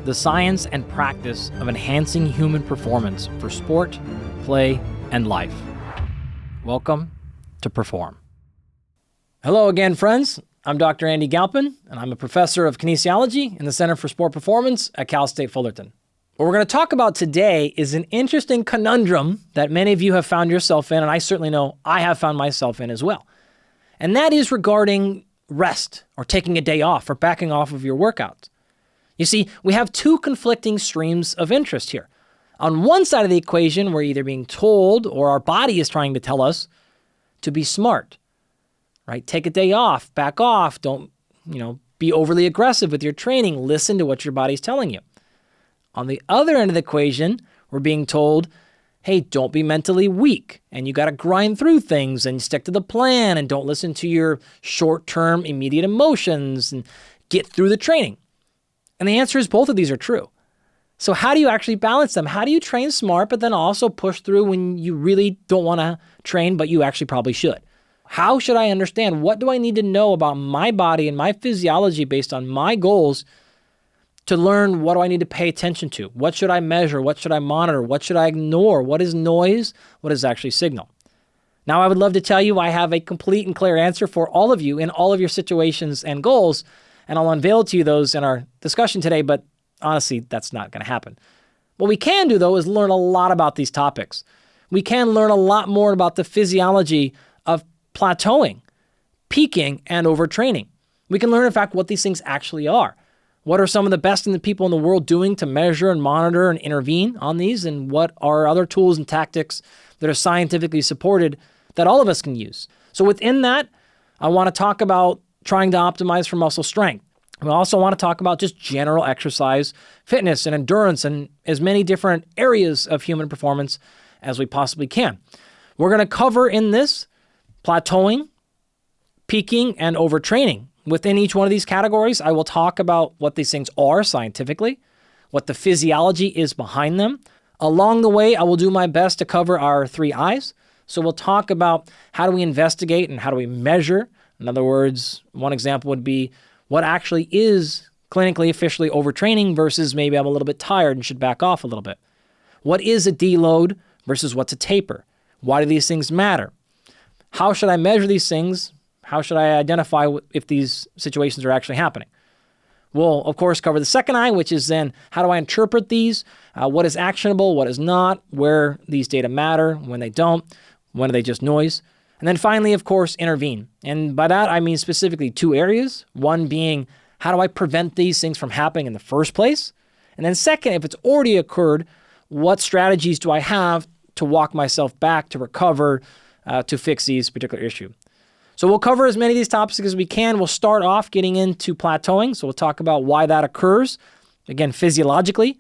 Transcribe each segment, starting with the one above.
the science and practice of enhancing human performance for sport, play, and life. Welcome to Perform. Hello again, friends. I'm Dr. Andy Galpin, and I'm a professor of kinesiology in the Center for Sport Performance at Cal State Fullerton. What we're going to talk about today is an interesting conundrum that many of you have found yourself in, and I certainly know I have found myself in as well. And that is regarding rest, or taking a day off, or backing off of your workouts. You see, we have two conflicting streams of interest here. On one side of the equation, we're either being told, or our body is trying to tell us, to be smart, right? Take a day off, back off, don't, be overly aggressive with your training, listen to what your body's telling you. On the other end of the equation, we're being told, hey, don't be mentally weak, and you got to grind through things and stick to the plan and don't listen to your short-term immediate emotions and get through the training. And the answer is both of these are true. So how do you actually balance them? How do you train smart, but then also push through when you really don't want to train, but you actually probably should? How should I understand? What do I need to know about my body and my physiology based on my goals to learn what do I need to pay attention to? What should I measure? What should I monitor? What should I ignore? What is noise? What is actually signal? Now, I would love to tell you I have a complete and clear answer for all of you in all of your situations and goals, and I'll unveil to you those in our discussion today, but honestly, that's not going to happen. What we can do, though, is learn a lot about these topics. We can learn a lot more about the physiology of plateauing, peaking, and overtraining. We can learn, in fact, what these things actually are. What are some of the best in the people in the world doing to measure and monitor and intervene on these? And what are other tools and tactics that are scientifically supported that all of us can use? So within that, I want to talk about trying to optimize for muscle strength. We also want to talk about just general exercise, fitness, and endurance, and as many different areas of human performance as we possibly can. We're going to cover in this plateauing, peaking, and overtraining. Within each one of these categories, I will talk about what these things are scientifically, what the physiology is behind them. Along the way, I will do my best to cover our 3 I's. So we'll talk about how do we investigate and how do we measure. In other words, one example would be what actually is clinically officially overtraining versus maybe I'm a little bit tired and should back off a little bit. What is a deload versus what's a taper? Why do these things matter? How should I measure these things? How should I identify if these situations are actually happening? We'll, of course, cover the second I, which is then how do I interpret these? What is actionable? What is not? Where these data matter? When they don't? When are they just noise? And then finally, of course, intervene. And by that, I mean specifically 2 areas. One being, how do I prevent these things from happening in the first place? And then second, if it's already occurred, what strategies do I have to walk myself back, to recover, to fix these particular issue? So we'll cover as many of these topics as we can. We'll start off getting into plateauing. So we'll talk about why that occurs, again, physiologically,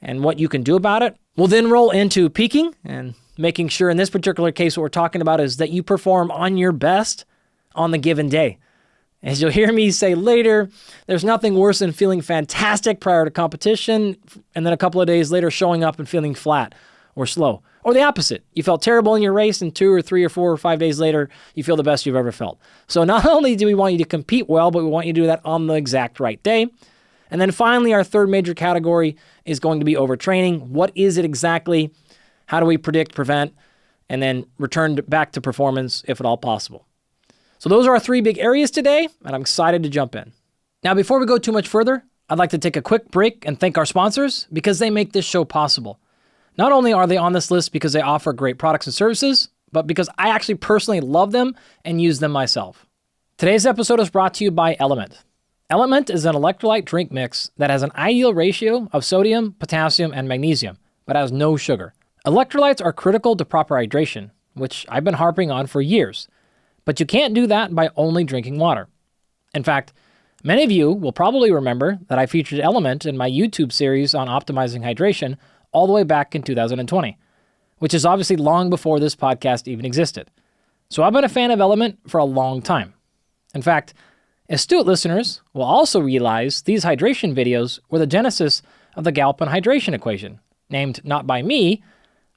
and what you can do about it. We'll then roll into peaking and making sure in this particular case what we're talking about is that you perform on your best on the given day. As you'll hear me say later, there's nothing worse than feeling fantastic prior to competition and then a couple of days later showing up and feeling flat or slow. Or the opposite. You felt terrible in your race and 2 or 3 or 4 or 5 days later, you feel the best you've ever felt. So not only do we want you to compete well, but we want you to do that on the exact right day. And then finally, our third major category is going to be overtraining. What is it exactly? How do we predict, prevent, and then return back to performance if at all possible? So those are our 3 big areas today, and I'm excited to jump in. Now, before we go too much further, I'd like to take a quick break and thank our sponsors because they make this show possible. Not only are they on this list because they offer great products and services, but because I actually personally love them and use them myself. Today's episode is brought to you by LMNT. LMNT is an electrolyte drink mix that has an ideal ratio of sodium, potassium, and magnesium, but has no sugar. Electrolytes are critical to proper hydration, which I've been harping on for years, but you can't do that by only drinking water. In fact, many of you will probably remember that I featured LMNT in my YouTube series on optimizing hydration all the way back in 2020, which is obviously long before this podcast even existed. So I've been a fan of LMNT for a long time. In fact, astute listeners will also realize these hydration videos were the genesis of the Galpin hydration equation, named not by me,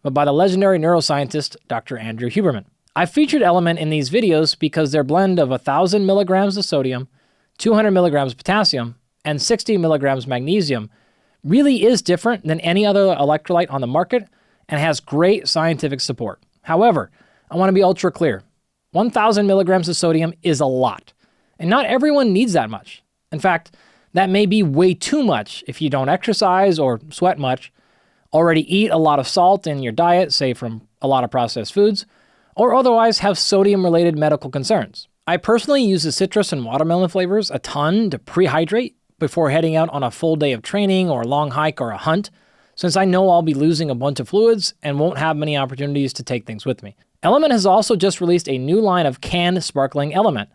but by the legendary neuroscientist Dr. Andrew Huberman. I featured LMNT in these videos because their blend of 1,000 milligrams of sodium, 200 milligrams of potassium, and 60 milligrams magnesium really is different than any other electrolyte on the market and has great scientific support. However, I want to be ultra clear. 1,000 milligrams of sodium is a lot, and not everyone needs that much. In fact, that may be way too much if you don't exercise or sweat much, already eat a lot of salt in your diet, say from a lot of processed foods, or otherwise have sodium-related medical concerns. I personally use the citrus and watermelon flavors a ton to prehydrate before heading out on a full day of training or a long hike or a hunt, since I know I'll be losing a bunch of fluids and won't have many opportunities to take things with me. LMNT has also just released a new line of canned sparkling LMNT,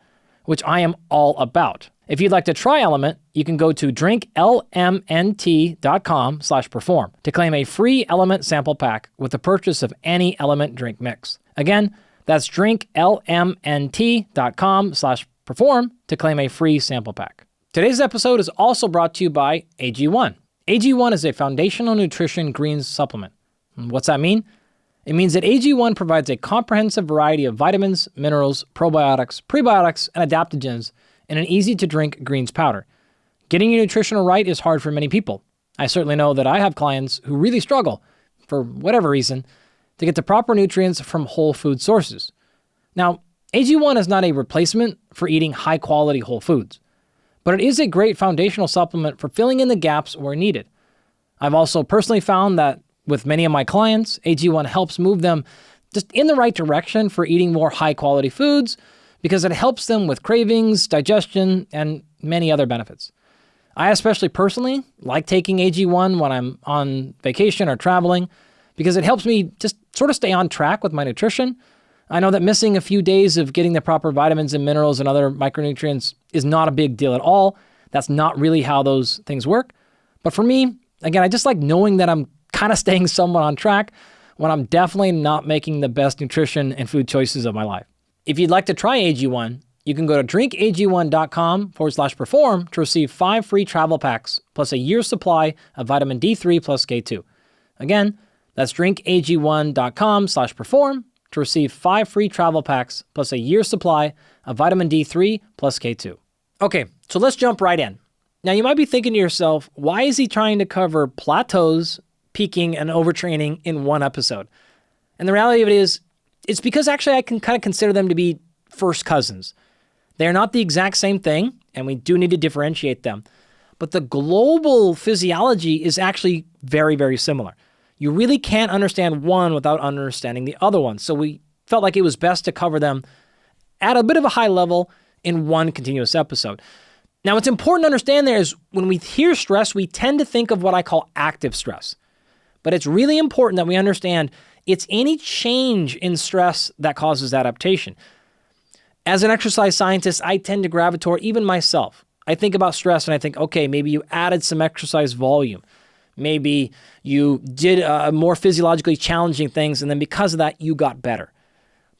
which I am all about. If you'd like to try LMNT, you can go to drinklmnt.com/perform to claim a free LMNT sample pack with the purchase of any LMNT drink mix. Again, that's drinklmnt.com/perform to claim a free sample pack. Today's episode is also brought to you by AG1. AG1 is a foundational nutrition greens supplement. What's that mean? It means that AG1 provides a comprehensive variety of vitamins, minerals, probiotics, prebiotics, and adaptogens in an easy-to-drink greens powder. Getting your nutrition right is hard for many people. I certainly know that I have clients who really struggle, for whatever reason, to get the proper nutrients from whole food sources. Now, AG1 is not a replacement for eating high-quality whole foods, but it is a great foundational supplement for filling in the gaps where needed. I've also personally found that with many of my clients, AG1 helps move them just in the right direction for eating more high-quality foods because it helps them with cravings, digestion, and many other benefits. I especially personally like taking AG1 when I'm on vacation or traveling because it helps me just sort of stay on track with my nutrition. I know that missing a few days of getting the proper vitamins and minerals and other micronutrients is not a big deal at all. That's not really how those things work. But for me, again, I just like knowing that I'm kind of staying somewhat on track when I'm definitely not making the best nutrition and food choices of my life. If you'd like to try AG1, you can go to drinkag1.com/perform to receive 5 free travel packs plus a year's supply of vitamin D3 plus K2. Again, that's drinkag1.com/perform to receive 5 free travel packs plus a year's supply of vitamin D3 plus K2. Okay, so let's jump right in. Now you might be thinking to yourself, why is he trying to cover plateaus, peaking, and overtraining in one episode? And the reality of it is, it's because actually I can kind of consider them to be first cousins. They're not the exact same thing, and we do need to differentiate them. But the global physiology is actually very, very similar. You really can't understand one without understanding the other one. So we felt like it was best to cover them at a bit of a high level in one continuous episode. Now, what's important to understand there is when we hear stress, we tend to think of what I call active stress. But it's really important that we understand it's any change in stress that causes adaptation. As an exercise scientist, I tend to gravitate, even myself. I think about stress and I think, okay, maybe you added some exercise volume. Maybe you did more physiologically challenging things, and then because of that, you got better.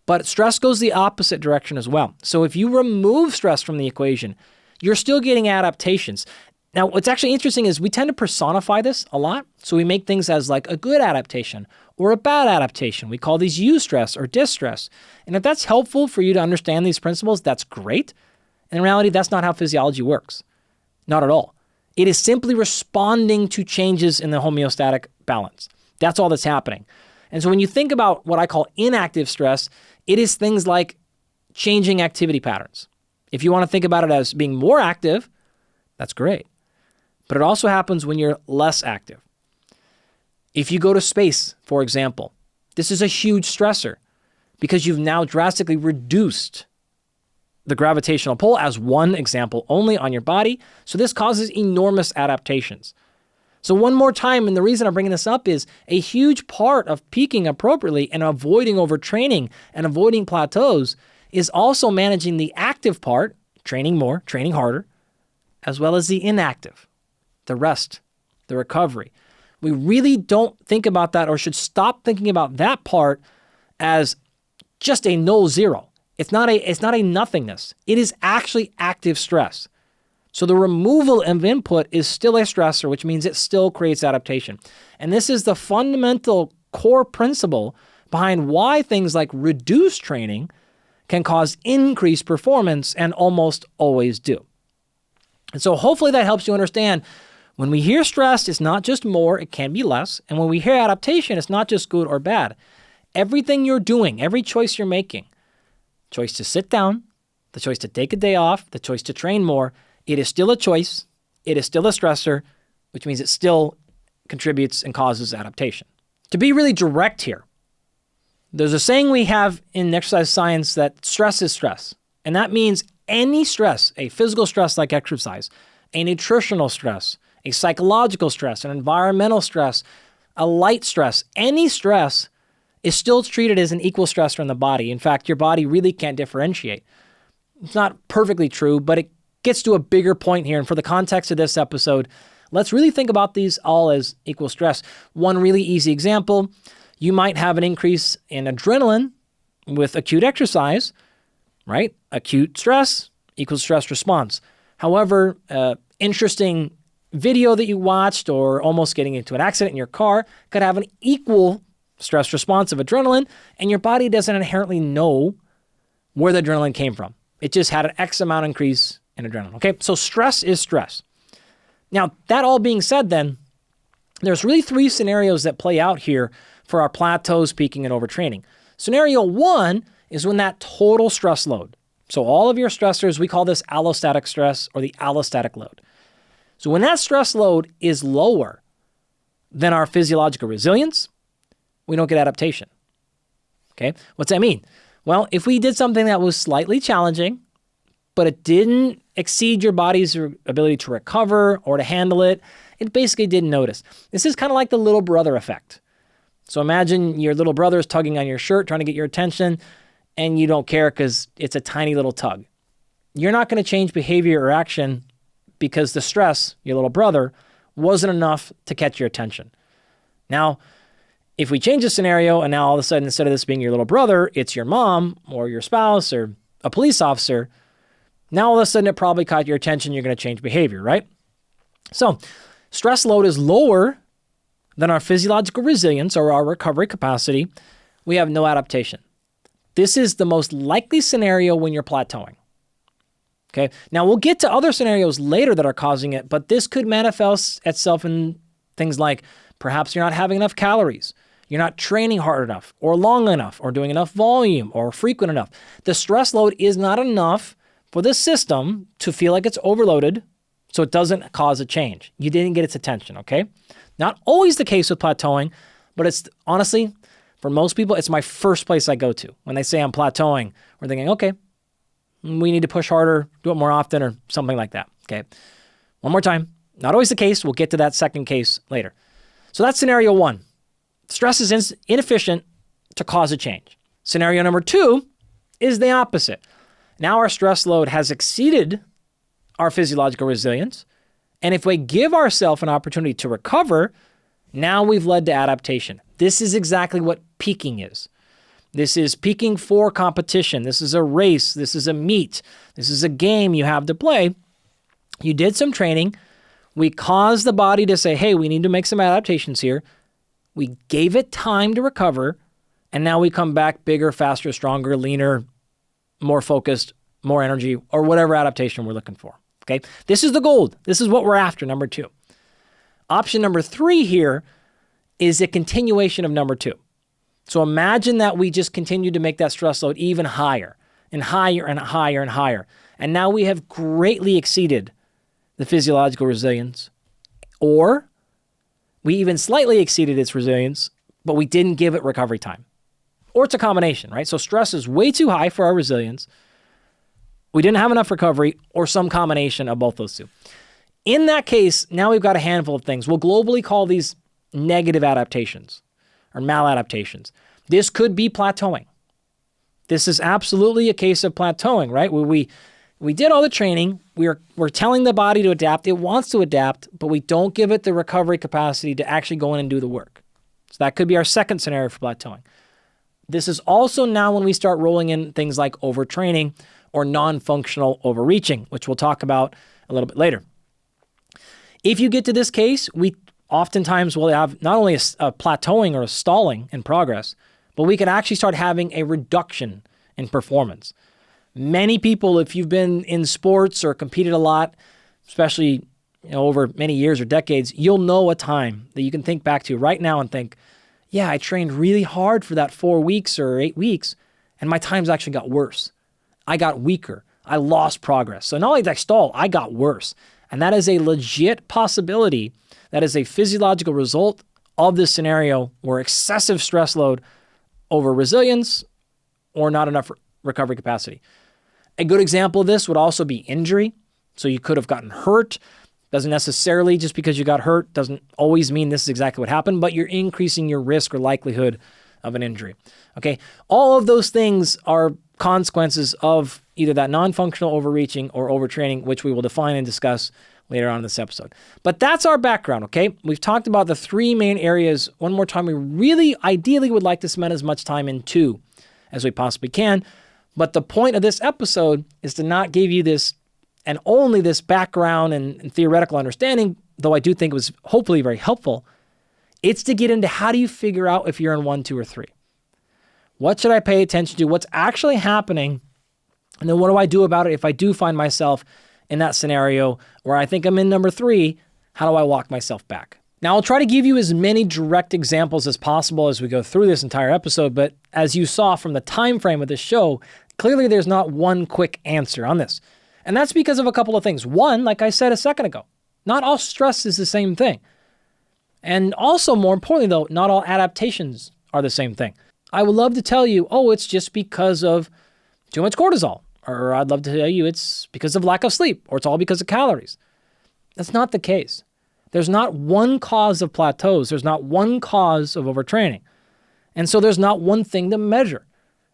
But stress goes the opposite direction as well. So if you remove stress from the equation, you're still getting adaptations. Now, what's actually interesting is we tend to personify this a lot. So we make things as like a good adaptation or a bad adaptation. We call these eustress or distress. And if that's helpful for you to understand these principles, that's great. In reality, that's not how physiology works. Not at all. It is simply responding to changes in the homeostatic balance. That's all that's happening. And so when you think about what I call inactive stress, it is things like changing activity patterns. If you want to think about it as being more active, that's great. But it also happens when you're less active. If you go to space, for example, this is a huge stressor because you've now drastically reduced the gravitational pull as one example only on your body. So this causes enormous adaptations. So one more time, and the reason I'm bringing this up is a huge part of peaking appropriately and avoiding overtraining and avoiding plateaus is also managing the active part, training more, training harder, as well as the inactive, the rest, the recovery. We really don't think about that or should stop thinking about that part as just a null zero. It's not a nothingness. It is actually active stress. So the removal of input is still a stressor, which means it still creates adaptation. And this is the fundamental core principle behind why things like reduced training can cause increased performance and almost always do. And so hopefully that helps you understand When we hear stress, it's not just more, it can be less. And when we hear adaptation, it's not just good or bad. Everything you're doing, every choice you're making, choice to sit down, the choice to take a day off, the choice to train more, it is still a choice. It is still a stressor, which means it still contributes and causes adaptation. To be really direct here, there's a saying we have in exercise science that stress is stress. And that means any stress, a physical stress like exercise, a nutritional stress, a psychological stress, an environmental stress, a light stress, any stress is still treated as an equal stressor in the body. In fact, your body really can't differentiate. It's not perfectly true, but it gets to a bigger point here. And for the context of this episode, let's really think about these all as equal stress. One really easy example, you might have an increase in adrenaline with acute exercise, right? Acute stress equals stress response. However, interesting video that you watched or almost getting into an accident in your car could have an equal stress response of adrenaline, and your body doesn't inherently know where the adrenaline came from. It just had an X amount increase in adrenaline. Okay, so stress is stress. Now, that all being said then, there's really three scenarios that play out here for our plateaus, peaking, and overtraining. Scenario one is when that total stress load. So all of your stressors, we call this allostatic stress or the allostatic load. So when that stress load is lower than our physiological resilience, we don't get adaptation. Okay, what's that mean? Well, if we did something that was slightly challenging, but it didn't exceed your body's ability to recover or to handle it, it basically didn't notice. This is kind of like the little brother effect. So imagine your little brother is tugging on your shirt, trying to get your attention, and you don't care because it's a tiny little tug. You're not going to change behavior or action because the stress, your little brother, wasn't enough to catch your attention. Now, if we change the scenario and now all of a sudden, instead of this being your little brother, it's your mom or your spouse or a police officer, now all of a sudden it probably caught your attention, you're going to change behavior, right? So stress load is lower than our physiological resilience or our recovery capacity. We have no adaptation. This is the most likely scenario when you're plateauing. Okay. Now we'll get to other scenarios later that are causing it, but this could manifest itself in things like perhaps you're not having enough calories. You're not training hard enough or long enough or doing enough volume or frequent enough. The stress load is not enough for the system to feel like it's overloaded, so it doesn't cause a change. You didn't get its attention, okay? Not always the case with plateauing, but it's honestly, for most people, it's my first place I go to. When they say I'm plateauing, we're thinking, okay, we need to push harder, do it more often or something like that, okay? One more time, not always the case. We'll get to that second case later. So that's scenario one. Stress is inefficient to cause a change. Scenario number two is the opposite. Now our stress load has exceeded our physiological resilience. And if we give ourselves an opportunity to recover, now we've led to adaptation. This is exactly what peaking is. This is peaking for competition. This is a race. This is a meet. This is a game you have to play. You did some training. We caused the body to say, hey, we need to make some adaptations here. We gave it time to recover. And now we come back bigger, faster, stronger, leaner, more focused, more energy, or whatever adaptation we're looking for. Okay, this is the gold. This is what we're after, number two. Option number three here is a continuation of number two. So imagine that we just continue to make that stress load even higher and higher and higher and higher. And now we have greatly exceeded the physiological resilience, or we even slightly exceeded its resilience, but we didn't give it recovery time. Or it's a combination, right? So stress is way too high for our resilience. We didn't have enough recovery, or some combination of both those two. In that case, now we've got a handful of things. We'll globally call these negative adaptations or maladaptations. This could be plateauing. This is absolutely a case of plateauing, right? Where we did all the training. We're telling the body to adapt. It wants to adapt, but we don't give it the recovery capacity to actually go in and do the work. So that could be our second scenario for plateauing. This is also now when we start rolling in things like overtraining or non-functional overreaching, which we'll talk about a little bit later. If you get to this case, we oftentimes will have not only a plateauing or a stalling in progress, but we can actually start having a reduction in performance. Many people, if you've been in sports or competed a lot, especially over many years or decades, you'll know a time that you can think back to right now and think, yeah, I trained really hard for that 4 weeks or 8 weeks, and my times actually got worse. I got weaker. I lost progress. So not only did I stall, I got worse. And that is a legit possibility. That is a physiological result of this scenario where excessive stress load over resilience or not enough recovery capacity. A good example of this would also be injury. So you could have gotten hurt. Doesn't necessarily, just because you got hurt, doesn't always mean this is exactly what happened, but you're increasing your risk or likelihood of an injury. Okay, all of those things are consequences of either that non-functional overreaching or overtraining, which we will define and discuss later on in this episode. But that's our background, okay? We've talked about the 3 main areas. One more time, we really ideally would like to spend as much time in 2 as we possibly can. But the point of this episode is to not give you this and only this background and theoretical understanding, though I do think it was hopefully very helpful. It's to get into how do you figure out if you're in 1, 2, or 3. What should I pay attention to? What's actually happening? And then what do I do about it if I do find myself in that scenario where I think I'm in number 3? How do I walk myself back? Now, I'll try to give you as many direct examples as possible as we go through this entire episode, but as you saw from the time frame of this show, clearly there's not one quick answer on this. And that's because of a couple of things. One, like I said a second ago, not all stress is the same thing. And also, more importantly though, not all adaptations are the same thing. I would love to tell you, oh, it's just because of too much cortisol. Or I'd love to tell you it's because of lack of sleep, or it's all because of calories. That's not the case. There's not one cause of plateaus. There's not one cause of overtraining. And so there's not one thing to measure.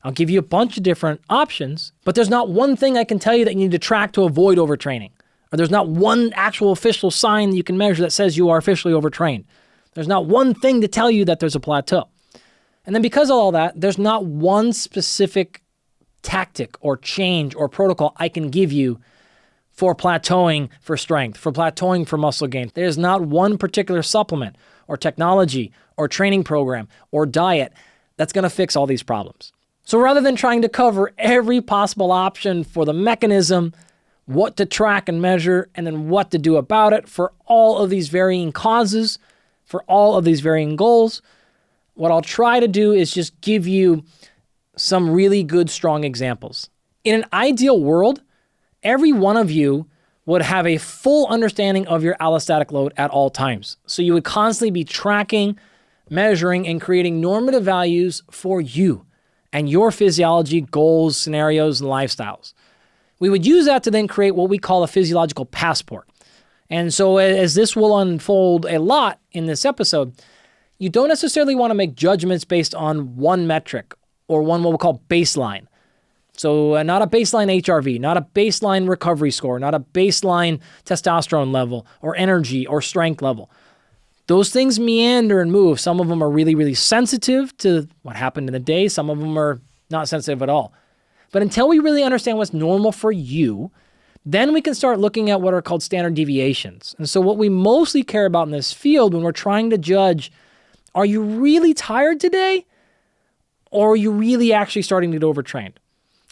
I'll give you a bunch of different options, but there's not one thing I can tell you that you need to track to avoid overtraining. Or there's not one actual official sign that you can measure that says you are officially overtrained. There's not one thing to tell you that there's a plateau. And then because of all that, there's not one specific tactic or change or protocol I can give you for plateauing for strength, for plateauing for muscle gain. There's not one particular supplement or technology or training program or diet that's going to fix all these problems. So rather than trying to cover every possible option for the mechanism, what to track and measure, and then what to do about it for all of these varying causes, for all of these varying goals, what I'll try to do is just give you some really good, strong examples. In an ideal world, every one of you would have a full understanding of your allostatic load at all times. So you would constantly be tracking, measuring, and creating normative values for you and your physiology, goals, scenarios, and lifestyles. We would use that to then create what we call a physiological passport. And so as this will unfold a lot in this episode, you don't necessarily want to make judgments based on one metric or one what we call baseline. So not a baseline HRV, not a baseline recovery score, not a baseline testosterone level or energy or strength level. Those things meander and move. Some of them are really, really sensitive to what happened in the day. Some of them are not sensitive at all. But until we really understand what's normal for you, then we can start looking at what are called standard deviations. And so what we mostly care about in this field when we're trying to judge, are you really tired today? Or are you really actually starting to get overtrained?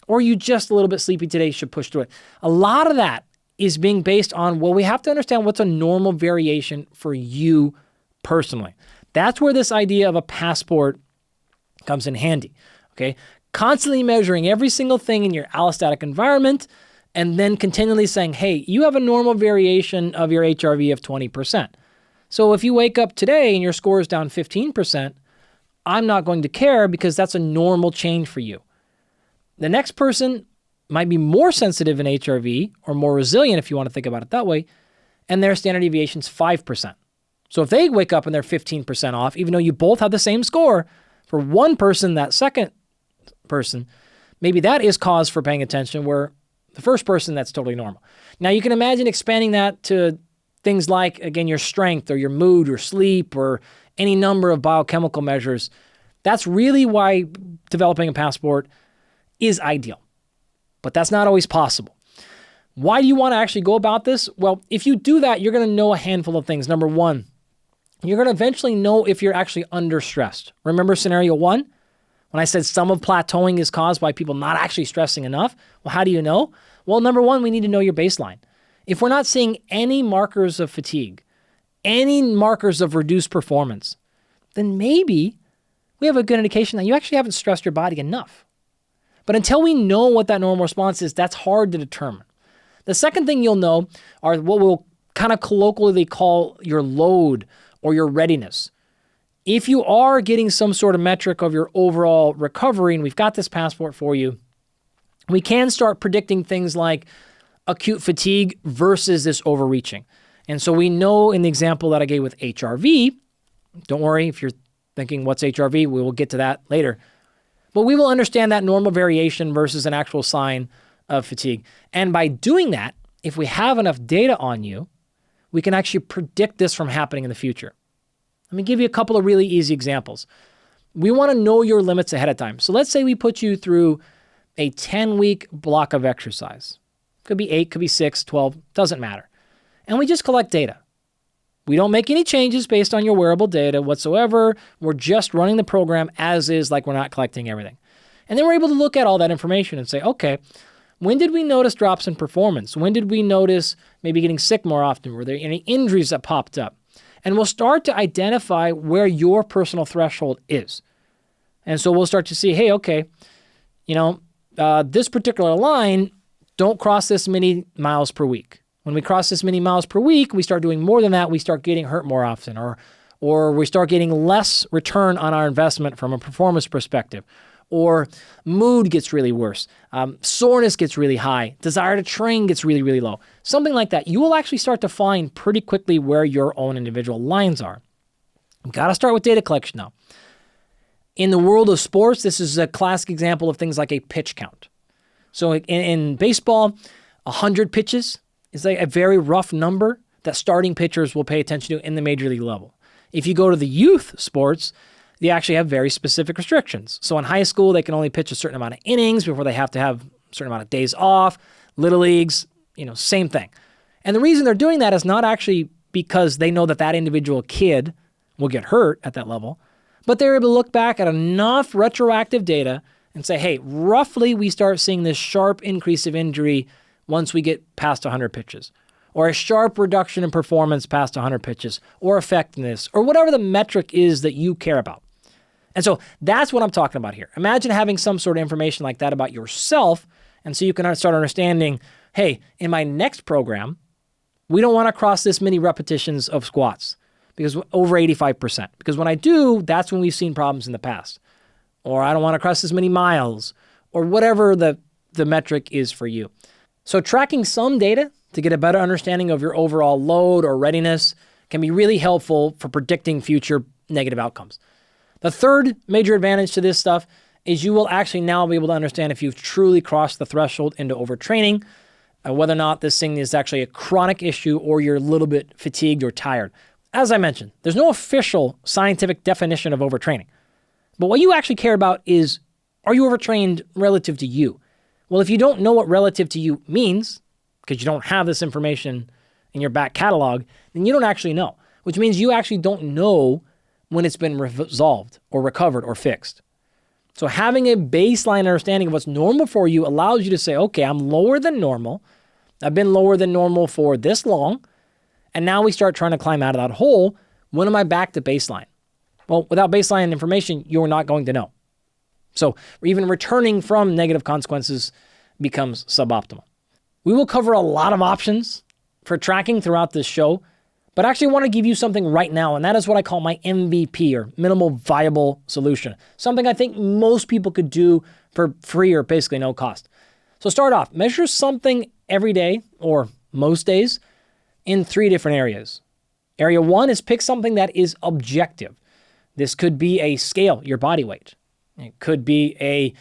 Or are you just a little bit sleepy today, you should push through it? A lot of that is being based on, well, we have to understand what's a normal variation for you personally. That's where this idea of a passport comes in handy, okay? Constantly measuring every single thing in your allostatic environment and then continually saying, hey, you have a normal variation of your HRV of 20%. So if you wake up today and your score is down 15%, I'm not going to care because that's a normal change for you. The next person might be more sensitive in HRV or more resilient if you want to think about it that way, and their standard deviation is 5%. So if they wake up and they're 15% off, even though you both have the same score, for one person, that second person, maybe that is cause for paying attention, where the first person, that's totally normal. Now you can imagine expanding that to things like, again, your strength or your mood or sleep or any number of biochemical measures. That's really why developing a passport is ideal, but that's not always possible. Why do you want to actually go about this? Well, if you do that, you're going to know a handful of things. Number one, you're going to eventually know if you're actually under stressed. Remember scenario 1? When I said some of plateauing is caused by people not actually stressing enough? Well, how do you know? Well, number one, we need to know your baseline. If we're not seeing any markers of fatigue, any markers of reduced performance, then maybe we have a good indication that you actually haven't stressed your body enough. But until we know what that normal response is, that's hard to determine. The second thing you'll know are what we'll kind of colloquially call your load or your readiness. If you are getting some sort of metric of your overall recovery, and we've got this passport for you, we can start predicting things like acute fatigue versus this overreaching. And so we know in the example that I gave with HRV, don't worry if you're thinking what's HRV, we will get to that later. But we will understand that normal variation versus an actual sign of fatigue. And by doing that, if we have enough data on you, we can actually predict this from happening in the future. Let me give you a couple of really easy examples. We want to know your limits ahead of time. So let's say we put you through a 10-week block of exercise. Could be 8, could be 6, 12, doesn't matter. And we just collect data. We don't make any changes based on your wearable data whatsoever. We're just running the program as is, like we're not collecting everything. And then we're able to look at all that information and say, okay, when did we notice drops in performance? When did we notice maybe getting sick more often? Were there any injuries that popped up? And we'll start to identify where your personal threshold is. And so we'll start to see, hey, okay, this particular line, don't cross this many miles per week. When we cross this many miles per week, we start doing more than that, we start getting hurt more often, or we start getting less return on our investment from a performance perspective, or mood gets really worse, soreness gets really high, desire to train gets really, really low. Something like that. You will actually start to find pretty quickly where your own individual lines are. You've got to start with data collection now. In the world of sports, this is a classic example of things like a pitch count. So in baseball, 100 pitches is like a very rough number that starting pitchers will pay attention to in the major league level. If you go to the youth sports, they actually have very specific restrictions. So in high school, they can only pitch a certain amount of innings before they have to have a certain amount of days off. Little leagues, same thing. And the reason they're doing that is not actually because they know that that individual kid will get hurt at that level, but they're able to look back at enough retroactive data and say, hey, roughly we start seeing this sharp increase of injury once we get past 100 pitches, or a sharp reduction in performance past 100 pitches, or effectiveness, or whatever the metric is that you care about. And so that's what I'm talking about here. Imagine having some sort of information like that about yourself, and so you can start understanding, hey, in my next program, we don't want to cross this many repetitions of squats, because over 85%. Because when I do, that's when we've seen problems in the past. Or I don't want to cross this many miles, or whatever the metric is for you. So tracking some data to get a better understanding of your overall load or readiness can be really helpful for predicting future negative outcomes. The third major advantage to this stuff is you will actually now be able to understand if you've truly crossed the threshold into overtraining, whether or not this thing is actually a chronic issue or you're a little bit fatigued or tired. As I mentioned, there's no official scientific definition of overtraining. But what you actually care about is, are you overtrained relative to you? Well, if you don't know what relative to you means, because you don't have this information in your back catalog, then you don't actually know, which means you actually don't know when it's been resolved or recovered or fixed. So having a baseline understanding of what's normal for you allows you to say, okay, I'm lower than normal. I've been lower than normal for this long. And now we start trying to climb out of that hole. When am I back to baseline? Well, without baseline information, you're not going to know. So even returning from negative consequences becomes suboptimal. We will cover a lot of options for tracking throughout this show, but I actually want to give you something right now, and that is what I call my MVP, or minimal viable solution. Something I think most people could do for free or basically no cost. So start off, measure something every day, or most days, in 3 different areas. Area 1 is pick something that is objective. This could be a scale, your body weight. It could be a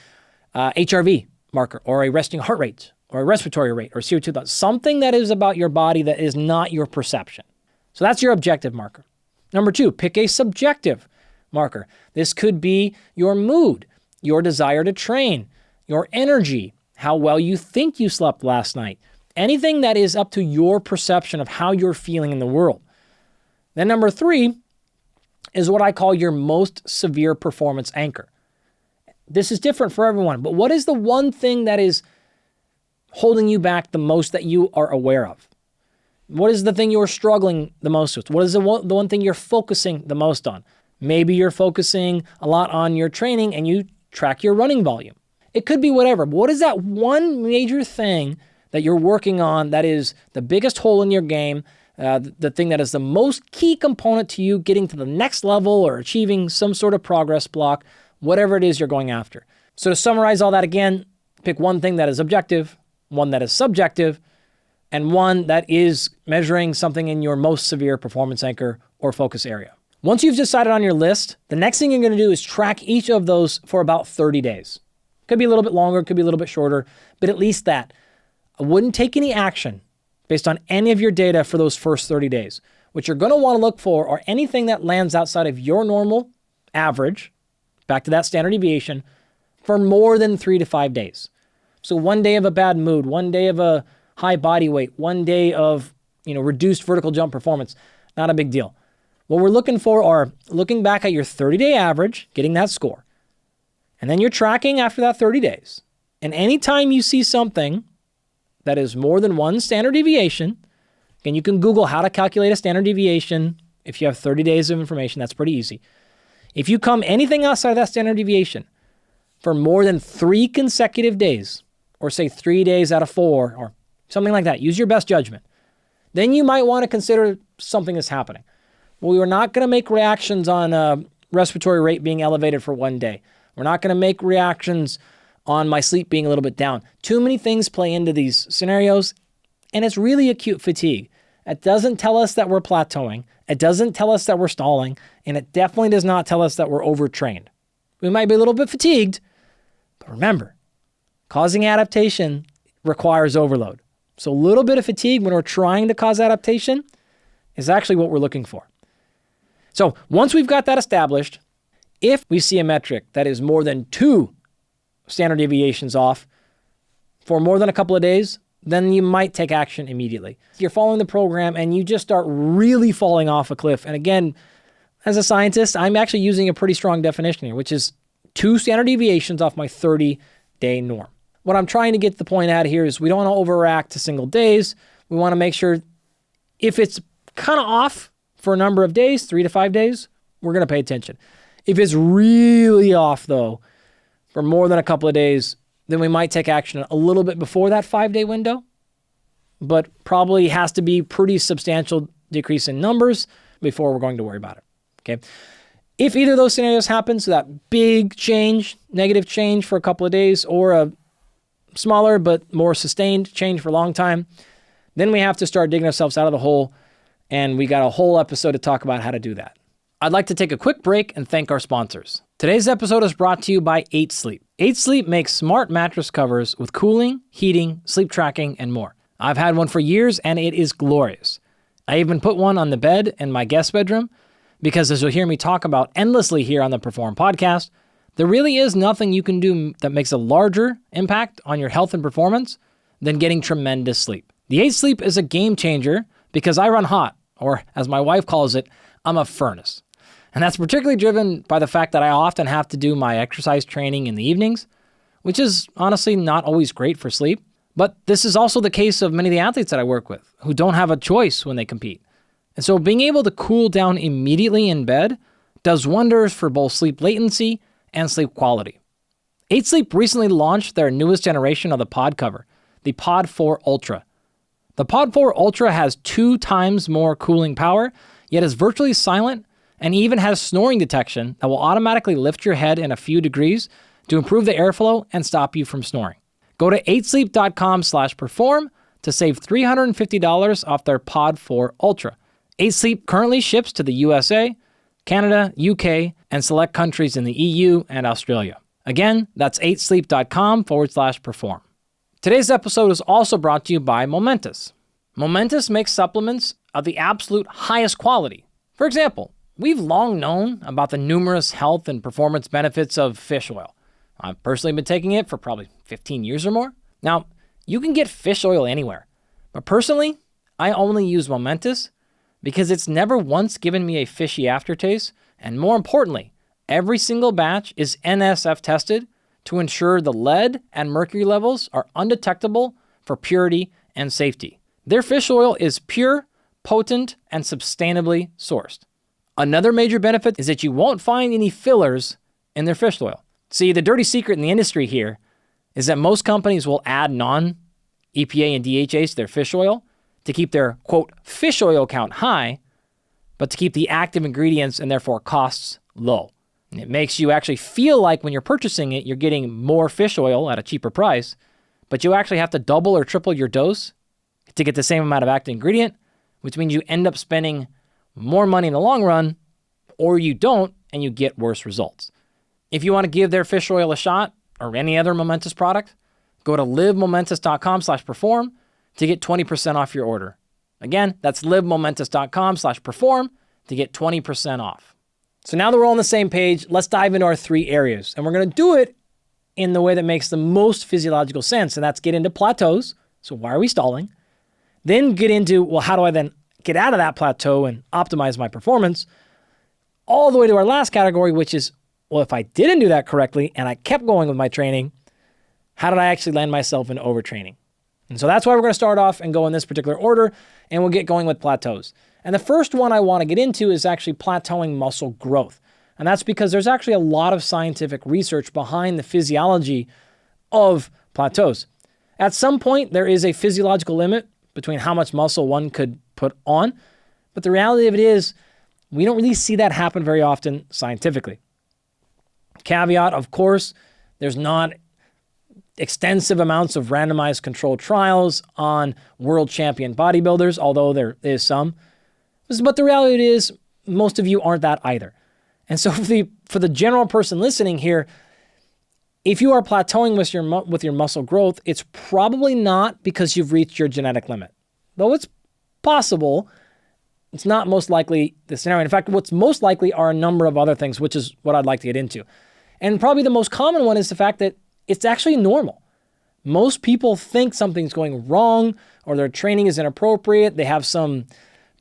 HRV marker, or a resting heart rate, or a respiratory rate, or CO2 level. Something that is about your body that is not your perception. So that's your objective marker. Number 2, pick a subjective marker. This could be your mood, your desire to train, your energy, how well you think you slept last night. Anything that is up to your perception of how you're feeling in the world. Then number 3 is what I call your most severe performance anchor. This is different for everyone, but what is the one thing that is holding you back the most that you are aware of? What is the thing you're struggling the most with? What is the one thing you're focusing the most on? Maybe you're focusing a lot on your training and you track your running volume. It could be whatever. But what is that one major thing that you're working on that is the biggest hole in your game, the thing that is the most key component to you getting to the next level or achieving some sort of progress block, whatever it is you're going after. So to summarize all that again, pick one thing that is objective, one that is subjective, and one that is measuring something in your most severe performance anchor or focus area. Once you've decided on your list, the next thing you're going to do is track each of those for about 30 days. Could be a little bit longer, could be a little bit shorter, but at least that. I wouldn't take any action based on any of your data for those first 30 days. What you're going to want to look for are anything that lands outside of your normal average, back to that standard deviation, for more than 3 to 5 days. So one day of a bad mood, one day of a high body weight, one day of reduced vertical jump performance, not a big deal. What we're looking for are looking back at your 30-day average, getting that score. And then you're tracking after that 30 days. And anytime you see something that is more than one standard deviation, and you can Google how to calculate a standard deviation if you have 30 days of information, that's pretty easy. If you come anything outside of that standard deviation for more than 3 consecutive days, or say 3 days out of 4, or something like that, use your best judgment, then you might want to consider something is happening. Well, we're not going to make reactions on respiratory rate being elevated for one day. We're not going to make reactions on my sleep being a little bit down. Too many things play into these scenarios, and it's really acute fatigue. It doesn't tell us that we're plateauing. It doesn't tell us that we're stalling, and it definitely does not tell us that we're overtrained. We might be a little bit fatigued, but remember, causing adaptation requires overload. So a little bit of fatigue when we're trying to cause adaptation is actually what we're looking for. So once we've got that established, if we see a metric that is more than 2 standard deviations off for more than a couple of days, then you might take action immediately. If you're following the program and you just start really falling off a cliff, and again, as a scientist, I'm actually using a pretty strong definition here, which is 2 standard deviations off my 30-day norm. What I'm trying to get the point out here is we don't want to overreact to single days. We want to make sure if it's kind of off for a number of days, 3 to 5 days, we're going to pay attention. If it's really off, though, for more than a couple of days, then we might take action a little bit before that 5-day window, but probably has to be pretty substantial decrease in numbers before we're going to worry about it, okay? If either of those scenarios happen, so that big change, negative change for a couple of days, or a smaller but more sustained change for a long time, then we have to start digging ourselves out of the hole, and we got a whole episode to talk about how to do that. I'd like to take a quick break and thank our sponsors. Today's episode is brought to you by 8 Sleep. 8 Sleep makes smart mattress covers with cooling, heating, sleep tracking, and more. I've had one for years and it is glorious. I even put one on the bed in my guest bedroom because, as you'll hear me talk about endlessly here on the Perform podcast, there really is nothing you can do that makes a larger impact on your health and performance than getting tremendous sleep. The 8 Sleep is a game changer because I run hot, or as my wife calls it, I'm a furnace. And that's particularly driven by the fact that I often have to do my exercise training in the evenings, which is honestly not always great for sleep. But this is also the case of many of the athletes that I work with who don't have a choice when they compete. And so being able to cool down immediately in bed does wonders for both sleep latency and sleep quality. 8 Sleep recently launched their newest generation of the pod cover, the Pod 4 Ultra. The Pod 4 Ultra has 2 times more cooling power, yet is virtually silent and even has snoring detection that will automatically lift your head in a few degrees to improve the airflow and stop you from snoring. Go to 8sleep.com/perform to save $350 off their Pod 4 Ultra. 8 Sleep currently ships to the USA, Canada, UK, and select countries in the EU and Australia. Again, that's 8sleep.com/perform. Today's episode is also brought to you by Momentous. Momentous makes supplements of the absolute highest quality. For example, we've long known about the numerous health and performance benefits of fish oil. I've personally been taking it for probably 15 years or more. Now, you can get fish oil anywhere, but personally, I only use Momentous because it's never once given me a fishy aftertaste, and more importantly, every single batch is NSF tested to ensure the lead and mercury levels are undetectable for purity and safety. Their fish oil is pure, potent, and sustainably sourced. Another major benefit is that you won't find any fillers in their fish oil. See, the dirty secret in the industry here is that most companies will add non-EPA and DHAs to their fish oil to keep their, quote, fish oil count high, but to keep the active ingredients and therefore costs low. And it makes you actually feel like when you're purchasing it, you're getting more fish oil at a cheaper price, but you actually have to double or triple your dose to get the same amount of active ingredient, which means you end up spending more money in the long run, or you don't, and you get worse results. If you want to give their fish oil a shot, or any other Momentous product, go to livemomentous.com/perform to get 20% off your order. Again, that's livemomentous.com/perform to get 20% off. So now that we're all on the same page, let's dive into our 3 areas. And we're going to do it in the way that makes the most physiological sense, and that's get into plateaus. So why are we stalling? Then get into, well, how do I then get out of that plateau and optimize my performance? All the way to our last category, which is, well, if I didn't do that correctly and I kept going with my training, how did I actually land myself in overtraining? And so that's why we're going to start off and go in this particular order, and we'll get going with plateaus. And the first one I want to get into is actually plateauing muscle growth. And that's because there's actually a lot of scientific research behind the physiology of plateaus. At some point, there is a physiological limit between how much muscle one could put on, but the reality of it is we don't really see that happen very often scientifically. Caveat, of course, there's not extensive amounts of randomized controlled trials on world champion bodybuilders, although there is some. But the reality is most of you aren't that either. And so for the general person listening here, if you are plateauing with your muscle growth, it's probably not because you've reached your genetic limit. Though it's possible, it's not most likely the scenario. In fact, what's most likely are a number of other things, which is what I'd like to get into. And probably the most common one is the fact that it's actually normal. Most people think something's going wrong or their training is inappropriate. They have some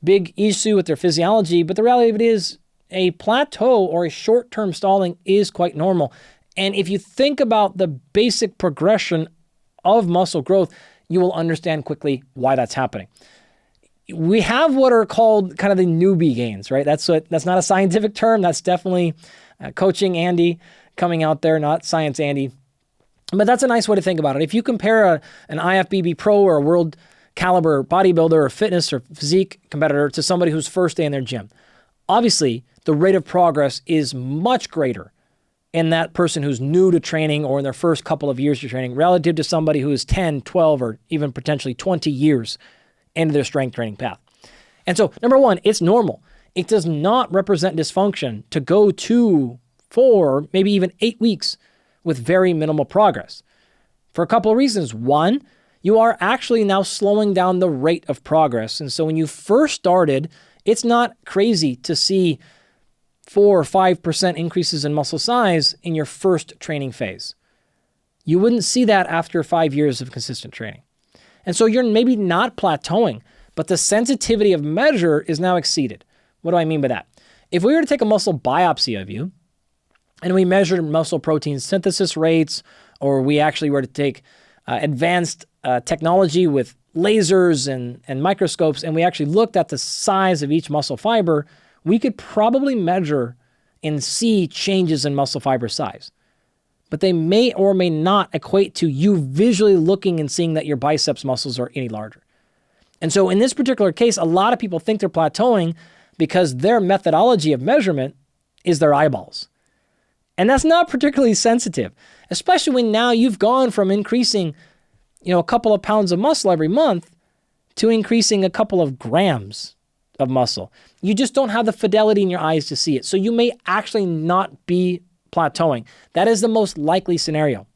big issue with their physiology, but the reality of it is a plateau or a short-term stalling is quite normal. And if you think about the basic progression of muscle growth, you will understand quickly why that's happening. We have what are called kind of the newbie gains, right? That's not a scientific term. That's definitely coaching Andy coming out there, not science Andy. But that's a nice way to think about it. If you compare an IFBB pro or a world caliber bodybuilder or fitness or physique competitor to somebody who's first day in their gym, obviously the rate of progress is much greater in that person who's new to training or in their first couple of years of training relative to somebody who is 10, 12, or even potentially 20 years into their strength training path. And so, number one, it's normal. It does not represent dysfunction to go 2, 4, maybe even 8 weeks with very minimal progress. For a couple of reasons. One, you are actually now slowing down the rate of progress. And so when you first started, it's not crazy to see 4 or 5% increases in muscle size in your first training phase. You wouldn't see that after 5 years of consistent training. And so you're maybe not plateauing, but the sensitivity of measure is now exceeded. What do I mean by that? If we were to take a muscle biopsy of you, and we measured muscle protein synthesis rates, or we actually were to take advanced technology with lasers and microscopes, and we actually looked at the size of each muscle fiber, we could probably measure and see changes in muscle fiber size. But they may or may not equate to you visually looking and seeing that your biceps muscles are any larger. And so in this particular case, a lot of people think they're plateauing because their methodology of measurement is their eyeballs. And that's not particularly sensitive, especially when now you've gone from increasing, a couple of pounds of muscle every month to increasing a couple of grams of muscle. You just don't have the fidelity in your eyes to see it. So you may actually not be plateauing. That is the most likely scenario.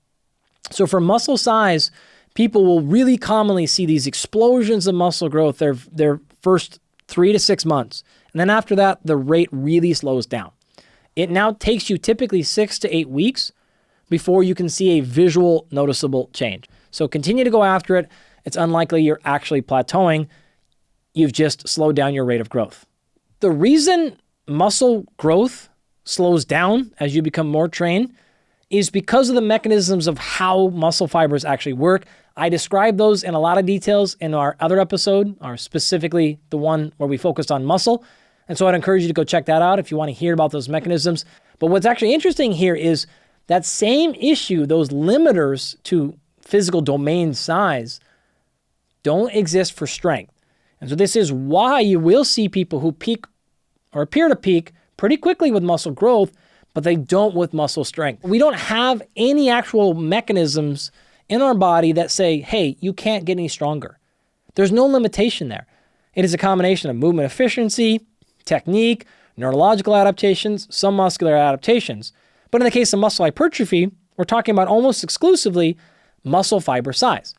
So for muscle size, people will really commonly see these explosions of muscle growth their first 3 to 6 months. And then after that, the rate really slows down. It now takes you typically 6 to 8 weeks before you can see a visual noticeable change. So continue to go after it. It's unlikely you're actually plateauing. You've just slowed down your rate of growth. The reason muscle growth slows down as you become more trained is because of the mechanisms of how muscle fibers actually work. I described those in a lot of details in our other episode, or specifically the one where we focused on muscle. And so I'd encourage you to go check that out if you want to hear about those mechanisms. But what's actually interesting here is that same issue, those limiters to physical domain size, don't exist for strength. And so this is why you will see people who peak or appear to peak pretty quickly with muscle growth, but they don't with muscle strength. We don't have any actual mechanisms in our body that say, hey, you can't get any stronger. There's no limitation there. It is a combination of movement efficiency, technique, neurological adaptations, some muscular adaptations. But in the case of muscle hypertrophy, we're talking about almost exclusively muscle fiber size.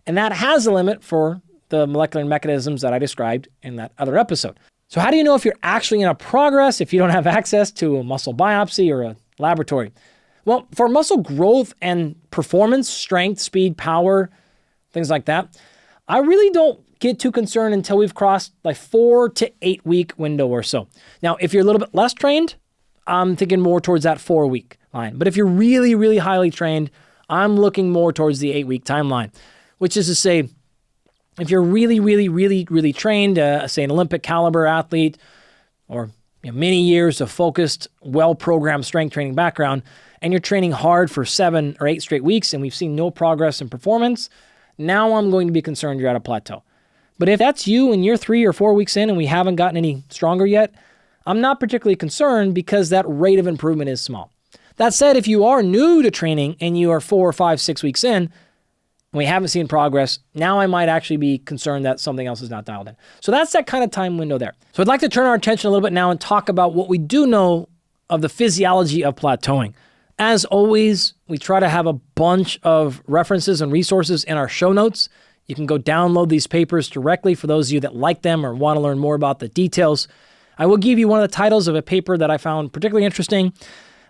And that has a limit for the molecular mechanisms that I described in that other episode. So how do you know if you're actually in a progress if you don't have access to a muscle biopsy or a laboratory? Well, for muscle growth and performance, strength, speed, power, things like that, I really don't get too concerned until we've crossed like 4 to 8 week window or so. Now, if you're a little bit less trained, I'm thinking more towards that 4 week line. But if you're really, really highly trained, I'm looking more towards the 8 week timeline, which is to say, if you're really, really, really, really trained, say an Olympic caliber athlete, or many years of focused, well-programmed strength training background, and you're training hard for 7 or 8 straight weeks, and we've seen no progress in performance, now I'm going to be concerned you're at a plateau. But if that's you and you're 3 or 4 weeks in and we haven't gotten any stronger yet, I'm not particularly concerned because that rate of improvement is small. That said, if you are new to training and you are 4 or 5, 6 weeks in, and we haven't seen progress, now I might actually be concerned that something else is not dialed in. So that's that kind of time window there. So I'd like to turn our attention a little bit now and talk about what we do know of the physiology of plateauing. As always, we try to have a bunch of references and resources in our show notes. You can go download these papers directly for those of you that like them or want to learn more about the details. I will give you one of the titles of a paper that I found particularly interesting.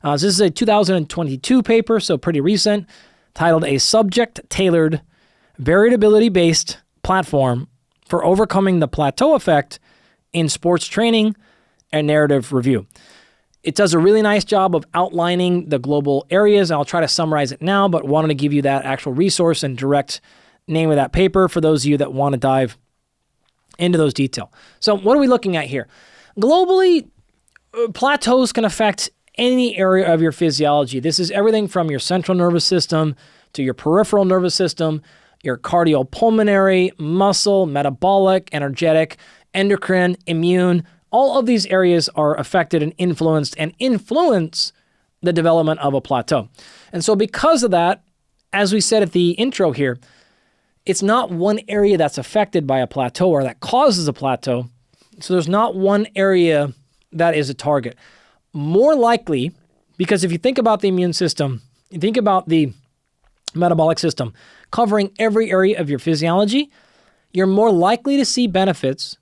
This is a 2022 paper, so pretty recent, titled A Subject-Tailored Variability-Based Platform for Overcoming the Plateau Effect in Sports Training and Narrative Review. It does a really nice job of outlining the global areas. I'll try to summarize it now, but wanted to give you that actual resource and direct name of that paper for those of you that want to dive into those details. So what are we looking at here? Globally, plateaus can affect any area of your physiology. This is everything from your central nervous system to your peripheral nervous system, your cardiopulmonary, muscle, metabolic, energetic, endocrine, immune. All of these areas are affected and influence the development of a plateau. And so because of that, as we said at the intro here, it's not one area that's affected by a plateau or that causes a plateau. So there's not one area that is a target. More likely, because if you think about the immune system, you think about the metabolic system covering every area of your physiology, you're more likely to see benefits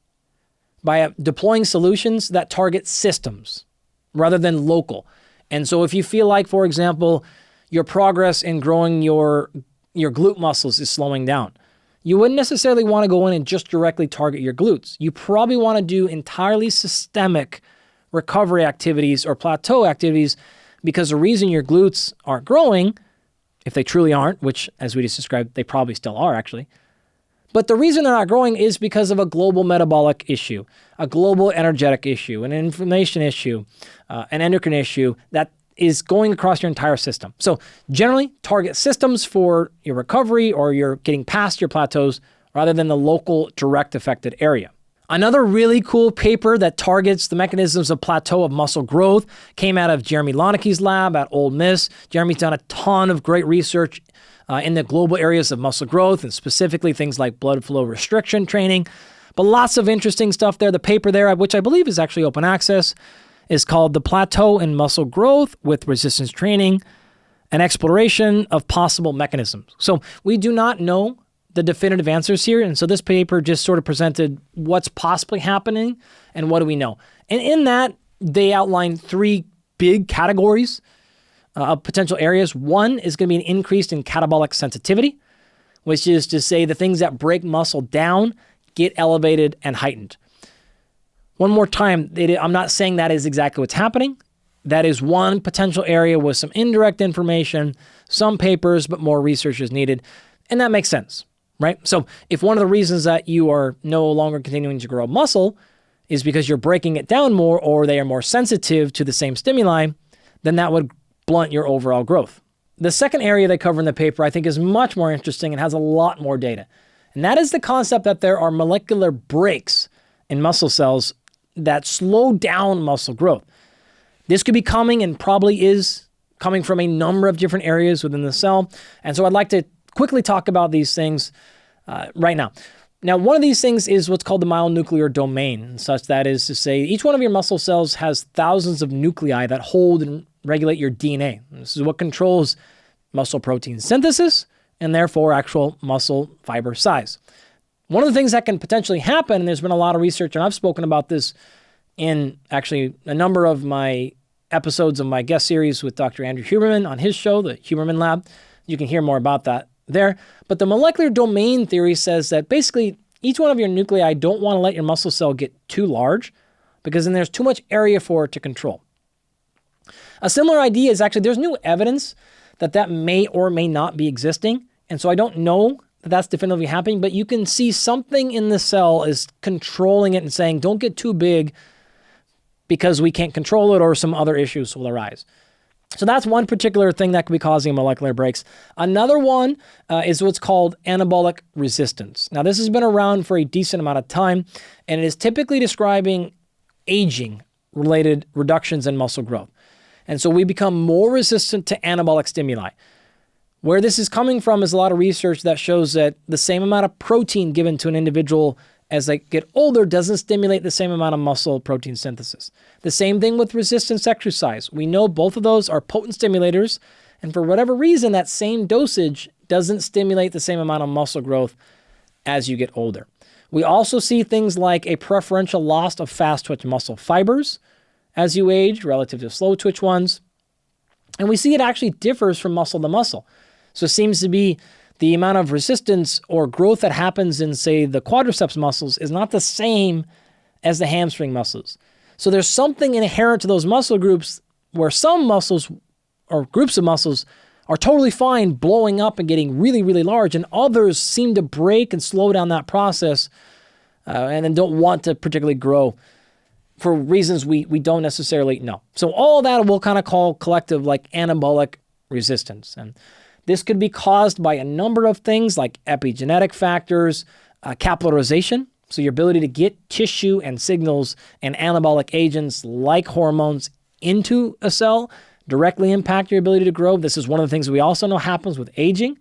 by deploying solutions that target systems rather than local. And so if you feel like, for example, your progress in growing your glute muscles is slowing down, you wouldn't necessarily want to go in and just directly target your glutes. You probably want to do entirely systemic recovery activities or plateau activities, because the reason your glutes aren't growing, if they truly aren't, which as we just described, they probably still are actually, but the reason they're not growing is because of a global metabolic issue, a global energetic issue, an inflammation issue, an endocrine issue that is going across your entire system. So generally target systems for your recovery or you're getting past your plateaus rather than the local direct affected area. Another really cool paper that targets the mechanisms of plateau of muscle growth came out of Jeremy Lonicki's lab at Ole Miss. Jeremy's done a ton of great research in the global areas of muscle growth and specifically things like blood flow restriction training, but lots of interesting stuff there. The paper there, which I believe is actually open access, is called The Plateau in Muscle Growth with Resistance Training, an Exploration of Possible Mechanisms. So we do not know the definitive answers here. And so this paper just sort of presented what's possibly happening and what do we know. And in that, they outlined 3 big categories of potential areas. One is going to be an increase in catabolic sensitivity, which is to say the things that break muscle down get elevated and heightened. One more time, I'm not saying that is exactly what's happening, that is one potential area with some indirect information, some papers, but more research is needed. And that makes sense, right? So if one of the reasons that you are no longer continuing to grow muscle is because you're breaking it down more or they are more sensitive to the same stimuli, then that would blunt your overall growth. The second area they cover in the paper I think is much more interesting and has a lot more data. And that is the concept that there are molecular breaks in muscle cells that slow down muscle growth. This could be coming and probably is coming from a number of different areas within the cell. And so I'd like to quickly talk about these things right now. Now, one of these things is what's called the myonuclear domain, such that is to say each one of your muscle cells has thousands of nuclei that hold and regulate your DNA. This is what controls muscle protein synthesis and therefore actual muscle fiber size. One of the things that can potentially happen, and there's been a lot of research, and I've spoken about this in actually a number of my episodes of my guest series with Dr. Andrew Huberman on his show, the Huberman Lab. You can hear more about that there. But the molecular domain theory says that basically each one of your nuclei don't want to let your muscle cell get too large because then there's too much area for it to control. A similar idea is actually there's new evidence that may or may not be existing. And so I don't know that that's definitively happening, but you can see something in the cell is controlling it and saying, don't get too big because we can't control it or some other issues will arise. So that's one particular thing that could be causing molecular breaks. Another one is what's called anabolic resistance. Now, this has been around for a decent amount of time, and it is typically describing aging-related reductions in muscle growth. And so we become more resistant to anabolic stimuli. Where this is coming from is a lot of research that shows that the same amount of protein given to an individual as they get older doesn't stimulate the same amount of muscle protein synthesis. The same thing with resistance exercise. We know both of those are potent stimulators, and for whatever reason, that same dosage doesn't stimulate the same amount of muscle growth as you get older. We also see things like a preferential loss of fast twitch muscle fibers as you age relative to slow twitch ones. And we see it actually differs from muscle to muscle. So it seems to be the amount of resistance or growth that happens in, say, the quadriceps muscles is not the same as the hamstring muscles. So there's something inherent to those muscle groups where some muscles or groups of muscles are totally fine blowing up and getting really, really large, and others seem to break and slow down that process and then don't want to particularly grow for reasons we don't necessarily know. So all of that we'll kind of call collective like anabolic resistance. And this could be caused by a number of things like epigenetic factors, capillarization, so your ability to get tissue and signals and anabolic agents like hormones into a cell directly impact your ability to grow. This is one of the things we also know happens with aging,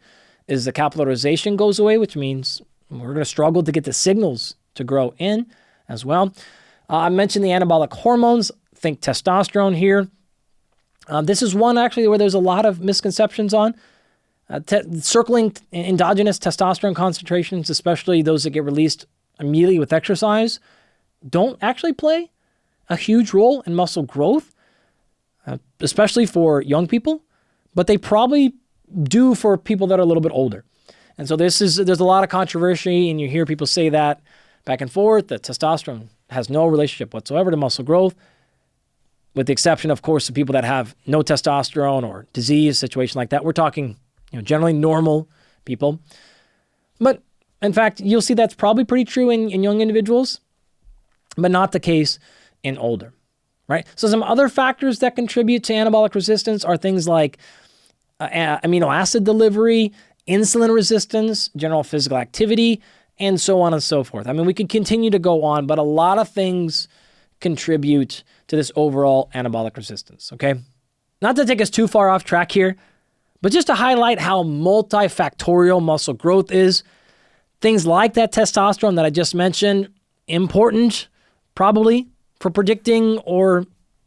is the capillarization goes away, which means we're going to struggle to get the signals to grow in as well. I mentioned the anabolic hormones, think testosterone here. This is one actually where there's a lot of misconceptions on. Circling endogenous testosterone concentrations, especially those that get released immediately with exercise, don't actually play a huge role in muscle growth, especially for young people, but they probably do for people that are a little bit older. And so there's a lot of controversy, and you hear people say that back and forth, that testosterone has no relationship whatsoever to muscle growth, with the exception, of course, of people that have no testosterone or disease, situation like that. We're talking generally normal people. But in fact, you'll see that's probably pretty true in young individuals, but not the case in older, right? So some other factors that contribute to anabolic resistance are things like amino acid delivery, insulin resistance, general physical activity, and so on and so forth. I mean, we could continue to go on, but a lot of things contribute to this overall anabolic resistance, okay? Not to take us too far off track here, but just to highlight how multifactorial muscle growth is, things like that testosterone that I just mentioned, important probably for predicting or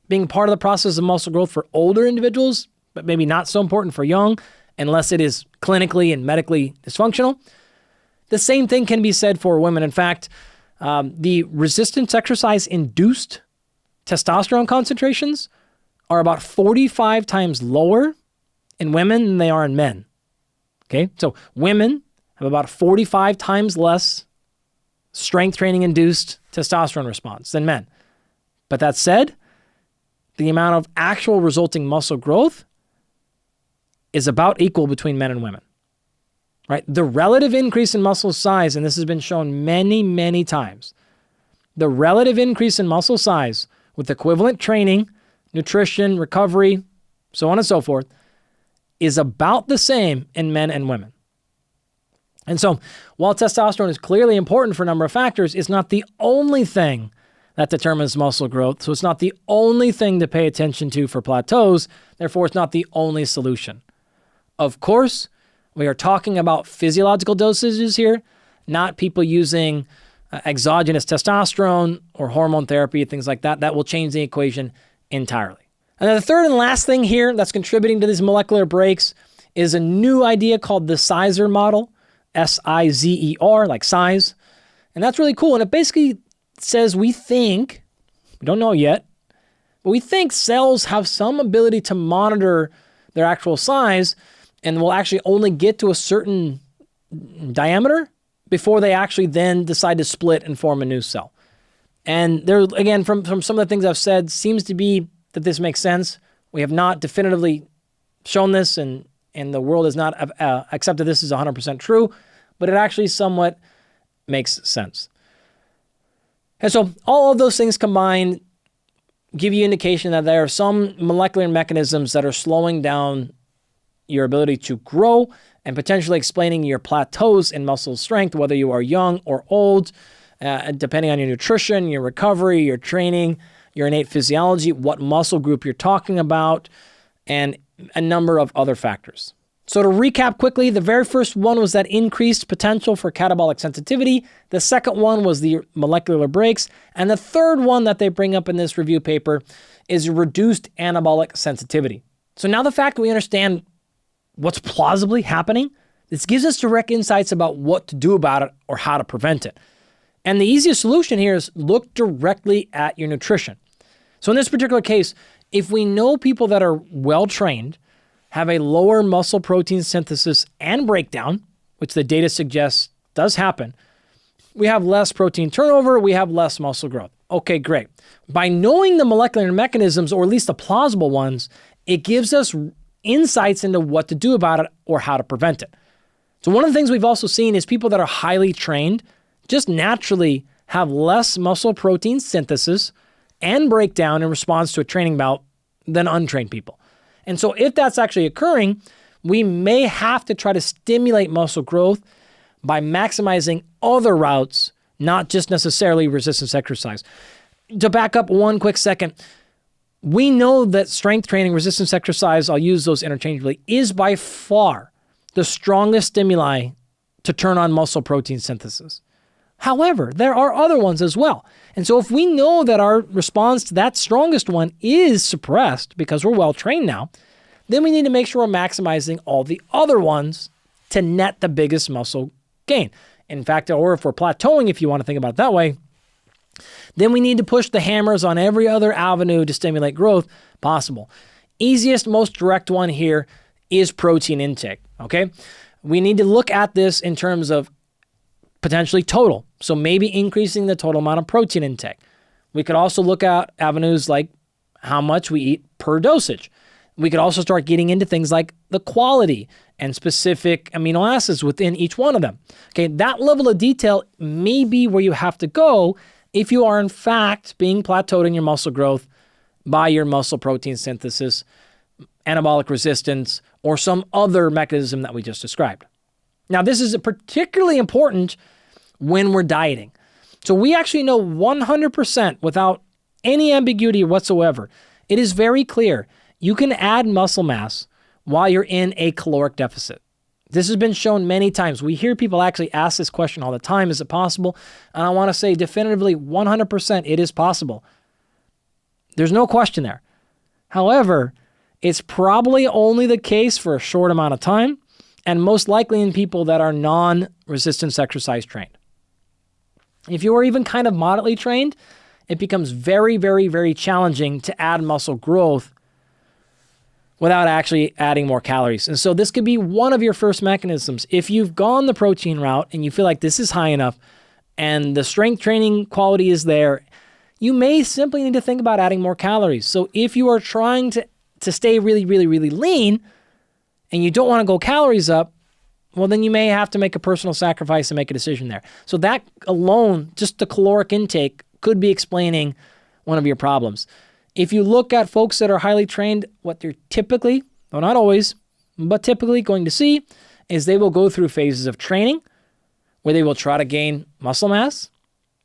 being part of the process of muscle growth for older individuals, but maybe not so important for young, unless it is clinically and medically dysfunctional. The same thing can be said for women. In fact, the resistance exercise-induced testosterone concentrations are about 45 times lower in women than they are in men. Okay, so women have about 45 times less strength training induced testosterone response than men. But that said, the amount of actual resulting muscle growth is about equal between men and women, right? The relative increase in muscle size, and this has been shown many, many times, the relative increase in muscle size with equivalent training, nutrition, recovery, so on and so forth, is about the same in men and women. And so while testosterone is clearly important for a number of factors, it's not the only thing that determines muscle growth. So it's not the only thing to pay attention to for plateaus. Therefore, it's not the only solution. Of course, we are talking about physiological dosages here, not people using exogenous testosterone or hormone therapy, things like that. That will change the equation entirely. And then the third and last thing here that's contributing to these molecular breaks is a new idea called the Sizer model, S-I-Z-E-R, like size. And that's really cool. And it basically says we don't know yet, but we think cells have some ability to monitor their actual size and will actually only get to a certain diameter before they actually then decide to split and form a new cell. And there, again, from some of the things I've said, seems to be that this makes sense. We have not definitively shown this, and the world has not accepted this as 100% true, but it actually somewhat makes sense. And so all of those things combined give you indication that there are some molecular mechanisms that are slowing down your ability to grow and potentially explaining your plateaus in muscle strength, whether you are young or old, depending on your nutrition, your recovery, your training, your innate physiology, what muscle group you're talking about, and a number of other factors. So to recap quickly, the very first one was that increased potential for catabolic sensitivity. The second one was the molecular breaks. And the third one that they bring up in this review paper is reduced anabolic sensitivity. So now the fact that we understand what's plausibly happening, this gives us direct insights about what to do about it or how to prevent it. And the easiest solution here is look directly at your nutrition. So in this particular case, if we know people that are well-trained, have a lower muscle protein synthesis and breakdown, which the data suggests does happen, we have less protein turnover, we have less muscle growth. Okay, great. By knowing the molecular mechanisms, or at least the plausible ones, it gives us insights into what to do about it or how to prevent it. So one of the things we've also seen is people that are highly trained just naturally have less muscle protein synthesis and breakdown in response to a training bout than untrained people. And so if that's actually occurring, we may have to try to stimulate muscle growth by maximizing other routes, not just necessarily resistance exercise. To back up one quick second, we know that strength training, resistance exercise, I'll use those interchangeably, is by far the strongest stimuli to turn on muscle protein synthesis. However, there are other ones as well. And so if we know that our response to that strongest one is suppressed because we're well trained now, then we need to make sure we're maximizing all the other ones to net the biggest muscle gain. In fact, or if we're plateauing, if you want to think about it that way, then we need to push the hammers on every other avenue to stimulate growth possible. Easiest, most direct one here is protein intake, okay? We need to look at this in terms of potentially total. So maybe increasing the total amount of protein intake. We could also look at avenues like how much we eat per dosage. We could also start getting into things like the quality and specific amino acids within each one of them. Okay, that level of detail may be where you have to go if you are in fact being plateaued in your muscle growth by your muscle protein synthesis, anabolic resistance, or some other mechanism that we just described. Now, this is particularly important when we're dieting. So we actually know 100% without any ambiguity whatsoever. It is very clear. You can add muscle mass while you're in a caloric deficit. This has been shown many times. We hear people actually ask this question all the time. Is it possible? And I want to say definitively 100% it is possible. There's no question there. However, it's probably only the case for a short amount of time, and most likely in people that are non-resistance exercise trained. If you are even kind of moderately trained, it becomes very, very, very challenging to add muscle growth without actually adding more calories. And so this could be one of your first mechanisms. If you've gone the protein route and you feel like this is high enough and the strength training quality is there, you may simply need to think about adding more calories. So if you are trying to stay really, really, really lean and you don't want to go calories up, well, then you may have to make a personal sacrifice and make a decision there. So that alone, just the caloric intake, could be explaining one of your problems. If you look at folks that are highly trained, what they're typically, though not always, but typically going to see is they will go through phases of training where they will try to gain muscle mass.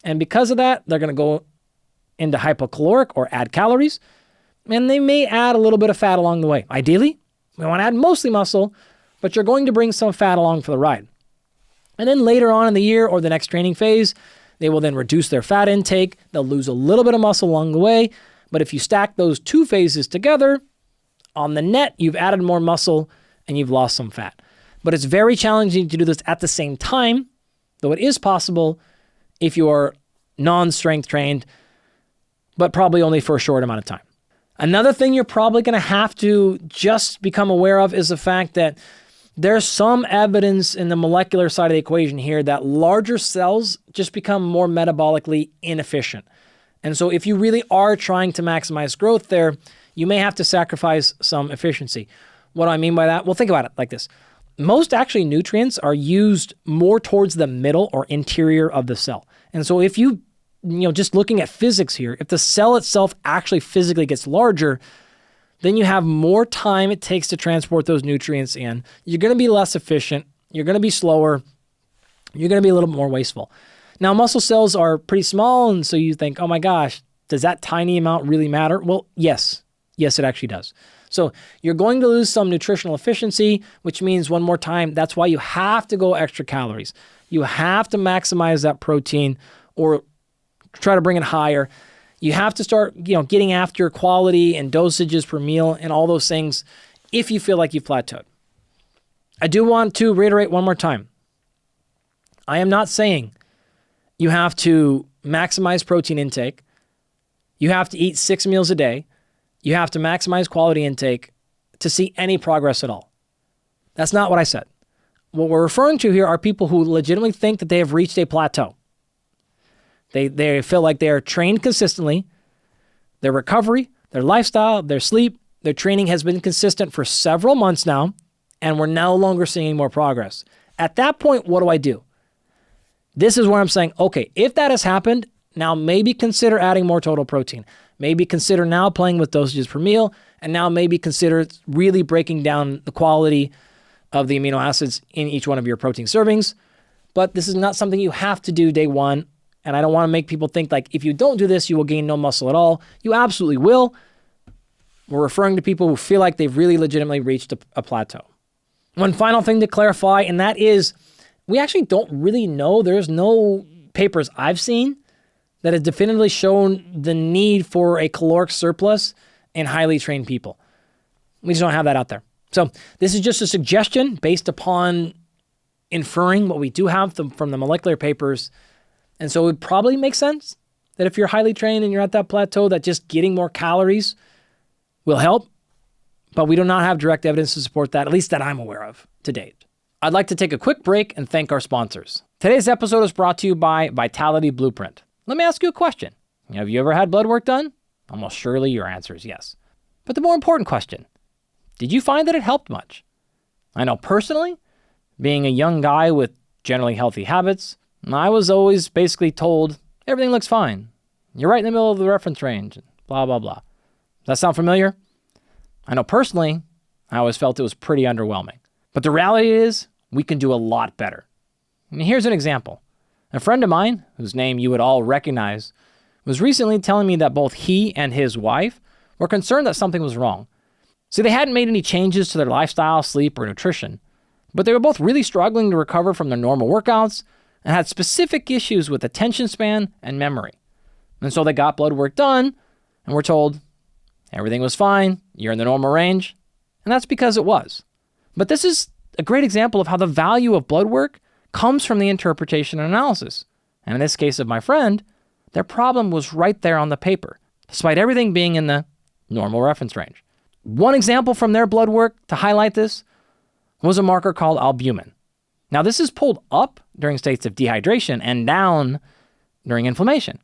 And because of that, they're going to go into hypocaloric or add calories. And they may add a little bit of fat along the way. Ideally, we want to add mostly muscle, but you're going to bring some fat along for the ride. And then later on in the year or the next training phase, they will then reduce their fat intake. They'll lose a little bit of muscle along the way. But if you stack those two phases together, on the net, you've added more muscle and you've lost some fat. But it's very challenging to do this at the same time, though it is possible if you are non-strength trained, but probably only for a short amount of time. Another thing you're probably going to have to just become aware of is the fact that there's some evidence in the molecular side of the equation here that larger cells just become more metabolically inefficient. And so if you really are trying to maximize growth there, you may have to sacrifice some efficiency. What do I mean by that? Well, think about it like this. Most actually nutrients are used more towards the middle or interior of the cell. And so if you just looking at physics here, if the cell itself actually physically gets larger, then you have more time it takes to transport those nutrients in. You're going to be less efficient. You're going to be slower. You're going to be a little bit more wasteful. Now, muscle cells are pretty small, and so you think, oh my gosh, does that tiny amount really matter? Well, yes. Yes, it actually does. So you're going to lose some nutritional efficiency, which means one more time, that's why you have to go extra calories. You have to maximize that protein or try to bring it higher. You have to start, getting after quality and dosages per meal and all those things if you feel like you've plateaued. I do want to reiterate one more time. I am not saying you have to maximize protein intake. You have to eat 6 meals a day. You have to maximize quality intake to see any progress at all. That's not what I said. What we're referring to here are people who legitimately think that they have reached a plateau. They feel like they are trained consistently. Their recovery, their lifestyle, their sleep, their training has been consistent for several months now, and we're no longer seeing more progress. At that point, what do? This is where I'm saying, okay, if that has happened, now maybe consider adding more total protein. Maybe consider now playing with dosages per meal, and now maybe consider really breaking down the quality of the amino acids in each one of your protein servings. But this is not something you have to do day one, and I don't want to make people think like if you don't do this, you will gain no muscle at all. You absolutely will. We're referring to people who feel like they've really legitimately reached a plateau. One final thing to clarify, and that is we actually don't really know. There's no papers I've seen that have definitively shown the need for a caloric surplus in highly trained people. We just don't have that out there. So this is just a suggestion based upon inferring what we do have from the molecular papers. And so it would probably make sense that if you're highly trained and you're at that plateau, that just getting more calories will help. But we do not have direct evidence to support that, at least that I'm aware of to date. I'd like to take a quick break and thank our sponsors. Today's episode is brought to you by Vitality Blueprint. Let me ask you a question. Have you ever had blood work done? Almost surely your answer is yes. But the more important question, did you find that it helped much? I know personally, being a young guy with generally healthy habits, I was always basically told, everything looks fine. You're right in the middle of the reference range, blah, blah, blah. Does that sound familiar? I know personally, I always felt it was pretty underwhelming. But the reality is, we can do a lot better. And here's an example. A friend of mine, whose name you would all recognize, was recently telling me that both he and his wife were concerned that something was wrong. See, they hadn't made any changes to their lifestyle, sleep, or nutrition, but they were both really struggling to recover from their normal workouts and had specific issues with attention span and memory. And so they got blood work done and were told, everything was fine, you're in the normal range, and that's because it was. But this is a great example of how the value of blood work comes from the interpretation and analysis. And in this case of my friend, their problem was right there on the paper, despite everything being in the normal reference range. One example from their blood work to highlight this was a marker called albumin. Now, this is pulled up during states of dehydration and down during inflammation.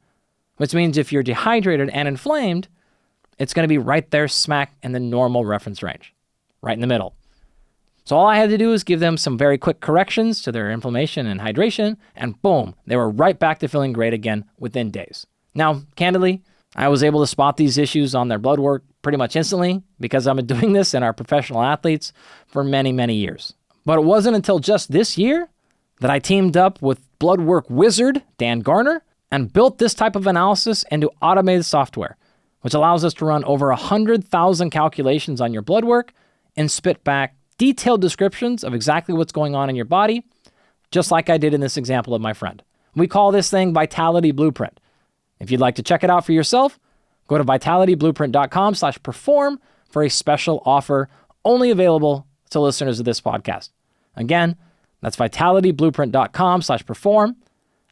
which means if you're dehydrated and inflamed, it's going to be right there smack in the normal reference range, right in the middle. So all I had to do was give them some very quick corrections to their inflammation and hydration, and boom, they were right back to feeling great again within days. Now, candidly, I was able to spot these issues on their blood work pretty much instantly because I've been doing this in our professional athletes for many, many years. But it wasn't until just this year that I teamed up with blood work wizard Dan Garner and built this type of analysis into automated software, which allows us to run over 100,000 calculations on your blood work and spit back detailed descriptions of exactly what's going on in your body, just like I did in this example of my friend. We call this thing Vitality Blueprint. If you'd like to check it out for yourself, go to vitalityblueprint.com/perform for a special offer only available to listeners of this podcast. Again, that's vitalityblueprint.com/perform.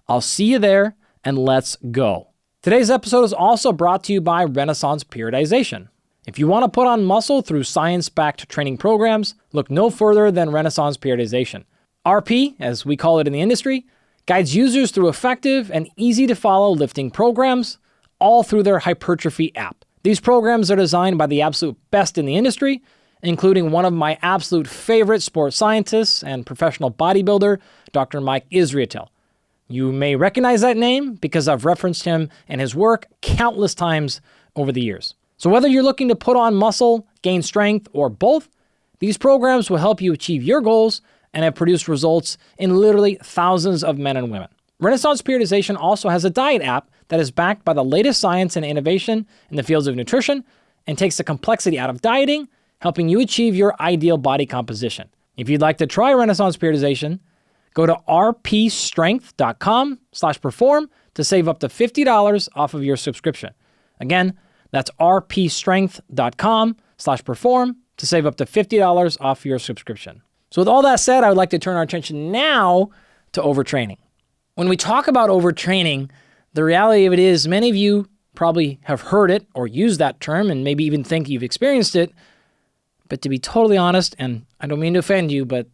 I'll see you there, and let's go. Today's episode is also brought to you by Renaissance Periodization. If you want to put on muscle through science-backed training programs, look no further than Renaissance Periodization. RP, as we call it in the industry, guides users through effective and easy-to-follow lifting programs, all through their hypertrophy app. These programs are designed by the absolute best in the industry, including one of my absolute favorite sports scientists and professional bodybuilder, Dr. Mike Israetel. You may recognize that name because I've referenced him and his work countless times over the years. So whether you're looking to put on muscle, gain strength, or both, these programs will help you achieve your goals and have produced results in literally thousands of men and women. Renaissance Periodization also has a diet app that is backed by the latest science and innovation in the fields of nutrition and takes the complexity out of dieting, helping you achieve your ideal body composition. If you'd like to try Renaissance Periodization, go to rpstrength.com/perform to save up to $50 off of your subscription. Again, that's rpstrength.com/perform to save up to $50 off your subscription. So with all that said, I would like to turn our attention now to overtraining. When we talk about overtraining, the reality of it is many of you probably have heard it or used that term and maybe even think you've experienced it. But to be totally honest, and I don't mean to offend you, but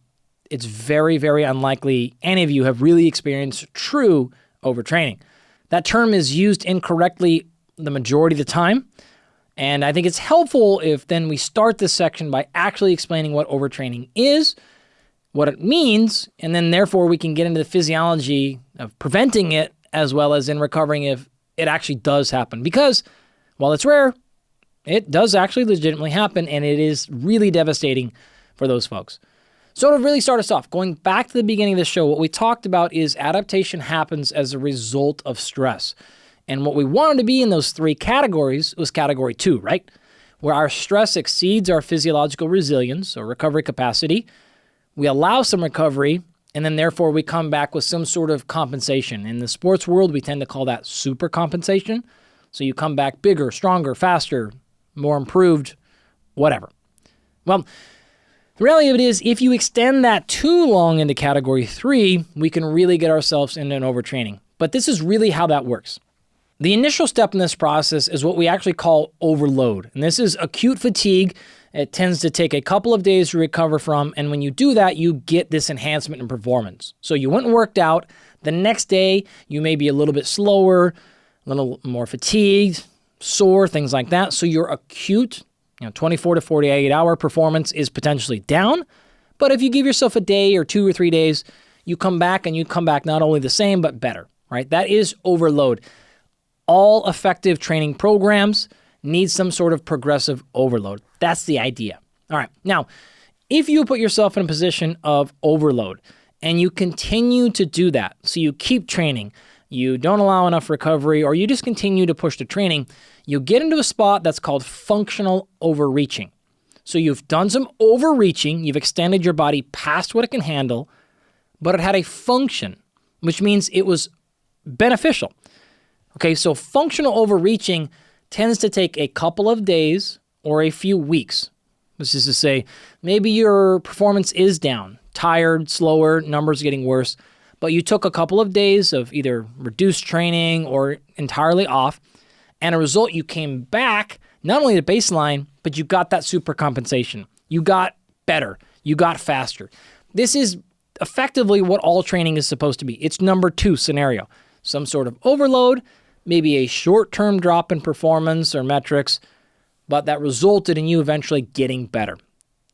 it's very, very unlikely any of you have really experienced true overtraining. That term is used incorrectly the majority of the time. And I think it's helpful if then we start this section by actually explaining what overtraining is, what it means, and then therefore we can get into the physiology of preventing it as well as in recovering if it actually does happen. Because while it's rare, it does actually legitimately happen, and it is really devastating for those folks. So to really start us off, going back to the beginning of the show, what we talked about is adaptation happens as a result of stress. And what we wanted to be in those three categories was category 2, right? Where our stress exceeds our physiological resilience or recovery capacity. We allow some recovery, and then therefore we come back with some sort of compensation. In the sports world, we tend to call that super compensation. So you come back bigger, stronger, faster, more improved, whatever. Well, the reality of it is if you extend that too long into category 3, we can really get ourselves into an overtraining. But this is really how that works. The initial step in this process is what we actually call overload. And this is acute fatigue. It tends to take a couple of days to recover from. And when you do that, you get this enhancement in performance. So you went and worked out. The next day, you may be a little bit slower, a little more fatigued, sore, things like that. So your acute, 24 to 48 hour performance is potentially down. But if you give yourself a day or 2 or 3 days, you come back and you come back not only the same, but better, right? That is overload. All effective training programs need some sort of progressive overload. That's the idea. All right. Now, if you put yourself in a position of overload and you continue to do that, so you keep training, you don't allow enough recovery, or you just continue to push the training, you get into a spot that's called functional overreaching. So you've done some overreaching, you've extended your body past what it can handle, but it had a function, which means it was beneficial. Okay, so functional overreaching tends to take a couple of days or a few weeks. This is to say, maybe your performance is down, tired, slower, numbers getting worse, but you took a couple of days of either reduced training or entirely off, and as a result, you came back not only to baseline, but you got that super compensation. You got better. You got faster. This is effectively what all training is supposed to be. It's number 2 scenario. Some sort of overload, maybe a short-term drop in performance or metrics, but that resulted in you eventually getting better.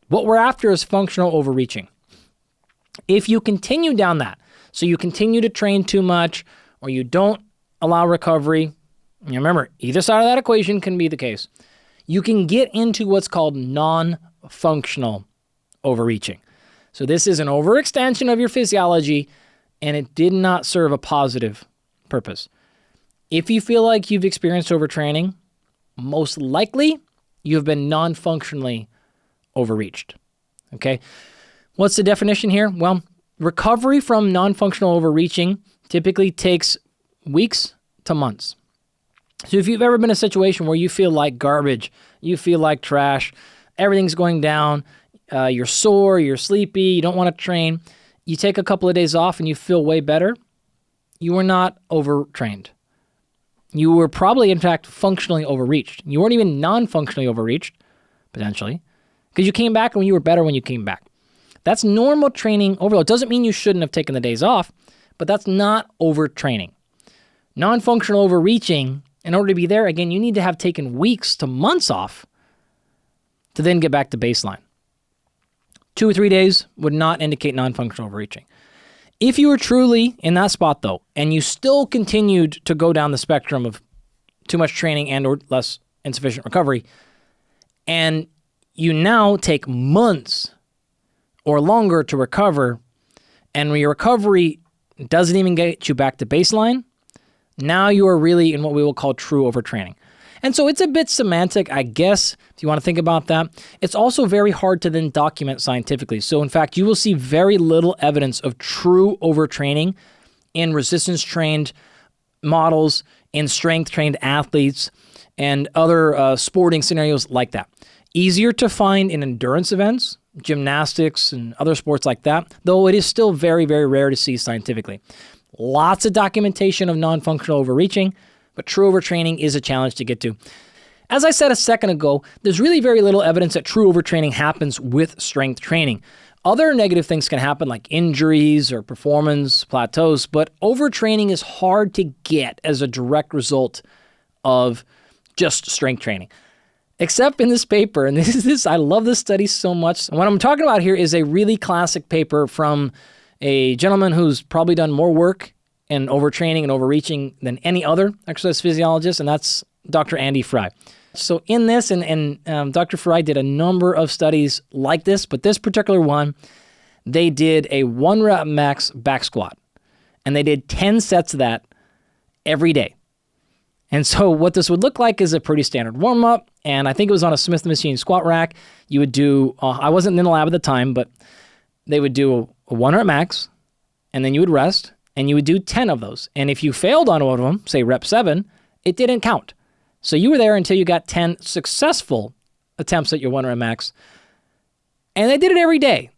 What we're after is functional overreaching. If you continue down that, so you continue to train too much or you don't allow recovery, you remember, either side of that equation can be the case, you can get into what's called non-functional overreaching. So this is an overextension of your physiology, and it did not serve a positive purpose. If you feel like you've experienced overtraining, most likely you've been non-functionally overreached. Okay? What's the definition here? Well, recovery from non-functional overreaching typically takes weeks to months. So if you've ever been in a situation where you feel like garbage, you feel like trash, everything's going down, you're sore, you're sleepy, you don't want to train, you take a couple of days off and you feel way better, you were not overtrained. You were probably, in fact, functionally overreached. You weren't even non-functionally overreached, potentially, because you came back and you were better when you came back. That's normal training overload. It doesn't mean you shouldn't have taken the days off, but that's not overtraining. Non-functional overreaching, in order to be there, again, you need to have taken weeks to months off to then get back to baseline. 2 or 3 days would not indicate non-functional overreaching. If you were truly in that spot, though, and you still continued to go down the spectrum of too much training and or less insufficient recovery, and you now take months or longer to recover, and your recovery doesn't even get you back to baseline, now you are really in what we will call true overtraining. And so it's a bit semantic, I guess, if you want to think about that. It's also very hard to then document scientifically. So in fact, you will see very little evidence of true overtraining in resistance-trained models, in strength-trained athletes, and other sporting scenarios like that. Easier to find in endurance events, gymnastics, and other sports like that, though it is still very, very rare to see scientifically. Lots of documentation of non-functional overreaching, but true overtraining is a challenge to get to. As I said a second ago, there's really very little evidence that true overtraining happens with strength training. Other negative things can happen like injuries or performance plateaus, but overtraining is hard to get as a direct result of just strength training. Except in this paper, and I love this study so much. And what I'm talking about here is a really classic paper from a gentleman who's probably done more work in overtraining and overreaching than any other exercise physiologist, and that's Dr. Andy Fry. So in this, and Dr. Fry did a number of studies like this, but this particular one, they did a 1 rep max back squat, and they did 10 sets of that every day. And so what this would look like is a pretty standard warm-up, and I think it was on a Smith machine squat rack. You would do, I wasn't in the lab at the time, but they would do a 1 rep max, and then you would rest, and you would do 10 of those. And if you failed on one of them, say rep 7, it didn't count. So you were there until you got 10 successful attempts at your 1 rep max. And they did it every day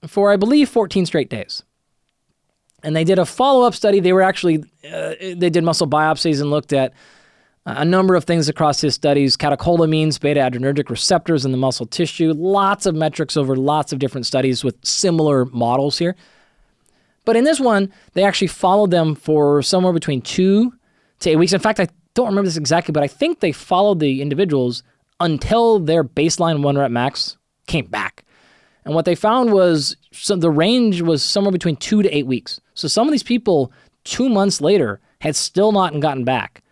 for, I believe, 14 straight days. And they did a follow-up study. They were actually, they did muscle biopsies and looked at a number of things across his studies, catecholamines, beta-adrenergic receptors in the muscle tissue, lots of metrics over lots of different studies with similar models here. But in this one, they actually followed them for somewhere between 2 to 8 weeks. In fact, I don't remember this exactly, but I think they followed the individuals until their baseline 1 rep max came back. And what they found was the range was somewhere between 2 to 8 weeks. So some of these people 2 months later had still not gotten back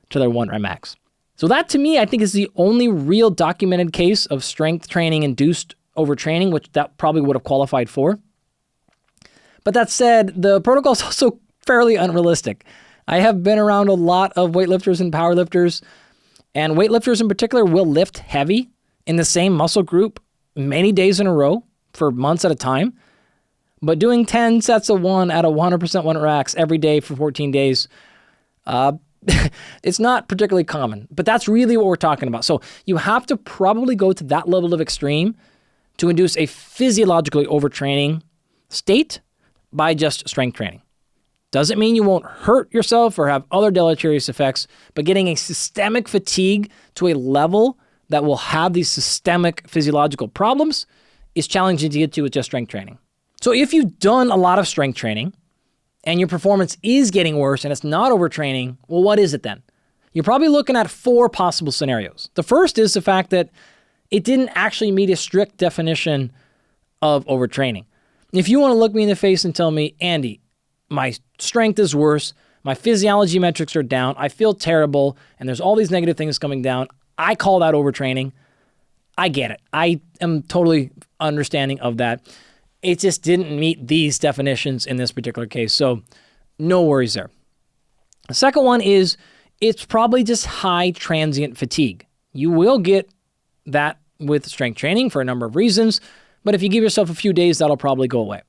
to their 1 rep max. So that to me, I think is the only real documented case of strength training induced overtraining, which that probably would have qualified for. But that said, the protocol is also fairly unrealistic. I have been around a lot of weightlifters and powerlifters, and weightlifters in particular will lift heavy in the same muscle group many days in a row for months at a time. But doing 10 sets of 1 at a 100% 1 racks every day for 14 days, it's not particularly common. But that's really what we're talking about. So you have to probably go to that level of extreme to induce a physiologically overtraining state by just strength training. Doesn't mean you won't hurt yourself or have other deleterious effects, but getting a systemic fatigue to a level that will have these systemic physiological problems is challenging to get to with just strength training. So if you've done a lot of strength training and your performance is getting worse and it's not overtraining, well, what is it then? You're probably looking at 4 possible scenarios. The first is the fact that it didn't actually meet a strict definition of overtraining. If you want to look me in the face and tell me, Andy, my strength is worse, my physiology metrics are down, I feel terrible, and there's all these negative things coming down, I call that overtraining. I get it. I am totally understanding of that. It just didn't meet these definitions in this particular case, so no worries there. The second one is it's probably just high transient fatigue. You will get that with strength training for a number of reasons, but if you give yourself a few days, that'll probably go away.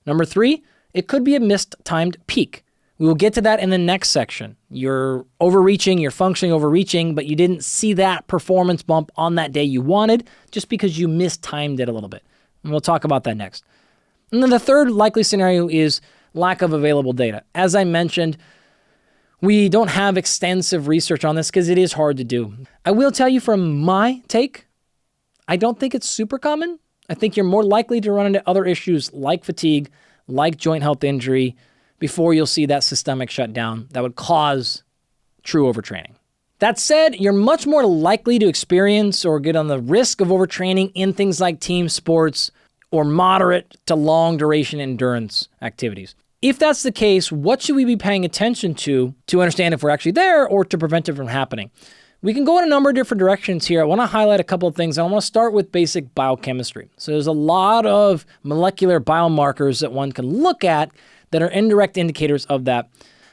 Number 3, it could be a mistimed peak. We will get to that in the next section. You're overreaching, you're functioning overreaching, but you didn't see that performance bump on that day you wanted just because you mistimed it a little bit. And we'll talk about that next. And then the third likely scenario is lack of available data. As I mentioned, we don't have extensive research on this because it is hard to do. I will tell you from my take, I don't think it's super common. I think you're more likely to run into other issues like fatigue, like joint health injury, before you'll see that systemic shutdown that would cause true overtraining. That said, you're much more likely to experience or get on the risk of overtraining in things like team sports or moderate to long duration endurance activities. If that's the case, what should we be paying attention to understand if we're actually there or to prevent it from happening? We can go in a number of different directions here. I want to highlight a couple of things. I want to start with basic biochemistry. So there's a lot of molecular biomarkers that one can look at that are indirect indicators of that.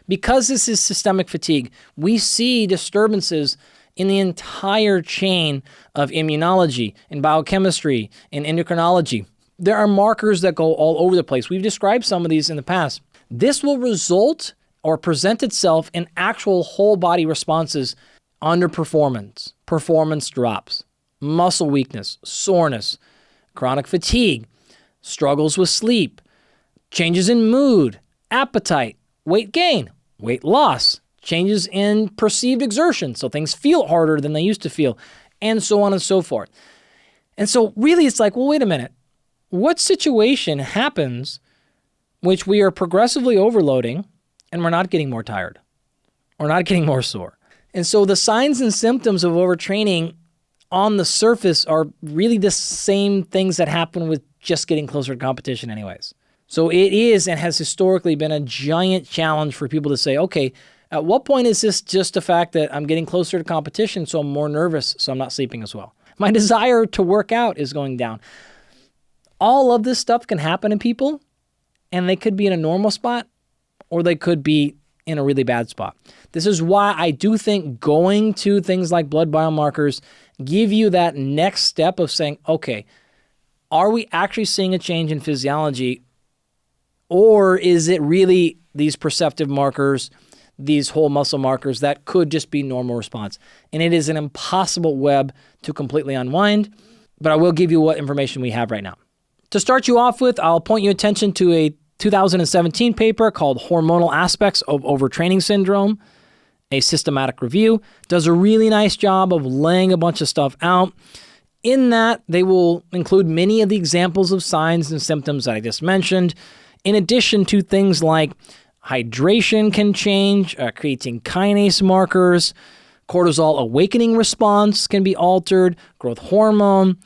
Because this is systemic fatigue, we see disturbances in the entire chain of immunology, in biochemistry, in endocrinology. There are markers that go all over the place. We've described some of these in the past. This will result or present itself in actual whole body responses: underperformance, performance drops, muscle weakness, soreness, chronic fatigue, struggles with sleep, changes in mood, appetite, weight gain, weight loss, changes in perceived exertion, so things feel harder than they used to feel, and so on and so forth. And so really it's like, well, wait a minute. What situation happens which we are progressively overloading and we're not getting more tired or not getting more sore? And so the signs and symptoms of overtraining on the surface are really the same things that happen with just getting closer to competition anyways. So it is and has historically been a giant challenge for people to say, okay, at what point is this just the fact that I'm getting closer to competition, so I'm more nervous, so I'm not sleeping as well? My desire to work out is going down. All of this stuff can happen in people, and they could be in a normal spot, or they could be in a really bad spot. This is why I do think going to things like blood biomarkers give you that next step of saying, okay, are we actually seeing a change in physiology, or is it really these perceptive markers, these whole muscle markers that could just be normal response? And it is an impossible web to completely unwind, but I will give you what information we have right now. To start you off with, I'll point your attention to a 2017 paper called Hormonal Aspects of Overtraining Syndrome, a systematic review. Does a really nice job of laying a bunch of stuff out. In that, they will include many of the examples of signs and symptoms that I just mentioned, in addition to things like hydration can change, creatine kinase markers, cortisol awakening response can be altered, growth hormone,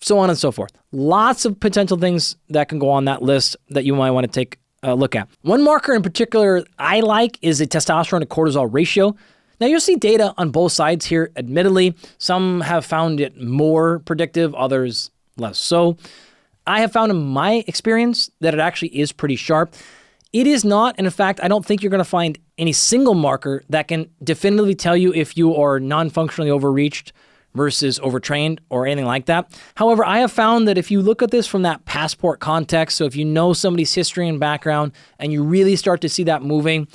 so on and so forth. Lots of potential things that can go on that list that you might want to take a look at. One marker in particular I like is the testosterone to cortisol ratio. Now you'll see data on both sides here, admittedly. Some have found it more predictive, others less so. I have found in my experience that it actually is pretty sharp. It is not, and in fact, I don't think you're going to find any single marker that can definitively tell you if you are non-functionally overreached versus overtrained or anything like that. However, I have found that if you look at this from that passport context, so if you know somebody's history and background and you really start to see that moving,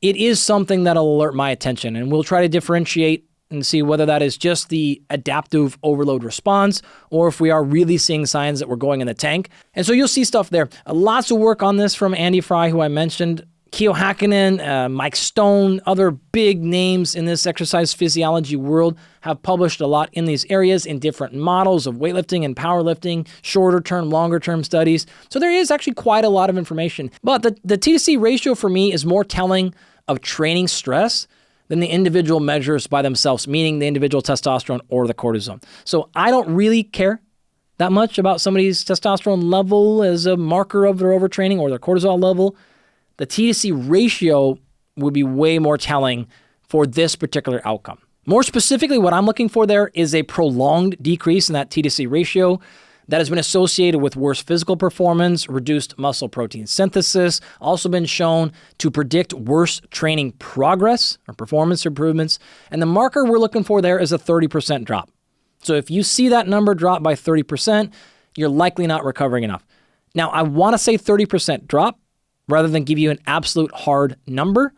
it is something that'll alert my attention, and we'll try to differentiate and see whether that is just the adaptive overload response or if we are really seeing signs that we're going in the tank. And so you'll see stuff there. Lots of work on this from Andy Fry, who I mentioned, Keo Hakkinen, Mike Stone, other big names in this exercise physiology world have published a lot in these areas in different models of weightlifting and powerlifting, shorter term, longer term studies. So there is actually quite a lot of information. But the T to C ratio for me is more telling of training stress than the individual measures by themselves, meaning the individual testosterone or the cortisol. So I don't really care that much about somebody's testosterone level as a marker of their overtraining or their cortisol level. The T to C ratio would be way more telling for this particular outcome. More specifically, what I'm looking for there is a prolonged decrease in that T to C ratio that has been associated with worse physical performance, reduced muscle protein synthesis, also been shown to predict worse training progress or performance improvements. And the marker we're looking for there is a 30% drop. So if you see that number drop by 30%, you're likely not recovering enough. Now, I want to say 30% drop rather than give you an absolute hard number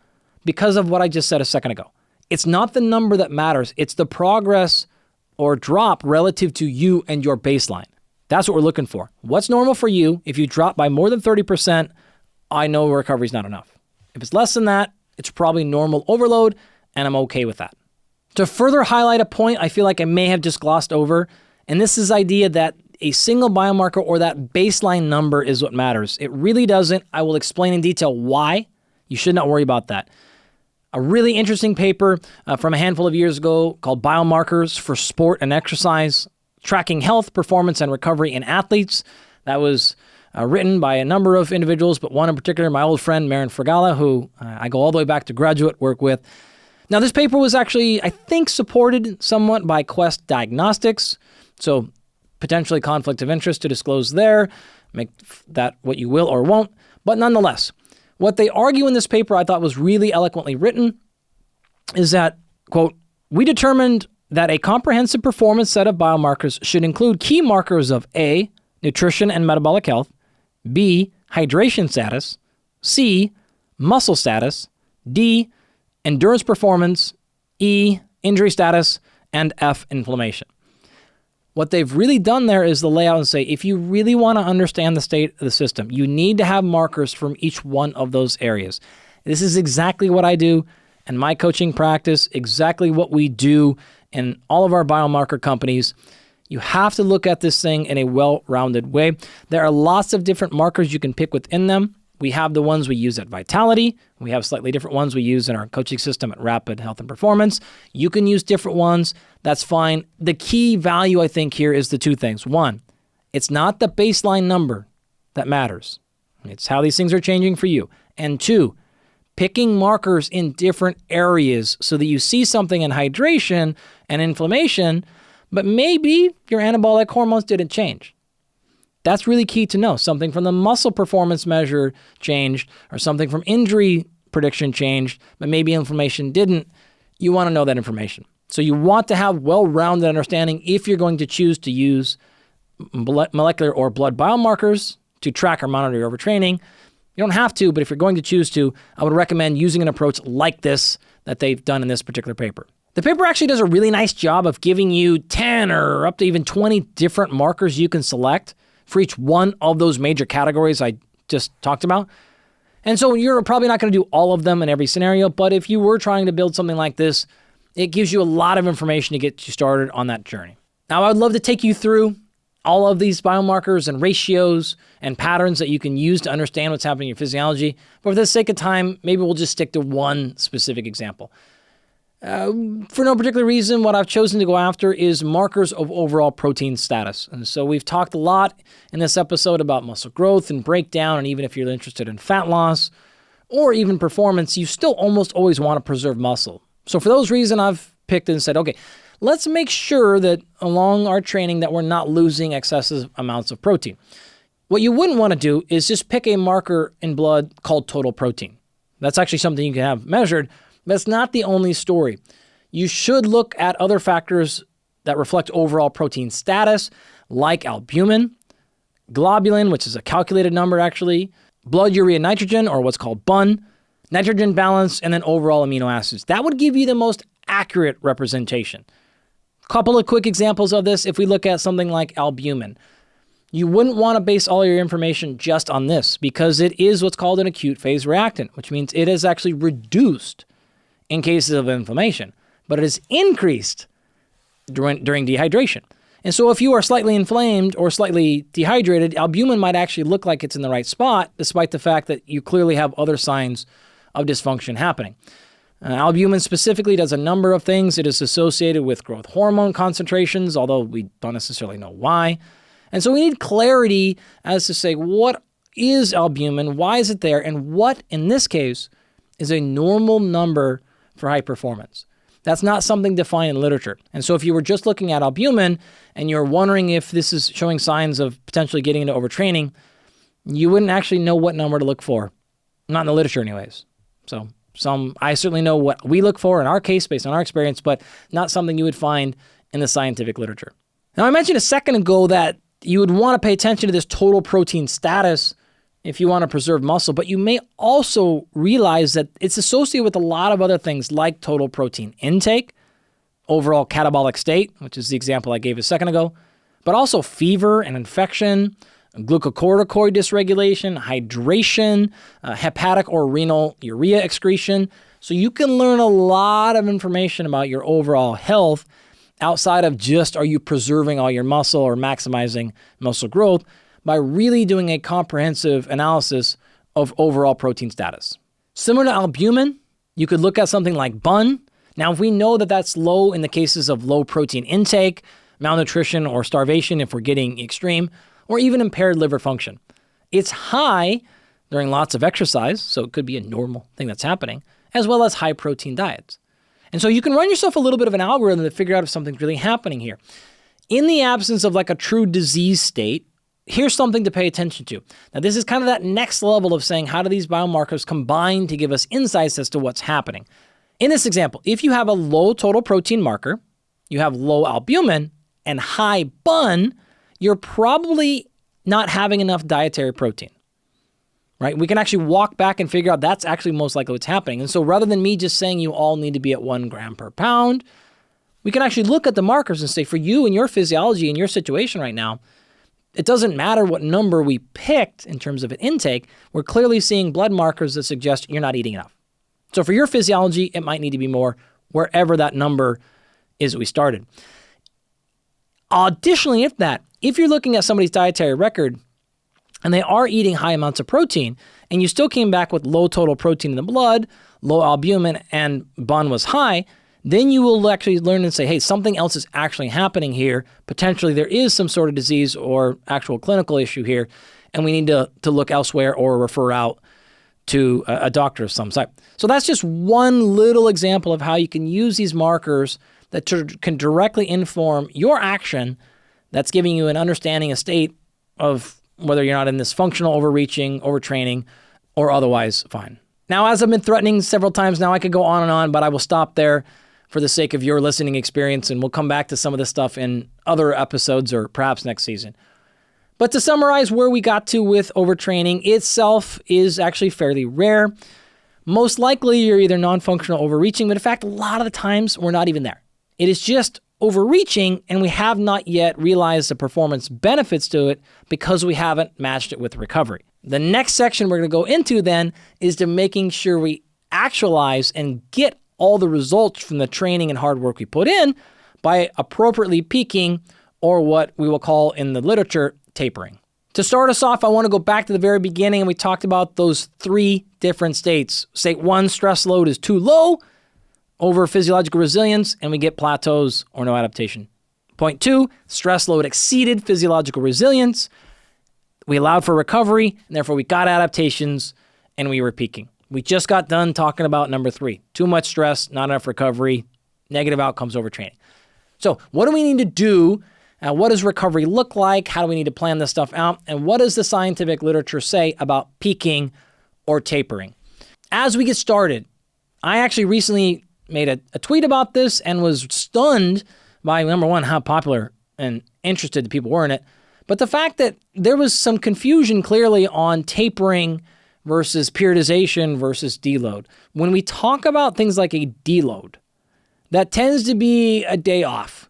because of what I just said a second ago. It's not the number that matters. It's the progress or drop relative to you and your baseline. That's what we're looking for. What's normal for you? If you drop by more than 30%, I know recovery is not enough. If it's less than that, it's probably normal overload, and I'm okay with that. To further highlight a point I feel like I may have just glossed over, and this is the idea that a single biomarker or that baseline number is what matters. It really doesn't. I will explain in detail why. You should not worry about that. A really interesting paper from a handful of years ago called Biomarkers for Sport and Exercise, Tracking Health, Performance, and Recovery in Athletes. That was written by a number of individuals, but one in particular, my old friend, Marin Fergala, who I go all the way back to graduate work with. Now, this paper was actually, I think, supported somewhat by Quest Diagnostics, so potentially conflict of interest to disclose there. Make that what you will or won't. But nonetheless, what they argue in this paper I thought was really eloquently written is that, quote, we determined that a comprehensive performance set of biomarkers should include key markers of A, nutrition and metabolic health, B, hydration status, C, muscle status, D, endurance performance, E, injury status, and F, inflammation. What they've really done there is the layout and say, if you really want to understand the state of the system, you need to have markers from each one of those areas. This is exactly what I do in my coaching practice, exactly what we do in all of our biomarker companies. You have to look at this thing in a well-rounded way. There are lots of different markers you can pick within them. We have the ones we use at Vitality. We have slightly different ones we use in our coaching system at Rapid Health and Performance. You can use different ones. That's fine. The key value, I think, here is the two things. One, it's not the baseline number that matters. It's how these things are changing for you. And two, picking markers in different areas so that you see something in hydration and inflammation, but maybe your anabolic hormones didn't change. That's really key to know. Something from the muscle performance measure changed, or something from injury prediction changed, but maybe inflammation didn't. You want to know that information. So you want to have well-rounded understanding if you're going to choose to use molecular or blood biomarkers to track or monitor your overtraining. You don't have to, but if you're going to choose to, I would recommend using an approach like this that they've done in this particular paper. The paper actually does a really nice job of giving you 10 or up to even 20 different markers you can select for each one of those major categories I just talked about. And so you're probably not going to do all of them in every scenario, but if you were trying to build something like this, it gives you a lot of information to get you started on that journey. Now, I would love to take you through all of these biomarkers and ratios and patterns that you can use to understand what's happening in your physiology. But for the sake of time, maybe we'll just stick to one specific example. For no particular reason, what I've chosen to go after is markers of overall protein status. And so we've talked a lot in this episode about muscle growth and breakdown, and even if you're interested in fat loss or even performance, you still almost always want to preserve muscle. So for those reasons, I've picked and said, okay, let's make sure that along our training that we're not losing excessive amounts of protein. What you wouldn't want to do is just pick a marker in blood called total protein. That's actually something you can have measured. That's not the only story. You should look at other factors that reflect overall protein status, like albumin, globulin, which is a calculated number actually, blood urea nitrogen, or what's called BUN, nitrogen balance, and then overall amino acids. That would give you the most accurate representation. Couple of quick examples of this. If we look at something like albumin, You wouldn't want to base all your information just on this because it is what's called an acute phase reactant, which means it is actually reduced in cases of inflammation, but it is increased during dehydration. And so if you are slightly inflamed or slightly dehydrated, albumin might actually look like it's in the right spot, despite the fact that you clearly have other signs of dysfunction happening. Albumin specifically does a number of things. It is associated with growth hormone concentrations, although we don't necessarily know why. And so we need clarity as to say, what is albumin? Why is it there? And what, in this case, is a normal number for high performance? That's not something defined in literature. And so if you were just looking at albumin and you're wondering if this is showing signs of potentially getting into overtraining, you wouldn't actually know what number to look for. Not in the literature anyways. So I certainly know what we look for in our case based on our experience, but not something you would find in the scientific literature. Now, I mentioned a second ago that you would want to pay attention to this total protein status if you want to preserve muscle, but you may also realize that it's associated with a lot of other things like total protein intake, overall catabolic state, which is the example I gave a second ago, but also fever and infection, glucocorticoid dysregulation, hydration, hepatic or renal urea excretion. So you can learn a lot of information about your overall health outside of just are you preserving all your muscle or maximizing muscle growth by really doing a comprehensive analysis of overall protein status. Similar to albumin, you could look at something like BUN. Now, if we know that that's low in the cases of low protein intake, malnutrition or starvation if we're getting extreme, or even impaired liver function. It's high during lots of exercise, so it could be a normal thing that's happening, as well as high protein diets. And so you can run yourself a little bit of an algorithm to figure out if something's really happening here. In the absence of like a true disease state, here's something to pay attention to. Now, this is kind of that next level of saying, how do these biomarkers combine to give us insights as to what's happening? In this example, if you have a low total protein marker, you have low albumin and high BUN, you're probably not having enough dietary protein, right? We can actually walk back and figure out that's actually most likely what's happening. And so rather than me just saying you all need to be at 1 gram per pound, we can actually look at the markers and say, for you and your physiology and your situation right now, it doesn't matter what number we picked in terms of an intake, we're clearly seeing blood markers that suggest you're not eating enough. So for your physiology, it might need to be more wherever that number is that we started. Additionally, if you're looking at somebody's dietary record and they are eating high amounts of protein and you still came back with low total protein in the blood, low albumin, and BUN was high, then you will actually learn and say, hey, something else is actually happening here. Potentially there is some sort of disease or actual clinical issue here, and we need to look elsewhere or refer out to a doctor of some type. So that's just one little example of how you can use these markers that can directly inform your action that's giving you an understanding, a state of whether you're not in this functional overreaching, overtraining, or otherwise fine. Now, as I've been threatening several times now, I could go on and on, but I will stop there for the sake of your listening experience, and we'll come back to some of this stuff in other episodes or perhaps next season. But to summarize where we got to with overtraining itself is actually fairly rare. Most likely you're either non-functional overreaching, but in fact, a lot of the times we're not even there. It is just overreaching, and we have not yet realized the performance benefits to it because we haven't matched it with recovery. The next section we're going to go into then is to making sure we actualize and get all the results from the training and hard work we put in by appropriately peaking, or what we will call in the literature, tapering. To start us off, I want to go back to the very beginning, and we talked about those 3 different states. State 1, stress load is too low, over physiological resilience, and we get plateaus or no adaptation. Point 2, stress load exceeded physiological resilience. We allowed for recovery, and therefore we got adaptations, and we were peaking. We just got done talking about number 3, too much stress, not enough recovery, negative outcomes, overtraining. So what do we need to do? What does recovery look like? How do we need to plan this stuff out? And what does the scientific literature say about peaking or tapering? As we get started, I actually recently made a tweet about this and was stunned by, number one, how popular and interested the people were in it, but the fact that there was some confusion clearly on tapering versus periodization versus deload. When we talk about things like a deload, that tends to be a day off,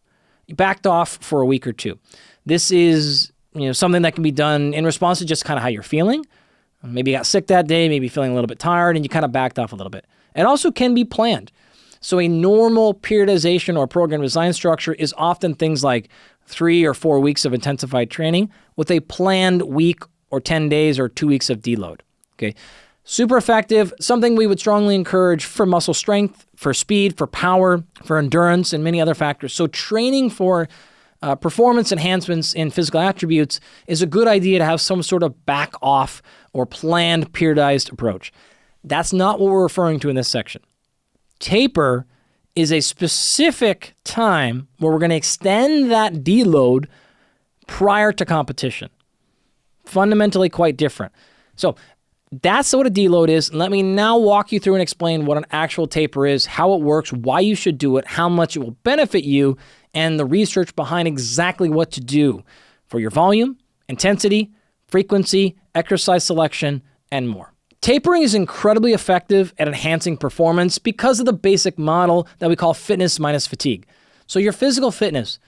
backed off for a week or two. This is something that can be done in response to just kind of how you're feeling. Maybe you got sick that day, maybe feeling a little bit tired, and you kind of backed off a little bit. It also can be planned. So a normal periodization or program design structure is often things like 3 or 4 weeks of intensified training with a planned week or 10 days or 2 weeks of deload. Okay, super effective, something we would strongly encourage for muscle strength, for speed, for power, for endurance, and many other factors. So training for performance enhancements in physical attributes is a good idea to have some sort of back off or planned periodized approach. That's not what we're referring to in this section. Taper is a specific time where we're going to extend that deload prior to competition. Fundamentally quite different. So that's what a deload is. Let me now walk you through and explain what an actual taper is, how it works, why you should do it, how much it will benefit you, and the research behind exactly what to do for your volume, intensity, frequency, exercise selection, and more. Tapering is incredibly effective at enhancing performance because of the basic model that we call fitness minus fatigue. So your physical fitness,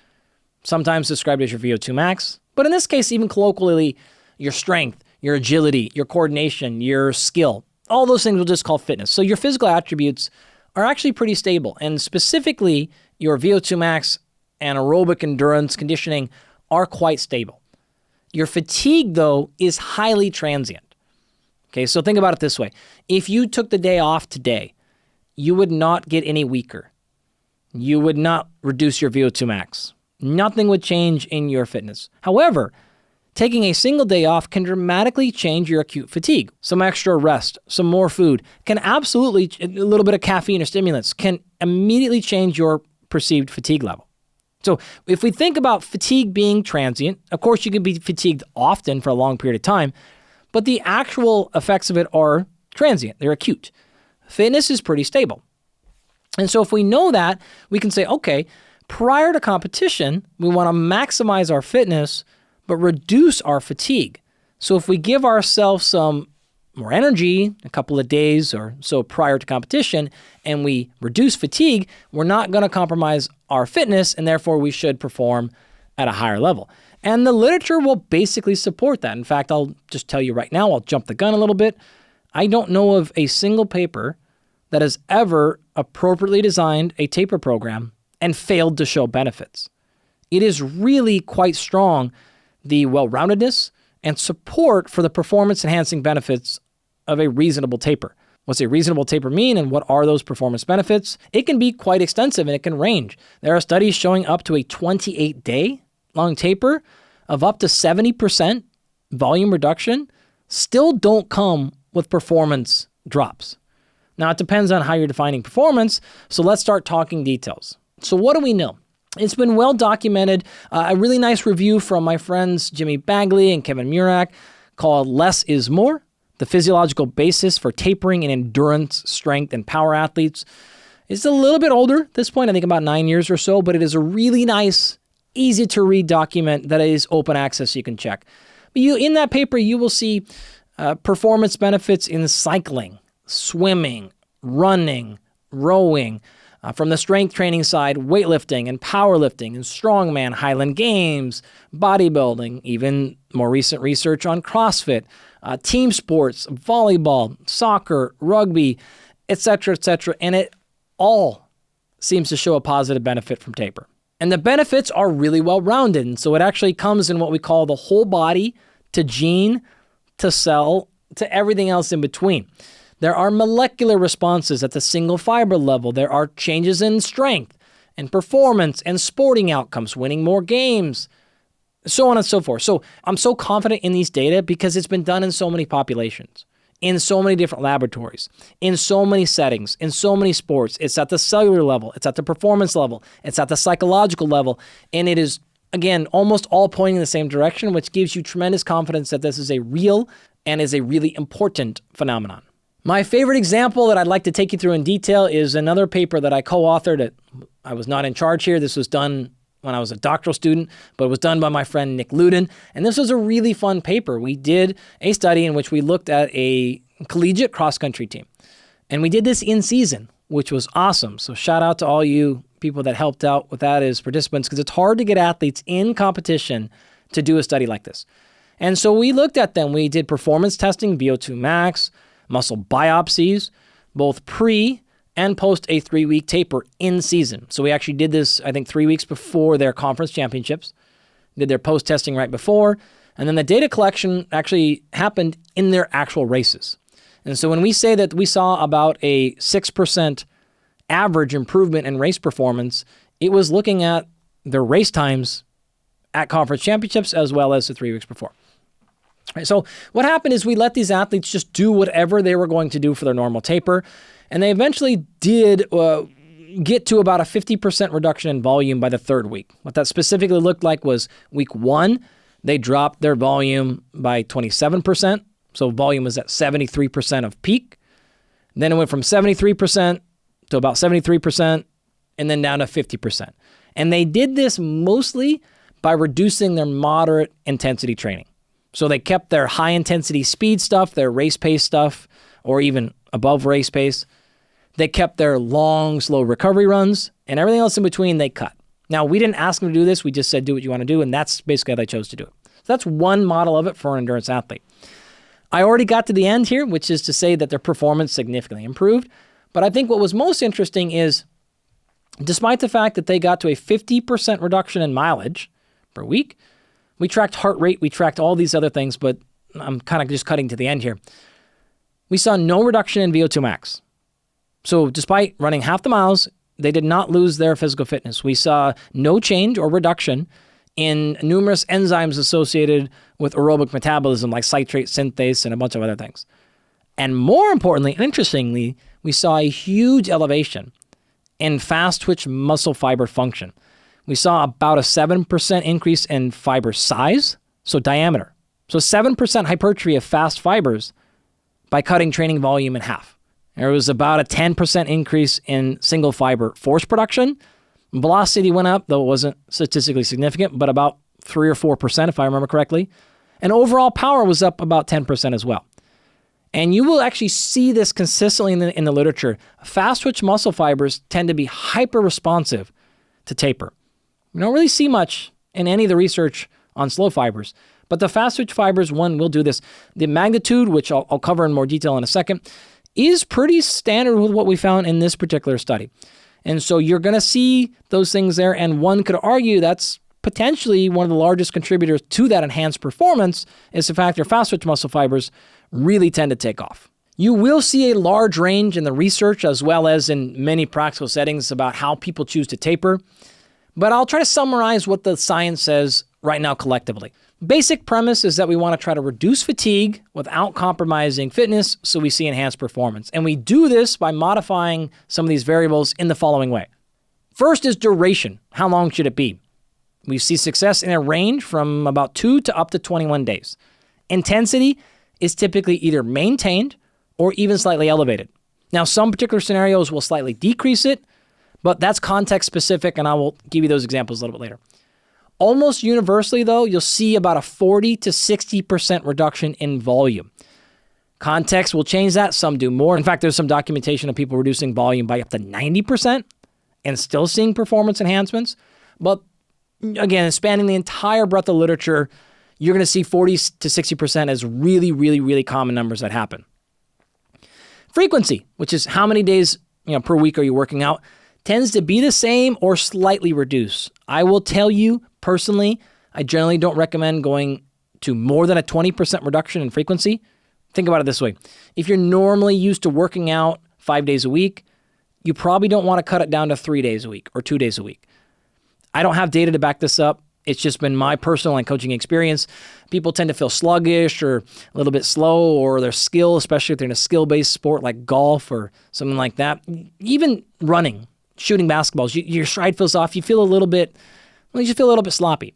sometimes described as your VO2 max, but in this case, even colloquially, your strength, your agility, your coordination, your skill, all those things we'll just call fitness. So your physical attributes are actually pretty stable, and specifically your VO2 max and aerobic endurance conditioning are quite stable. Your fatigue, though, is highly transient. Okay, so think about it this way. If you took the day off today, you would not get any weaker. You would not reduce your VO2 max. Nothing would change in your fitness. However, taking a single day off can dramatically change your acute fatigue. Some extra rest, some more food, can absolutely, a little bit of caffeine or stimulants, can immediately change your perceived fatigue level. So if we think about fatigue being transient, of course you can be fatigued often for a long period of time, but the actual effects of it are transient, they're acute. Fitness is pretty stable. And so if we know that, we can say, okay, prior to competition, we want to maximize our fitness, but reduce our fatigue. So if we give ourselves some more energy, a couple of days or so prior to competition, and we reduce fatigue, we're not going to compromise our fitness, and therefore we should perform at a higher level. And the literature will basically support that. In fact, I'll just tell you right now, I'll jump the gun a little bit. I don't know of a single paper that has ever appropriately designed a taper program and failed to show benefits. It is really quite strong, the well-roundedness and support for the performance-enhancing benefits of a reasonable taper. What's a reasonable taper mean, and what are those performance benefits? It can be quite extensive, and it can range. There are studies showing up to a 28-day long taper of up to 70% volume reduction still don't come with performance drops. Now, it depends on how you're defining performance, so let's start talking details. So what do we know? It's been well documented. A really nice review from my friends Jimmy Bagley and Kevin Murak called Less is More, the physiological basis for tapering in endurance, strength, and power athletes. It's a little bit older at this point, I think about 9 years or so, but it is a really nice, easy to read document that is open access, you can check. But in that paper, you will see performance benefits in cycling, swimming, running, rowing, from the strength training side, weightlifting and powerlifting and strongman, Highland Games, bodybuilding, even more recent research on CrossFit, team sports, volleyball, soccer, rugby, etc., etc. And it all seems to show a positive benefit from taper. And the benefits are really well-rounded. And so it actually comes in what we call the whole body to gene to cell to everything else in between. There are molecular responses at the single fiber level. There are changes in strength and performance and sporting outcomes, winning more games, so on and so forth. So I'm so confident in these data because it's been done in so many populations, in so many different laboratories, in so many settings, in so many sports. It's at the cellular level, it's at the performance level, it's at the psychological level, and it is, again, almost all pointing in the same direction, which gives you tremendous confidence that this is a real and is a really important phenomenon. My favorite example that I'd like to take you through in detail is another paper that I co-authored. I was not in charge here. This was done when I was a doctoral student, but it was done by my friend Nick Luden. And this was a really fun paper. We did a study in which we looked at a collegiate cross-country team. And we did this in season, which was awesome. So shout out to all you people that helped out with that as participants, because it's hard to get athletes in competition to do a study like this. And so we looked at them. We did performance testing, VO2 max, muscle biopsies, both pre and post a 3-week taper in season. So we actually did this, I think, 3 weeks before their conference championships, did their post testing right before, and then the data collection actually happened in their actual races. And so when we say that we saw about a 6% average improvement in race performance, it was looking at their race times at conference championships as well as the 3 weeks before. Right, so what happened is we let these athletes just do whatever they were going to do for their normal taper, and they eventually did get to about a 50% reduction in volume by the 3rd week. What that specifically looked like was week 1, they dropped their volume by 27%. So volume was at 73% of peak. Then it went from 73% to about 73% and then down to 50%. And they did this mostly by reducing their moderate intensity training. So they kept their high intensity speed stuff, their race pace stuff, or even above race pace. They kept their long, slow recovery runs, and everything else in between they cut. Now, we didn't ask them to do this. We just said, do what you want to do, and that's basically how they chose to do it. So that's one model of it for an endurance athlete. I already got to the end here, which is to say that their performance significantly improved. But I think what was most interesting is, despite the fact that they got to a 50% reduction in mileage per week, we tracked heart rate, we tracked all these other things, but I'm kind of just cutting to the end here. We saw no reduction in VO2 max. So despite running half the miles, they did not lose their physical fitness. We saw no change or reduction in numerous enzymes associated with aerobic metabolism like citrate synthase and a bunch of other things. And more importantly, and interestingly, we saw a huge elevation in fast twitch muscle fiber function. We saw about a 7% increase in fiber size, so diameter. So 7% hypertrophy of fast fibers by cutting training volume in half. There was about a 10% increase in single fiber force production. Velocity went up, though it wasn't statistically significant, but about 3 or 4%, if I remember correctly. And overall power was up about 10% as well. And you will actually see this consistently in the literature. Fast twitch muscle fibers tend to be hyper responsive to taper. We don't really see much in any of the research on slow fibers, but the fast twitch fibers, one, will do this. The magnitude, which I'll cover in more detail in a second, is pretty standard with what we found in this particular study. And so you're going to see those things there, and one could argue that's potentially one of the largest contributors to that enhanced performance is the fact that fast twitch muscle fibers really tend to take off. You will see a large range in the research as well as in many practical settings about how people choose to taper, but I'll try to summarize what the science says right now collectively. Basic premise is that we want to try to reduce fatigue without compromising fitness so we see enhanced performance. And we do this by modifying some of these variables in the following way. First is duration. How long should it be? We see success in a range from about 2 to up to 21 days. Intensity is typically either maintained or even slightly elevated. Now, some particular scenarios will slightly decrease it, but that's context specific, and I will give you those examples a little bit later. Almost universally, though, you'll see about a 40 to 60% reduction in volume. Context will change that. Some do more. In fact, there's some documentation of people reducing volume by up to 90% and still seeing performance enhancements. But again, spanning the entire breadth of literature, you're going to see 40 to 60% as really, really, really common numbers that happen. Frequency, which is how many days per week are you working out, tends to be the same or slightly reduced. I will tell you personally, I generally don't recommend going to more than a 20% reduction in frequency. Think about it this way. If you're normally used to working out 5 days a week, you probably don't want to cut it down to 3 days a week or 2 days a week. I don't have data to back this up. It's just been my personal and coaching experience. People tend to feel sluggish or a little bit slow, or their skill, especially if they're in a skill-based sport like golf or something like that. Even running, shooting basketballs, your stride feels off. You feel a little bit sloppy.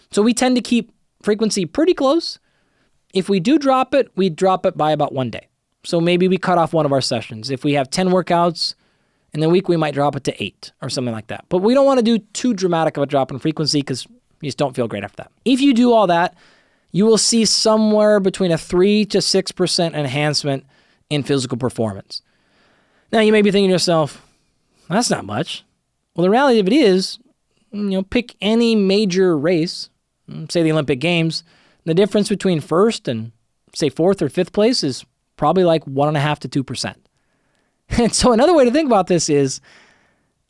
So we tend to keep frequency pretty close. If we do drop it, we drop it by about 1 day. So maybe we cut off one of our sessions. If we have 10 workouts in the week, we might drop it to 8 or something like that. But we don't want to do too dramatic of a drop in frequency because you just don't feel great after that. If you do all that, you will see somewhere between a 3 to 6% enhancement in physical performance. Now, you may be thinking to yourself, that's not much. Well, the reality of it is, pick any major race, say the Olympic Games, the difference between first and say fourth or fifth place is probably like 1.5 to 2%. And so another way to think about this is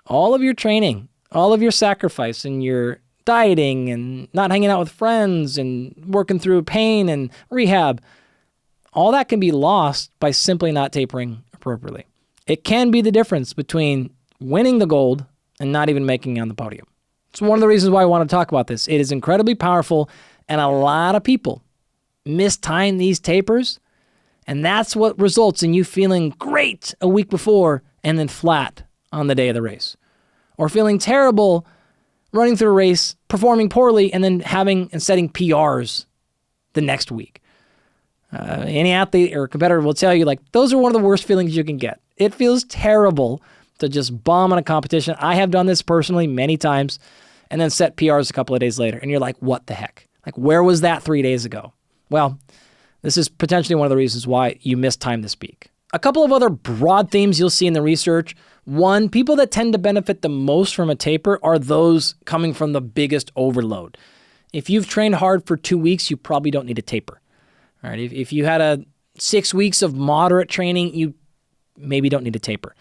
all of your training, all of your sacrifice and your dieting and not hanging out with friends and working through pain and rehab, all that can be lost by simply not tapering appropriately. It can be the difference between winning the gold and not even making it on the podium. It's one of the reasons why I want to talk about this. It is incredibly powerful, and a lot of people mistime these tapers, and that's what results in you feeling great a week before and then flat on the day of the race. Or feeling terrible running through a race, performing poorly, and then having and setting PRs the next week. Any athlete or competitor will tell you, like, those are one of the worst feelings you can get. It feels terrible to just bomb on a competition. I have done this personally many times and then set PRs a couple of days later. And you're like, what the heck? Like, where was that 3 days ago? Well, this is potentially one of the reasons why you mistimed this peak. A couple of other broad themes you'll see in the research. One, people that tend to benefit the most from a taper are those coming from the biggest overload. If you've trained hard for 2 weeks, you probably don't need a taper. All right, if you had 6 weeks of moderate training, you maybe don't need a taper.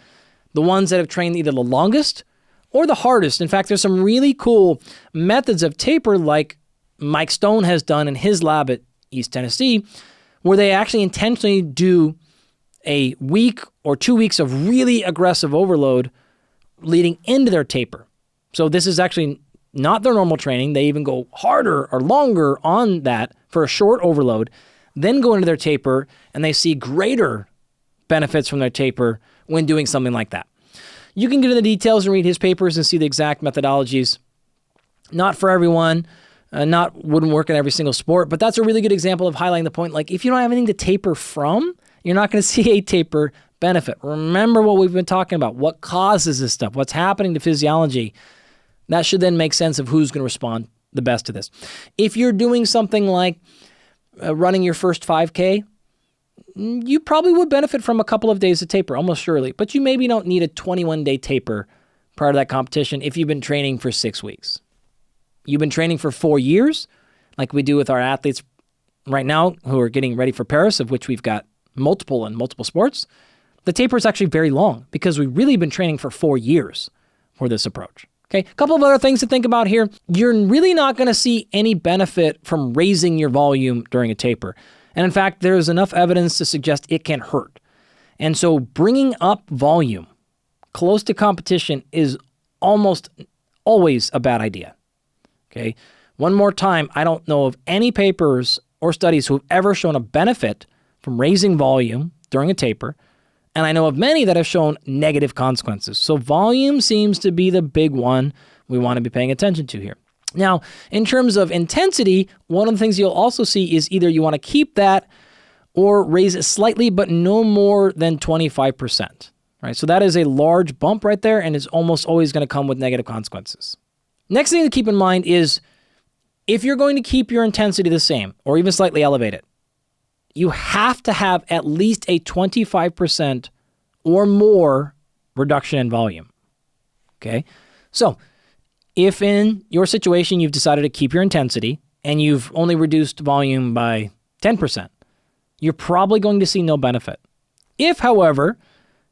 The ones that have trained either the longest or the hardest. In fact, there's some really cool methods of taper like Mike Stone has done in his lab at East Tennessee, where they actually intentionally do a week or 2 weeks of really aggressive overload leading into their taper. So this is actually not their normal training. They even go harder or longer on that for a short overload, then go into their taper, and they see greater benefits from their taper when doing something like that. You can get into the details and read his papers and see the exact methodologies. Not for everyone, wouldn't work in every single sport, but that's a really good example of highlighting the point. Like, if you don't have anything to taper from, you're not going to see a taper benefit. Remember what we've been talking about. What causes this stuff? What's happening to physiology? That should then make sense of who's going to respond the best to this. If you're doing something like running your first 5K, you probably would benefit from a couple of days of taper, almost surely, but you maybe don't need a 21-day taper prior to that competition if you've been training for 6 weeks. You've been training for 4 years, like we do with our athletes right now who are getting ready for Paris, of which we've got multiple sports. The taper is actually very long because we've really been training for 4 years for this approach. Okay, a couple of other things to think about here. You're really not going to see any benefit from raising your volume during a taper. And in fact, there's enough evidence to suggest it can hurt. And so bringing up volume close to competition is almost always a bad idea. Okay, one more time, I don't know of any papers or studies who have ever shown a benefit from raising volume during a taper. And I know of many that have shown negative consequences. So volume seems to be the big one we want to be paying attention to here. Now, in terms of intensity, one of the things you'll also see is either you want to keep that or raise it slightly, but no more than 25%. Right? So that is a large bump right there, and it's almost always going to come with negative consequences. Next thing to keep in mind is if you're going to keep your intensity the same or even slightly elevate it, you have to have at least a 25% or more reduction in volume. Okay? So if in your situation you've decided to keep your intensity and you've only reduced volume by 10%, you're probably going to see no benefit. If, however,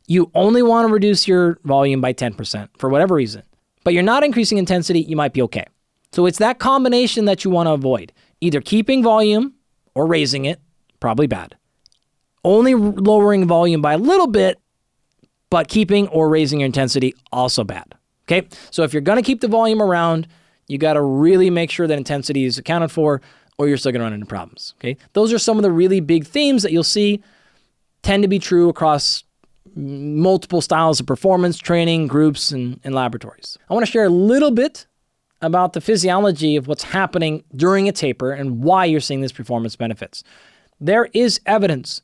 you only want to reduce your volume by 10% for whatever reason, but you're not increasing intensity, you might be okay. So it's that combination that you want to avoid. Either keeping volume or raising it, probably bad. Only lowering volume by a little bit, but keeping or raising your intensity, also bad. Okay? So if you're going to keep the volume around, you got to really make sure that intensity is accounted for, or you're still going to run into problems. Okay? Those are some of the really big themes that you'll see tend to be true across multiple styles of performance, training, groups, and laboratories. I want to share a little bit about the physiology of what's happening during a taper and why you're seeing these performance benefits. There is evidence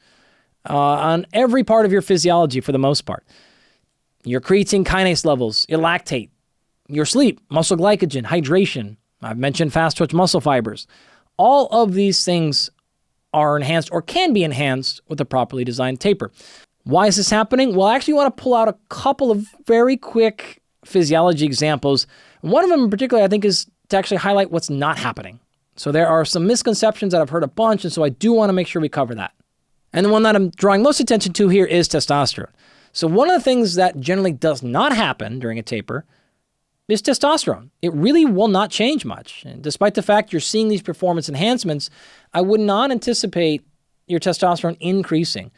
on every part of your physiology for the most part. Your creatine kinase levels, your lactate, your sleep, muscle glycogen, hydration. I've mentioned fast twitch muscle fibers. All of these things are enhanced or can be enhanced with a properly designed taper. Why is this happening? Well, I actually want to pull out a couple of very quick physiology examples. One of them in particular, I think, is to actually highlight what's not happening So there are some misconceptions that I've heard a bunch, and so I do want to make sure we cover that. And the one that I'm drawing most attention to here is testosterone. So one of the things that generally does not happen during a taper is testosterone. It really will not change much. And despite the fact you're seeing these performance enhancements, I would not anticipate your testosterone increasing.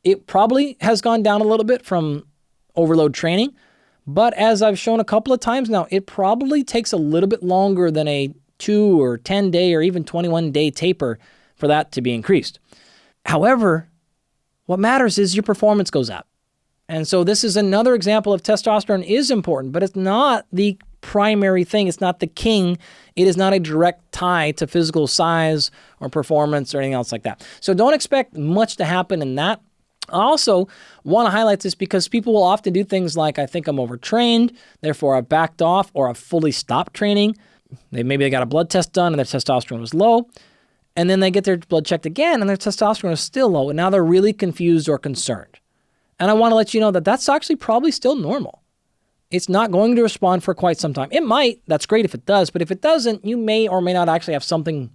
It probably has gone down a little bit from overload training, but as I've shown a couple of times now, it probably takes a little bit longer than a 2 or 10 day or even 21 day taper for that to be increased. However, what matters is your performance goes up. And so this is another example of testosterone is important, but it's not the primary thing. It's not the king. It is not a direct tie to physical size or performance or anything else like that. So don't expect much to happen in that. I also want to highlight this because people will often do things like, I think I'm overtrained, therefore I've backed off or I've fully stopped training. Maybe they got a blood test done and their testosterone was low. And then they get their blood checked again and their testosterone is still low. And now they're really confused or concerned. And I want to let you know that that's actually probably still normal. It's not going to respond for quite some time. It might. That's great if it does. But if it doesn't, you may or may not actually have something,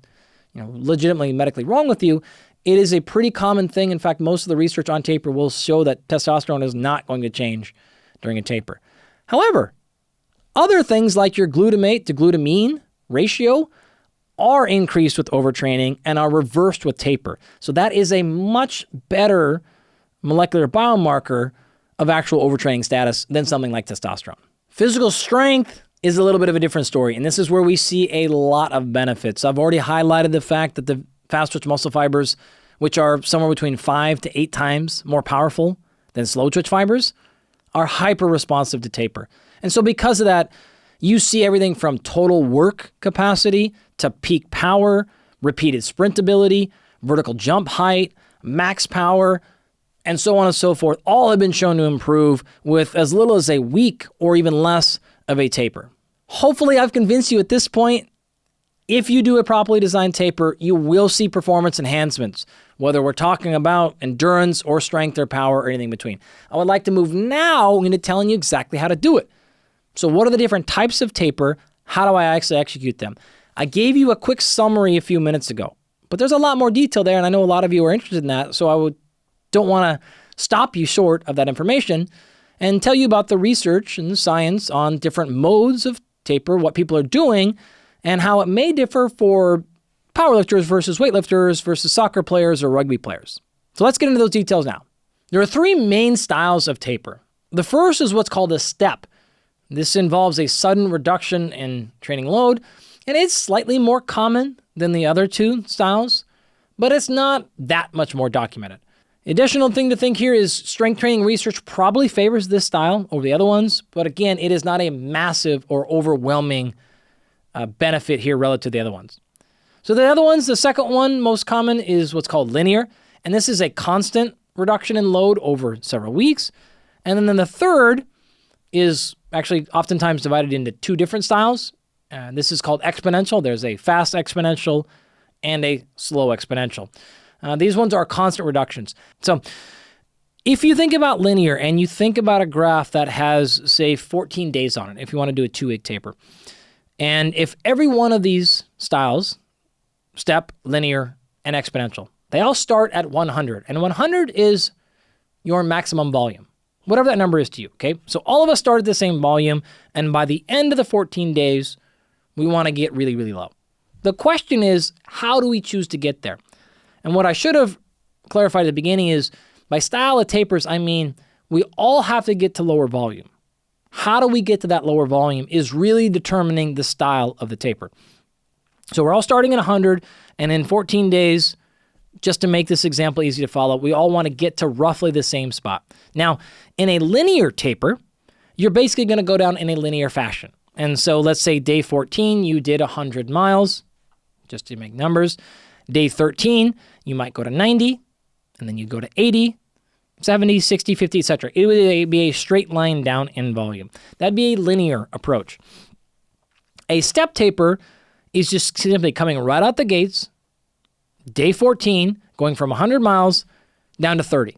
legitimately medically wrong with you. It is a pretty common thing. In fact, most of the research on taper will show that testosterone is not going to change during a taper. However, other things like your glutamate to glutamine ratio are increased with overtraining and are reversed with taper. So that is a much better molecular biomarker of actual overtraining status than something like testosterone. Physical strength is a little bit of a different story, and this is where we see a lot of benefits. I've already highlighted the fact that the fast-twitch muscle fibers, which are somewhere between 5 to 8 times more powerful than slow-twitch fibers, are hyper-responsive to taper. And so because of that, you see everything from total work capacity to peak power, repeated sprint ability, vertical jump height, max power, and so on and so forth, all have been shown to improve with as little as a week or even less of a taper. Hopefully I've convinced you at this point, if you do a properly designed taper, you will see performance enhancements, whether we're talking about endurance or strength or power or anything in between. I would like to move now into telling you exactly how to do it. So what are the different types of taper? How do I actually execute them? I gave you a quick summary a few minutes ago, but there's a lot more detail there, and I know a lot of you are interested in that, so don't want to stop you short of that information and tell you about the research and the science on different modes of taper, what people are doing, and how it may differ for powerlifters versus weightlifters versus soccer players or rugby players. So let's get into those details now. There are 3 main styles of taper. The first is what's called a step. This involves a sudden reduction in training load, and it's slightly more common than the other 2 styles, but it's not that much more documented. Additional thing to think here is strength training research probably favors this style over the other ones, but again, it is not a massive or overwhelming benefit here relative to the other ones. So the other ones, the second one most common is what's called linear, and this is a constant reduction in load over several weeks. And then the third is actually oftentimes divided into 2 different styles. This is called exponential. There's a fast exponential and a slow exponential. These ones are constant reductions. So if you think about linear and you think about a graph that has, say, 14 days on it, if you want to do a 2-week taper, and if every one of these styles, step, linear, and exponential, they all start at 100, and 100 is your maximum volume, whatever that number is to you, okay? So all of us start at the same volume, and by the end of the 14 days, we want to get really, really low. The question is, how do we choose to get there? And what I should have clarified at the beginning is, by style of tapers, I mean, we all have to get to lower volume. How do we get to that lower volume is really determining the style of the taper. So we're all starting at 100, and in 14 days, just to make this example easy to follow, we all want to get to roughly the same spot. Now, in a linear taper, you're basically going to go down in a linear fashion. And so let's say day 14, you did 100 miles, just to make numbers. Day 13, you might go to 90, and then you go to 80, 70, 60, 50, etc. It would be a straight line down in volume. That'd be a linear approach. A step taper is just simply coming right out the gates, day 14, going from 100 miles down to 30.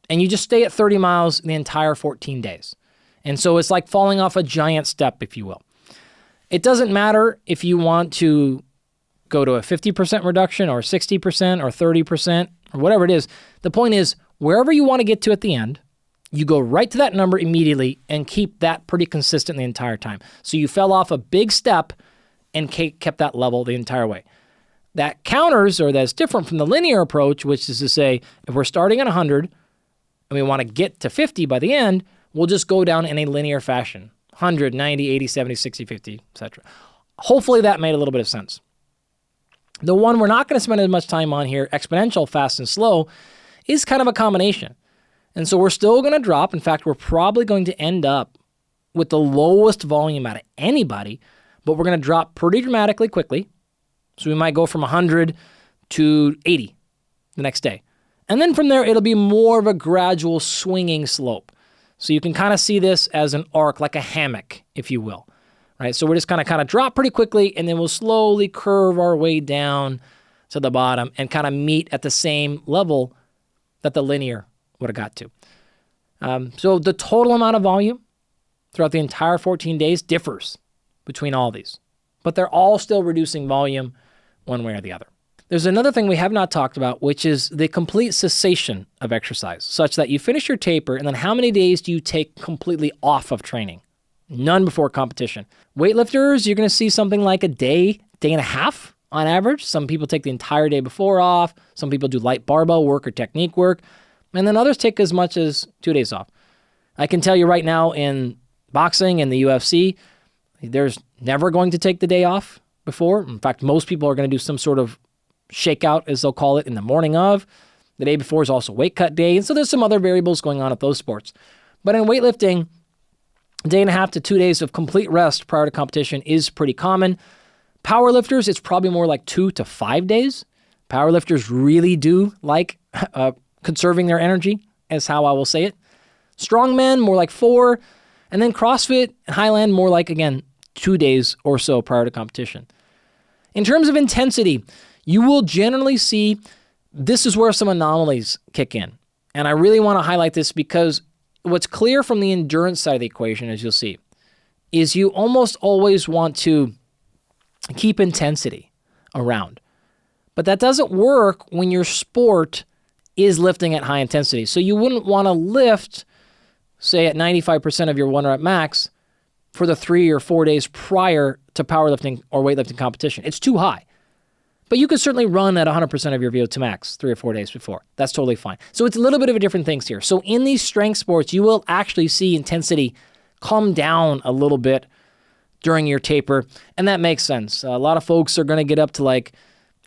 And you just stay at 30 miles the entire 14 days. And so it's like falling off a giant step, if you will. It doesn't matter if you want to go to a 50% reduction or 60% or 30% or whatever it is. The point is, wherever you want to get to at the end, you go right to that number immediately and keep that pretty consistent the entire time. So you fell off a big step and kept that level the entire way. That counters, or that's different from the linear approach, which is to say, if we're starting at 100 and we want to get to 50 by the end, we'll just go down in a linear fashion. 100, 90, 80, 70, 60, 50, etc. Hopefully that made a little bit of sense. The one we're not going to spend as much time on here, exponential, fast and slow, is kind of a combination. And so we're still going to drop. In fact, we're probably going to end up with the lowest volume out of anybody, but we're going to drop pretty dramatically quickly. So we might go from 100 to 80 the next day. And then from there, it'll be more of a gradual swinging slope. So you can kind of see this as an arc, like a hammock, if you will. Right? So we're just kind of drop pretty quickly, and then we'll slowly curve our way down to the bottom and kind of meet at the same level that the linear would have got to. So the total amount of volume throughout the entire 14 days differs between all these, but they're all still reducing volume one way or the other. There's another thing we have not talked about, which is the complete cessation of exercise, such that you finish your taper, and then how many days do you take completely off of training? None before competition. Weightlifters, you're going to see something like a day and a half on average. Some people take the entire day before off. Some people do light barbell work or technique work. And then others take as much as 2 days off. I can tell you right now in boxing and the UFC, there's never going to take the day off before. In fact, most people are going to do some sort of shakeout, as they'll call it, in the morning of. The day before is also weight cut day. And so there's some other variables going on at those sports. But in weightlifting, a day and a half to 2 days of complete rest prior to competition is pretty common. Powerlifters, it's probably more like 2 to 5 days. Powerlifters really do like conserving their energy, is how I will say it. Strongmen, more like 4. And then CrossFit and Highland, more like, again, 2 days or so prior to competition. In terms of intensity, you will generally see this is where some anomalies kick in. And I really want to highlight this because what's clear from the endurance side of the equation, as you'll see, is you almost always want to keep intensity around. But that doesn't work when your sport is lifting at high intensity. So you wouldn't want to lift, say, at 95% of your 1 rep max for the 3 or 4 days prior to powerlifting or weightlifting competition. It's too high. But you could certainly run at 100% of your VO2 max 3 or 4 days before. That's totally fine. So it's a little bit of a different things here. So in these strength sports, you will actually see intensity come down a little bit during your taper, and that makes sense. A lot of folks are going to get up to like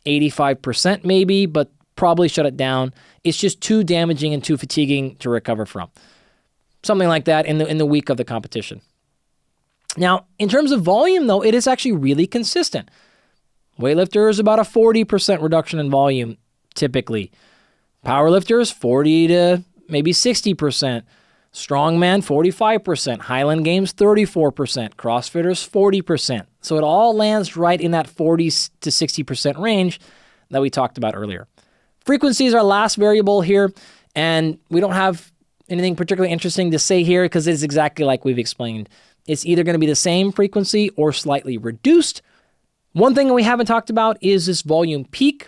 85% maybe, but probably shut it down. It's just too damaging and too fatiguing to recover from. Something like that in the week of the competition. Now, in terms of volume, though, it is actually really consistent. Weightlifters, about a 40% reduction in volume, typically. Powerlifters, 40 to maybe 60%. Strongman, 45%. Highland Games, 34%. CrossFitters, 40%. So it all lands right in that 40 to 60% range that we talked about earlier. Frequency is our last variable here, and we don't have anything particularly interesting to say here because it's exactly like we've explained. It's either going to be the same frequency or slightly reduced. One thing we haven't talked about is this volume peak.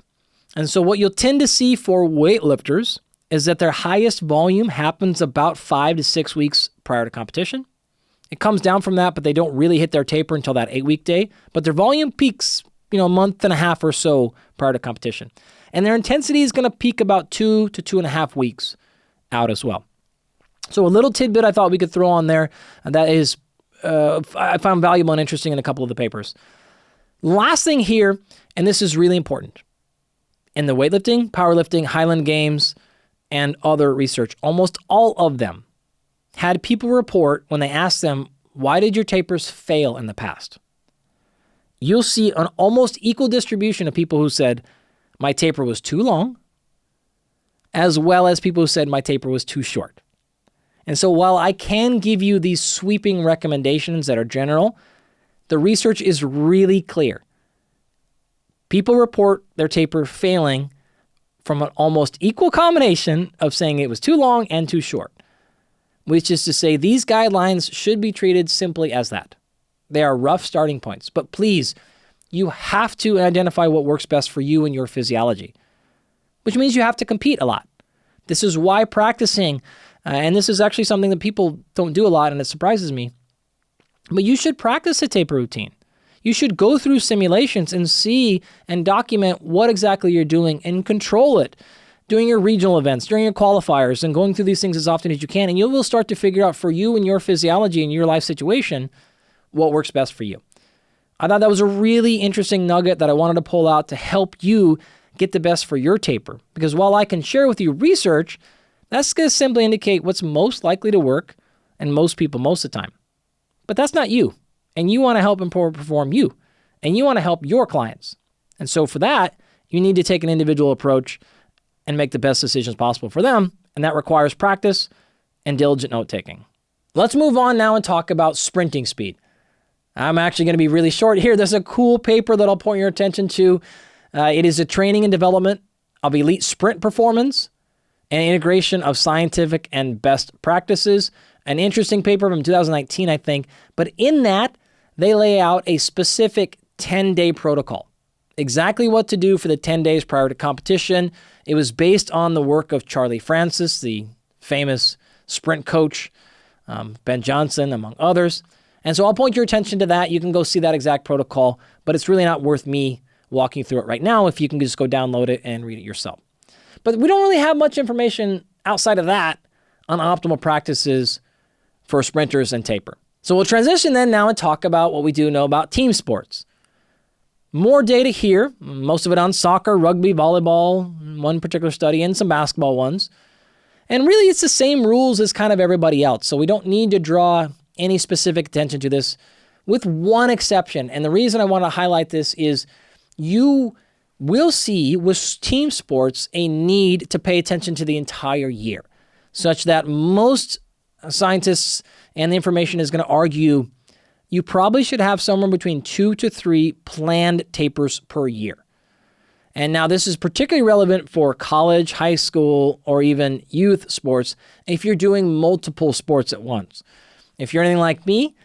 And so what you'll tend to see for weightlifters is that their highest volume happens about 5 to 6 weeks prior to competition. It comes down from that, but they don't really hit their taper until that 8-week day. But their volume peaks, a month and a half or so prior to competition. And their intensity is going to peak about 2 to 2.5 weeks out as well. So a little tidbit I thought we could throw on there, and that is I found valuable and interesting in a couple of the papers. Last thing here, and this is really important. In the weightlifting, powerlifting, Highland Games, and other research, almost all of them had people report when they asked them, why did your tapers fail in the past? You'll see an almost equal distribution of people who said, my taper was too long, as well as people who said my taper was too short. And so while I can give you these sweeping recommendations that are general, the research is really clear. People report their taper failing from an almost equal combination of saying it was too long and too short, which is to say these guidelines should be treated simply as that. They are rough starting points, but please You have to identify what works best for you and your physiology, which means you have to compete a lot. This is why practicing, and this is actually something that people don't do a lot, and it surprises me, but you should practice a taper routine. You should go through simulations and see and document what exactly you're doing and control it. Doing your regional events, during your qualifiers, and going through these things as often as you can, and you will start to figure out for you and your physiology and your life situation what works best for you. I thought that was a really interesting nugget that I wanted to pull out to help you get the best for your taper. Because while I can share with you research, that's going to simply indicate what's most likely to work and most people most of the time. But that's not you. And you want to help perform you. And you want to help your clients. And so for that, you need to take an individual approach and make the best decisions possible for them. And that requires practice and diligent note-taking. Let's move on now and talk about sprinting speed. I'm actually going to be really short here. There's a cool paper that I'll point your attention to. It is a training and development of elite sprint performance and integration of scientific and best practices. An interesting paper from 2019, I think. But in that, they lay out a specific 10-day protocol. Exactly what to do for the 10 days prior to competition. It was based on the work of Charlie Francis, the famous sprint coach, Ben Johnson, among others. And so I'll point your attention to that. You can go see that exact protocol, but it's really not worth me walking through it right now if you can just go download it and read it yourself. But we don't really have much information outside of that on optimal practices for sprinters and taper. So we'll transition then now and talk about what we do know about team sports. More data here, most of it on soccer, rugby, volleyball, one particular study, and some basketball ones. And really, it's the same rules as kind of everybody else. So we don't need to draw any specific attention to this, with one exception. And the reason I want to highlight this is you will see with team sports a need to pay attention to the entire year, such that most scientists and the information is going to argue you probably should have somewhere between 2 to 3 planned tapers per year. And now this is particularly relevant for college, high school, or even youth sports if you're doing multiple sports at once. If you're anything like me,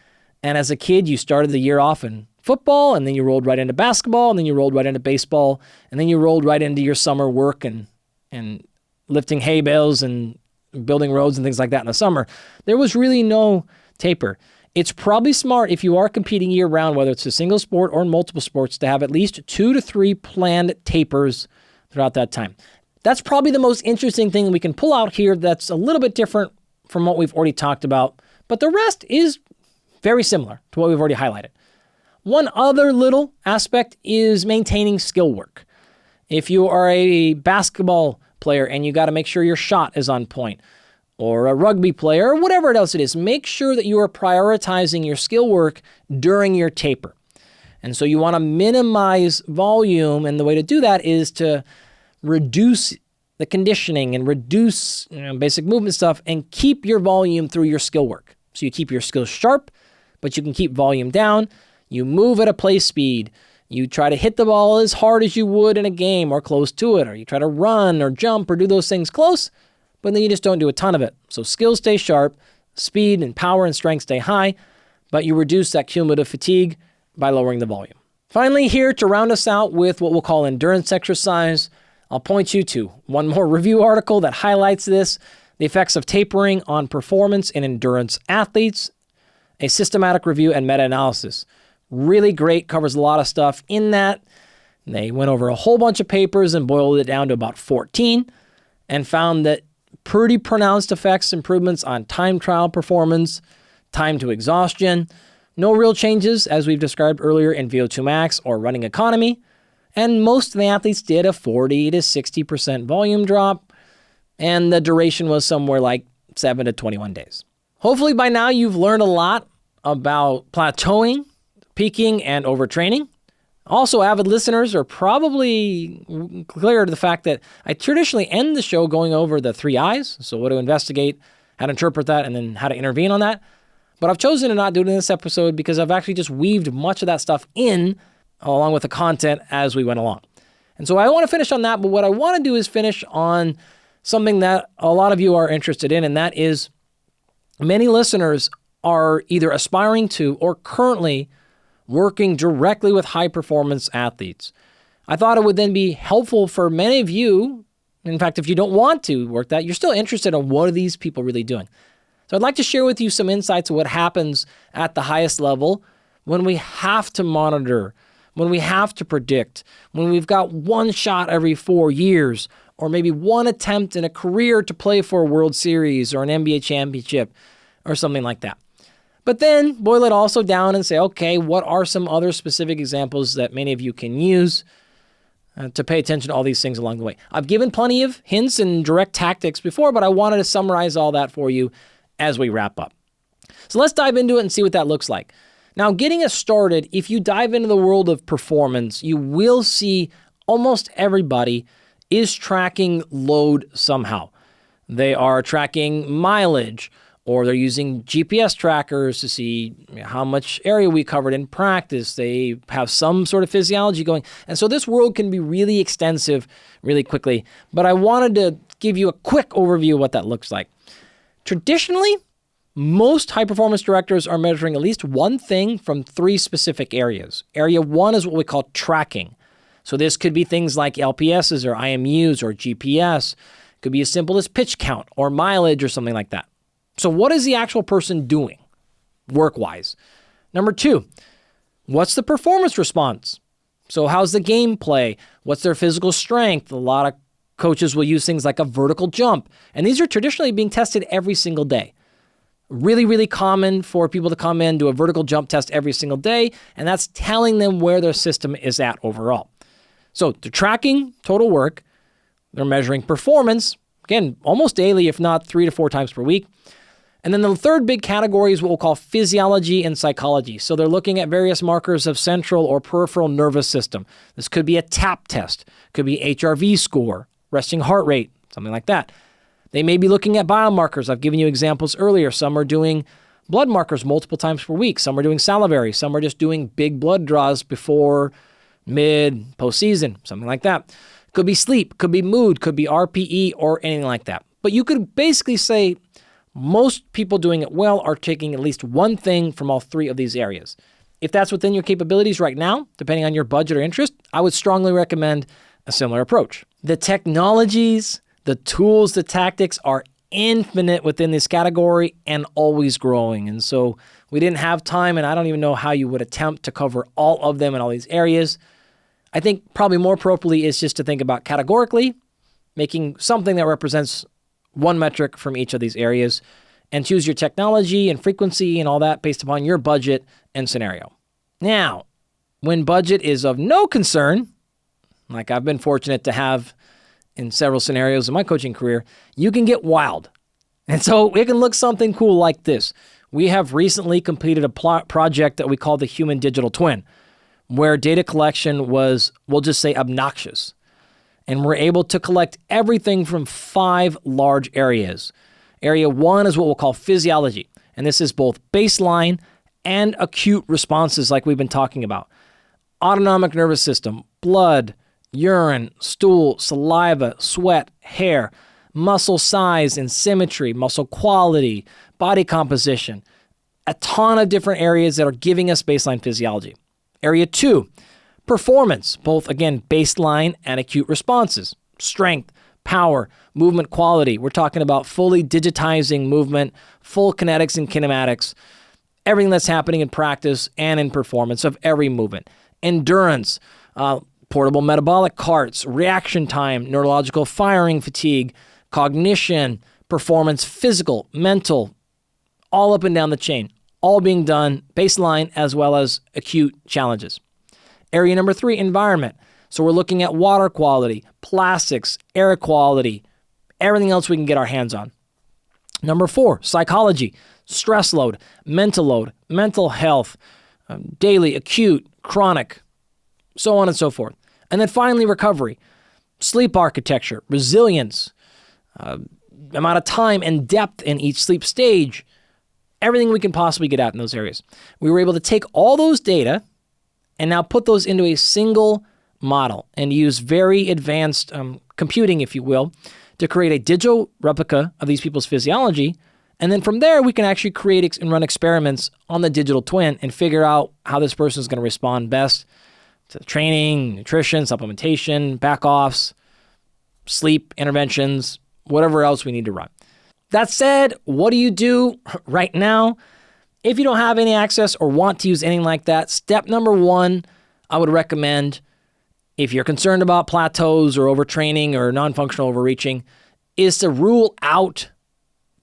and as a kid you started the year off in football, and then you rolled right into basketball, and then you rolled right into baseball, and then you rolled right into your summer work and lifting hay bales and building roads and things like that in the summer, there was really no taper. It's probably smart if you are competing year-round, whether it's a single sport or in multiple sports, to have at least 2 to 3 planned tapers throughout that time. That's probably the most interesting thing we can pull out here that's a little bit different from what we've already talked about, but the rest is very similar to what we've already highlighted. One other little aspect is maintaining skill work. If you are a basketball player and you got to make sure your shot is on point, or a rugby player, or whatever else it is, make sure that you are prioritizing your skill work during your taper. And so you want to minimize volume, and the way to do that is to reduce the conditioning and reduce basic movement stuff and keep your volume through your skill work. So you keep your skills sharp, but you can keep volume down. You move at a play speed. You try to hit the ball as hard as you would in a game or close to it, or you try to run or jump or do those things close, but then you just don't do a ton of it. So skills stay sharp, speed and power and strength stay high, but you reduce that cumulative fatigue by lowering the volume. Finally, here to round us out with what we'll call endurance exercise, I'll point you to one more review article that highlights this, the effects of tapering on performance in endurance athletes, a systematic review and meta-analysis. Really great, covers a lot of stuff in that. They went over a whole bunch of papers and boiled it down to about 14 and found that pretty pronounced effects, improvements on time trial performance, time to exhaustion, no real changes, as we've described earlier, in VO2 max or running economy, and most of the athletes did a 40 to 60% volume drop, and the duration was somewhere like 7 to 21 days. Hopefully by now you've learned a lot about plateauing, peaking, and overtraining. Also, avid listeners are probably clear to the fact that I traditionally end the show going over the 3 I's, so what to investigate, how to interpret that, and then how to intervene on that. But I've chosen to not do it in this episode because I've actually just weaved much of that stuff in along with the content as we went along. And so I want to finish on that, but what I want to do is finish on something that a lot of you are interested in, and that is many listeners are either aspiring to or currently working directly with high-performance athletes. I thought it would then be helpful for many of you. In fact, if you don't want to work that, you're still interested in what are these people really doing. So I'd like to share with you some insights of what happens at the highest level when we have to monitor, when we have to predict, when we've got one shot every 4 years, or maybe one attempt in a career to play for a World Series or an NBA championship or something like that. But then boil it also down and say, okay, what are some other specific examples that many of you can use to pay attention to all these things along the way? I've given plenty of hints and direct tactics before, but I wanted to summarize all that for you as we wrap up. So let's dive into it and see what that looks like. Now, getting us started, if you dive into the world of performance, you will see almost everybody is tracking load somehow. They are tracking mileage, or they're using GPS trackers to see how much area we covered in practice. They have some sort of physiology going. And so this world can be really extensive really quickly. But I wanted to give you a quick overview of what that looks like. Traditionally, most high-performance directors are measuring at least one thing from 3 specific areas. Area 1 is what we call tracking. So this could be things like LPSs or IMUs or GPS. It could be as simple as pitch count or mileage or something like that. So what is the actual person doing work-wise? Number 2, what's the performance response? So how's the gameplay? What's their physical strength? A lot of coaches will use things like a vertical jump. And these are traditionally being tested every single day. Really, really common for people to come in, do a vertical jump test every single day, and that's telling them where their system is at overall. So they're tracking total work. They're measuring performance, again, almost daily, if not 3 to 4 times per week. And then the third big category is what we'll call physiology and psychology. So they're looking at various markers of central or peripheral nervous system. This could be a TAP test, could be HRV score, resting heart rate, something like that. They may be looking at biomarkers. I've given you examples earlier. Some are doing blood markers multiple times per week. Some are doing salivary. Some are just doing big blood draws before, mid, postseason, something like that. Could be sleep, could be mood, could be RPE, or anything like that. But you could basically say most people doing it well are taking at least one thing from all 3 of these areas. If that's within your capabilities right now, depending on your budget or interest, I would strongly recommend a similar approach. The technologies, the tools, the tactics are infinite within this category and always growing. And so we didn't have time, and I don't even know how you would attempt to cover all of them in all these areas. I think probably more appropriately is just to think about categorically, making something that represents one metric from each of these areas, and choose your technology and frequency and all that based upon your budget and scenario. Now, when budget is of no concern, like I've been fortunate to have in several scenarios in my coaching career, you can get wild. And so it can look something cool like this. We have recently completed a project that we call the Human Digital Twin, where data collection was, we'll just say, obnoxious. And we're able to collect everything from 5 large areas. Area 1 is what we'll call physiology. And this is both baseline and acute responses like we've been talking about. Autonomic nervous system, blood, urine, stool, saliva, sweat, hair, muscle size and symmetry, muscle quality, body composition. A ton of different areas that are giving us baseline physiology. Area 2, performance, both again, baseline and acute responses, strength, power, movement quality. We're talking about fully digitizing movement, full kinetics and kinematics, everything that's happening in practice and in performance of every movement. Endurance, portable metabolic carts, reaction time, neurological firing fatigue, cognition, performance, physical, mental, all up and down the chain, all being done baseline as well as acute challenges. Area number 3, environment. So we're looking at water quality, plastics, air quality, everything else we can get our hands on. Number 4, psychology, stress load, mental health, daily, acute, chronic, so on and so forth. And then finally, recovery, sleep architecture, resilience, amount of time and depth in each sleep stage, everything we can possibly get at in those areas. We were able to take all those data and now put those into a single model and use very advanced computing, if you will, to create a digital replica of these people's physiology And then from there, we can actually create and run experiments on the digital twin and figure out how this person is going to respond best to training, nutrition, supplementation, back-offs, sleep interventions, whatever else we need to run. That said, what do you do right now? If you don't have any access or want to use anything like that, step number one, I would recommend, if you're concerned about plateaus or overtraining or non-functional overreaching, is to rule out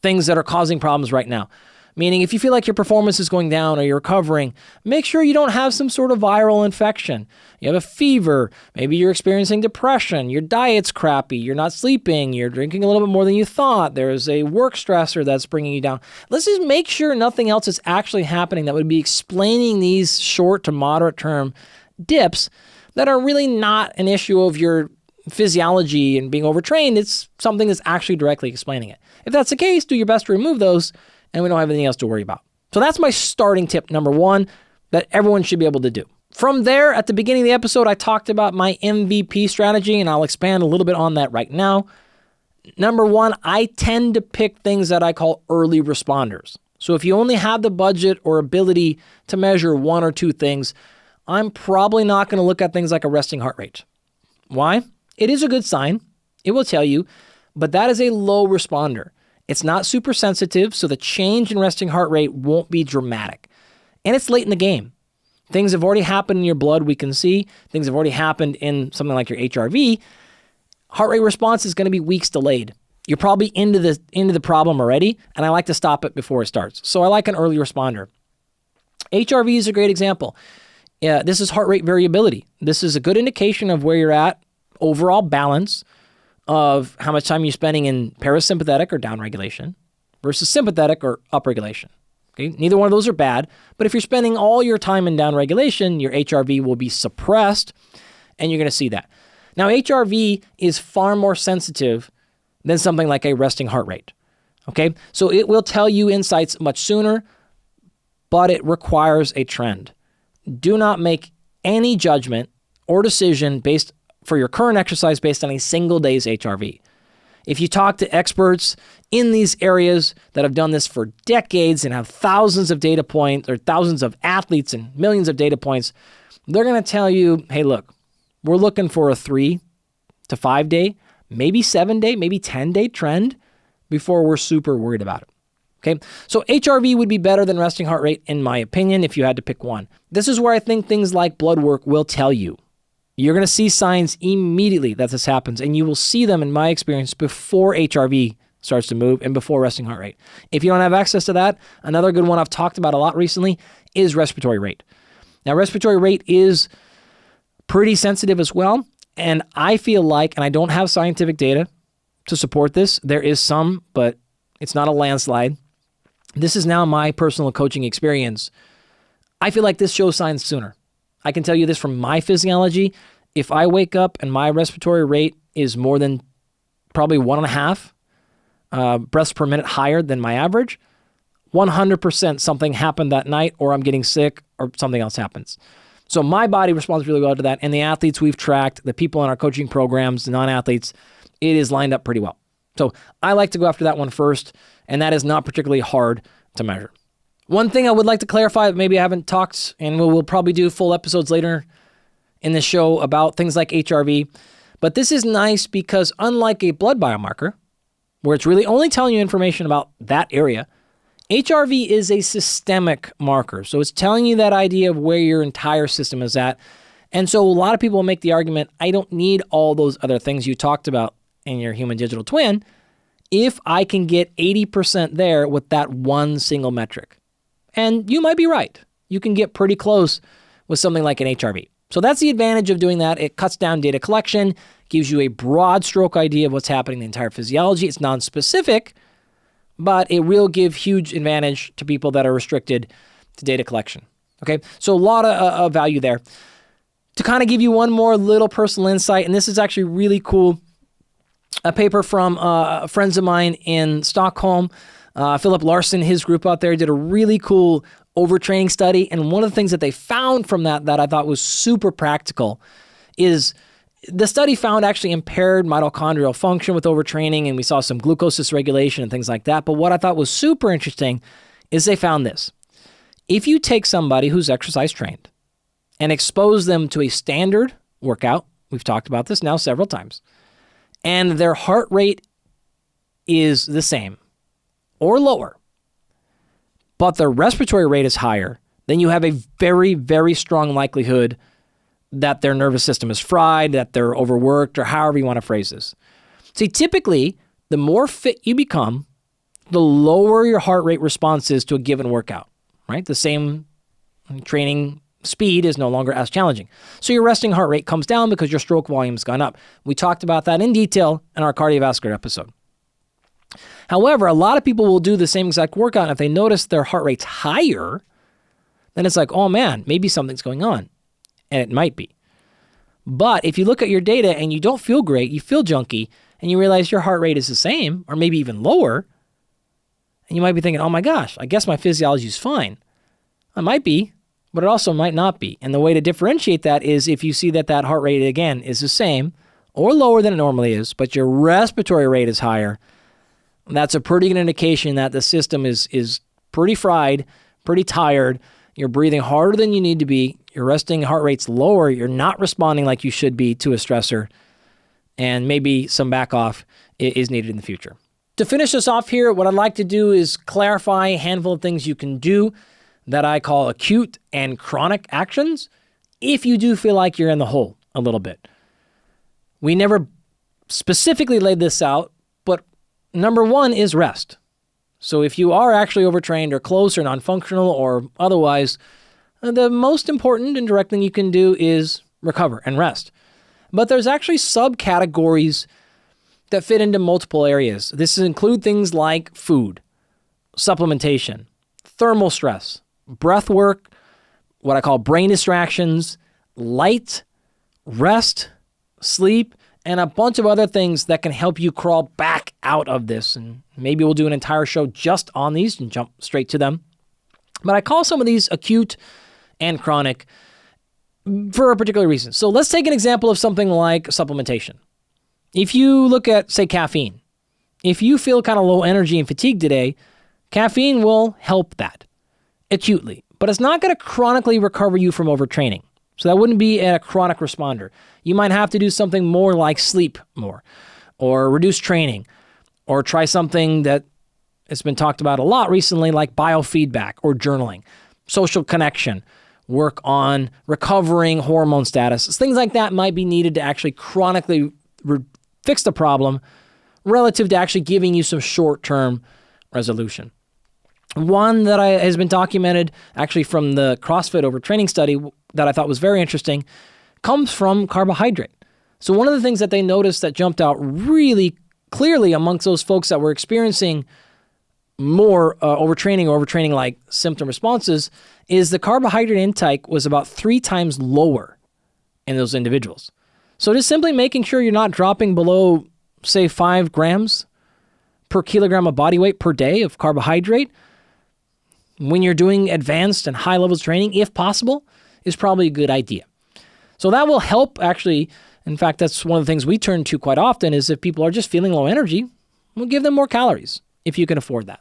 things that are causing problems right now. Meaning, if you feel like your performance is going down or you're recovering, make sure you don't have some sort of viral infection. You have a fever, maybe you're experiencing depression, your diet's crappy, you're not sleeping, you're drinking a little bit more than you thought, there's a work stressor that's bringing you down. Let's just make sure nothing else is actually happening that would be explaining these short to moderate term dips that are really not an issue of your physiology and being overtrained. It's something that's actually directly explaining it. If that's the case, do your best to remove those, and we don't have anything else to worry about. So that's my starting tip number one that everyone should be able to do. From there, at the beginning of the episode, I talked about my MVP strategy, and I'll expand a little bit on that right now. Number one, I tend to pick things that I call early responders. So if you only have the budget or ability to measure one or two things, I'm probably not going to look at things like a resting heart rate. Why? It is a good sign. It will tell you, but that is a low responder. It's not super sensitive, so the change in resting heart rate won't be dramatic. And it's late in the game. Things have already happened in your blood, we can see. Things have already happened in something like your HRV. Heart rate response is going to be weeks delayed. You're probably into the problem already, and I like to stop it before it starts. So I like an early responder. HRV is a great example. This is heart rate variability. This is a good indication of where you're at, overall balance of how much time you're spending in parasympathetic or downregulation versus sympathetic or upregulation. Okay? Neither one of those are bad, but if you're spending all your time in downregulation, your HRV will be suppressed, and you're going to see that. Now, HRV is far more sensitive than something like a resting heart rate. Okay? So it will tell you insights much sooner, but it requires a trend. Do not make any judgment or decision for your current exercise based on a single day's HRV. If you talk to experts in these areas that have done this for decades and have thousands of data points or thousands of athletes and millions of data points, they're going to tell you, hey, look, we're looking for a 3 to 5 day, maybe 7 day, maybe 10 day trend before we're super worried about it. Okay, so HRV would be better than resting heart rate, in my opinion, if you had to pick one. This is where I think things like blood work will tell you. You're going to see signs immediately that this happens, and you will see them, in my experience, before HRV starts to move and before resting heart rate. If you don't have access to that, another good one I've talked about a lot recently is respiratory rate. Now, respiratory rate is pretty sensitive as well, and I feel like, and I don't have scientific data to support this, there is some, but it's not a landslide. This is now my personal coaching experience. I feel like this shows signs sooner. I can tell you this from my physiology. If I wake up and my respiratory rate is more than probably 1.5 breaths per minute higher than my average, 100% something happened that night, or I'm getting sick, or something else happens. So my body responds really well to that. And the athletes we've tracked, the people in our coaching programs, the non-athletes, it is lined up pretty well. So I like to go after that one first, and that is not particularly hard to measure. One thing I would like to clarify, maybe I haven't talked, and we'll probably do full episodes later in the show about things like HRV, but this is nice because unlike a blood biomarker, where it's really only telling you information about that area, HRV is a systemic marker. So it's telling you that idea of where your entire system is at. And so a lot of people will make the argument, I don't need all those other things you talked about in your human digital twin if I can get 80% there with that one single metric. And you might be right. You can get pretty close with something like an HRV. So that's the advantage of doing that. It cuts down data collection, gives you a broad stroke idea of what's happening in the entire physiology. It's non-specific, but it will give huge advantage to people that are restricted to data collection. Okay, so a lot of value there. To kind of give you one more little personal insight, and this is actually really cool, a paper from friends of mine in Stockholm, Philip Larson, his group out there, did a really cool overtraining study. And one of the things that they found from that I thought was super practical is The study found actually impaired mitochondrial function with overtraining, and we saw some glucose dysregulation and things like that. But what I thought was super interesting is they found this. If you take somebody who's exercise trained and expose them to a standard workout, we've talked about this now several times, and their heart rate is the same or lower, but their respiratory rate is higher, then you have a very, very strong likelihood that their nervous system is fried, that they're overworked, or however you want to phrase this. See, typically, the more fit you become, the lower your heart rate response is to a given workout, right? The same training speed is no longer as challenging. So your resting heart rate comes down because your stroke volume has gone up. We talked about that in detail in our cardiovascular episode. However, a lot of people will do the same exact workout, and if they notice their heart rate's higher, then it's like, oh man, maybe something's going on. And it might be. But if you look at your data and you don't feel great, you feel junky, and you realize your heart rate is the same, or maybe even lower, and you might be thinking, oh my gosh, I guess my physiology is fine. It might be, but it also might not be. And the way to differentiate that is if you see that that heart rate, again, is the same or lower than it normally is, but your respiratory rate is higher, that's a pretty good indication that the system is pretty fried, pretty tired. You're breathing harder than you need to be. Your resting heart rate's lower. You're not responding like you should be to a stressor. And maybe some back off is needed in the future. To finish this off here, what I'd like to do is clarify a handful of things you can do that I call acute and chronic actions if you do feel like you're in the hole a little bit. We never specifically laid this out, but number one is rest. So if you are actually overtrained or close or non-functional or otherwise, the most important and direct thing you can do is recover and rest. But there's actually subcategories that fit into multiple areas. This include things like food, supplementation, thermal stress, breath work, what I call brain distractions, light, rest, sleep, and a bunch of other things that can help you crawl back out of this. And maybe we'll do an entire show just on these and jump straight to them. But I call some of these acute and chronic for a particular reason. So let's take an example of something like supplementation. If you look at, say, caffeine, if you feel kind of low energy and fatigue today, caffeine will help that acutely, but it's not going to chronically recover you from overtraining. So that wouldn't be a chronic responder. You might have to do something more like sleep more, or reduce training, or try something that has been talked about a lot recently, like biofeedback or journaling, social connection, work on recovering hormone status. Things like that might be needed to actually chronically fix the problem relative to actually giving you some short-term resolution. One that has been documented actually from the CrossFit overtraining study that I thought was very interesting comes from carbohydrate. So one of the things that they noticed that jumped out really clearly amongst those folks that were experiencing more overtraining-like symptom responses is the carbohydrate intake was about 3 times lower in those individuals. So just simply making sure you're not dropping below, say, 5 grams per kilogram of body weight per day of carbohydrate when you're doing advanced and high levels of training, if possible, is probably a good idea. So that will help actually. In fact, that's one of the things we turn to quite often is if people are just feeling low energy, we'll give them more calories if you can afford that.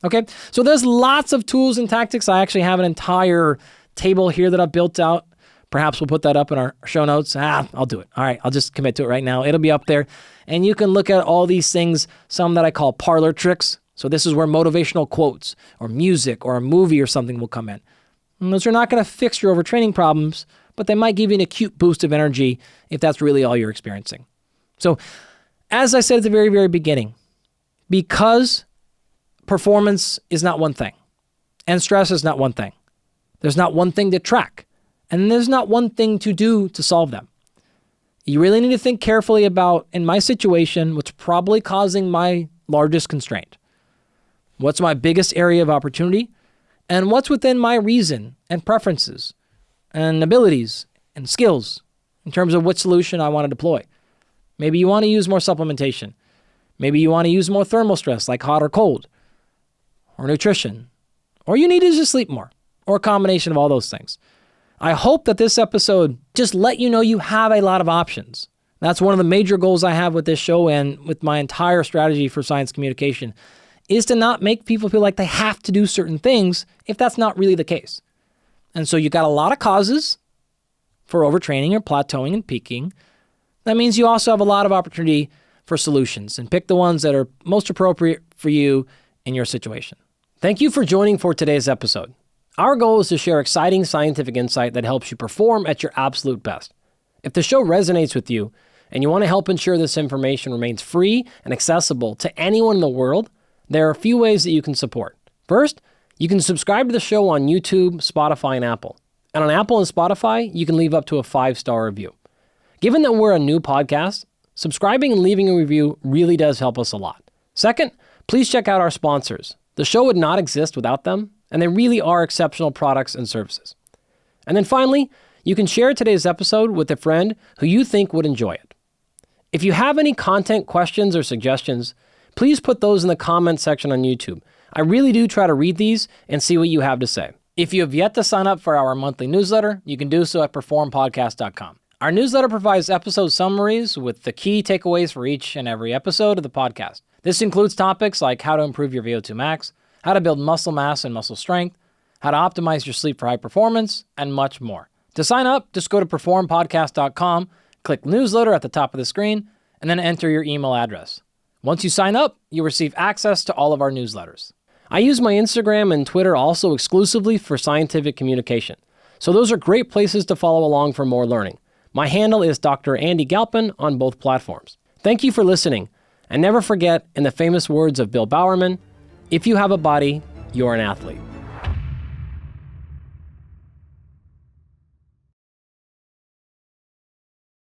Okay, so there's lots of tools and tactics. I actually have an entire table here that I've built out. Perhaps we'll put that up in our show notes. I'll do it. All right, I'll just commit to it right now. It'll be up there. And you can look at all these things, some that I call parlor tricks. So this is where motivational quotes or music or a movie or something will come in. And those are not going to fix your overtraining problems, but they might give you an acute boost of energy if that's really all you're experiencing. So as I said at the very, very beginning, because performance is not one thing and stress is not one thing, there's not one thing to track, and there's not one thing to do to solve them. You really need to think carefully about, in my situation, what's probably causing my largest constraint. What's my biggest area of opportunity? And what's within my reason and preferences and abilities and skills in terms of what solution I want to deploy. Maybe you want to use more supplementation. Maybe you want to use more thermal stress like hot or cold or nutrition. Or you need to just sleep more or a combination of all those things. I hope that this episode just let you know you have a lot of options. That's one of the major goals I have with this show and with my entire strategy for science communication, is to not make people feel like they have to do certain things if that's not really the case. And so you got a lot of causes for overtraining or plateauing and peaking. That means you also have a lot of opportunity for solutions, and pick the ones that are most appropriate for you in your situation. Thank you for joining for today's episode. Our goal is to share exciting scientific insight that helps you perform at your absolute best. If the show resonates with you and you want to help ensure this information remains free and accessible to anyone in the world, there are a few ways that you can support. First, you can subscribe to the show on YouTube, Spotify, and Apple. And on Apple and Spotify, you can leave up to a 5-star review. Given that we're a new podcast, subscribing and leaving a review really does help us a lot. Second, please check out our sponsors. The show would not exist without them, and they really are exceptional products and services. And then finally, you can share today's episode with a friend who you think would enjoy it. If you have any content questions or suggestions, please put those in the comments section on YouTube. I really do try to read these and see what you have to say. If you have yet to sign up for our monthly newsletter, you can do so at performpodcast.com. Our newsletter provides episode summaries with the key takeaways for each and every episode of the podcast. This includes topics like how to improve your VO2 max, how to build muscle mass and muscle strength, how to optimize your sleep for high performance, and much more. To sign up, just go to performpodcast.com, click newsletter at the top of the screen, and then enter your email address. Once you sign up, you'll receive access to all of our newsletters. I use my Instagram and Twitter also exclusively for scientific communication, so those are great places to follow along for more learning. My handle is Dr. Andy Galpin on both platforms. Thank you for listening, and never forget, in the famous words of Bill Bowerman, if you have a body, you're an athlete.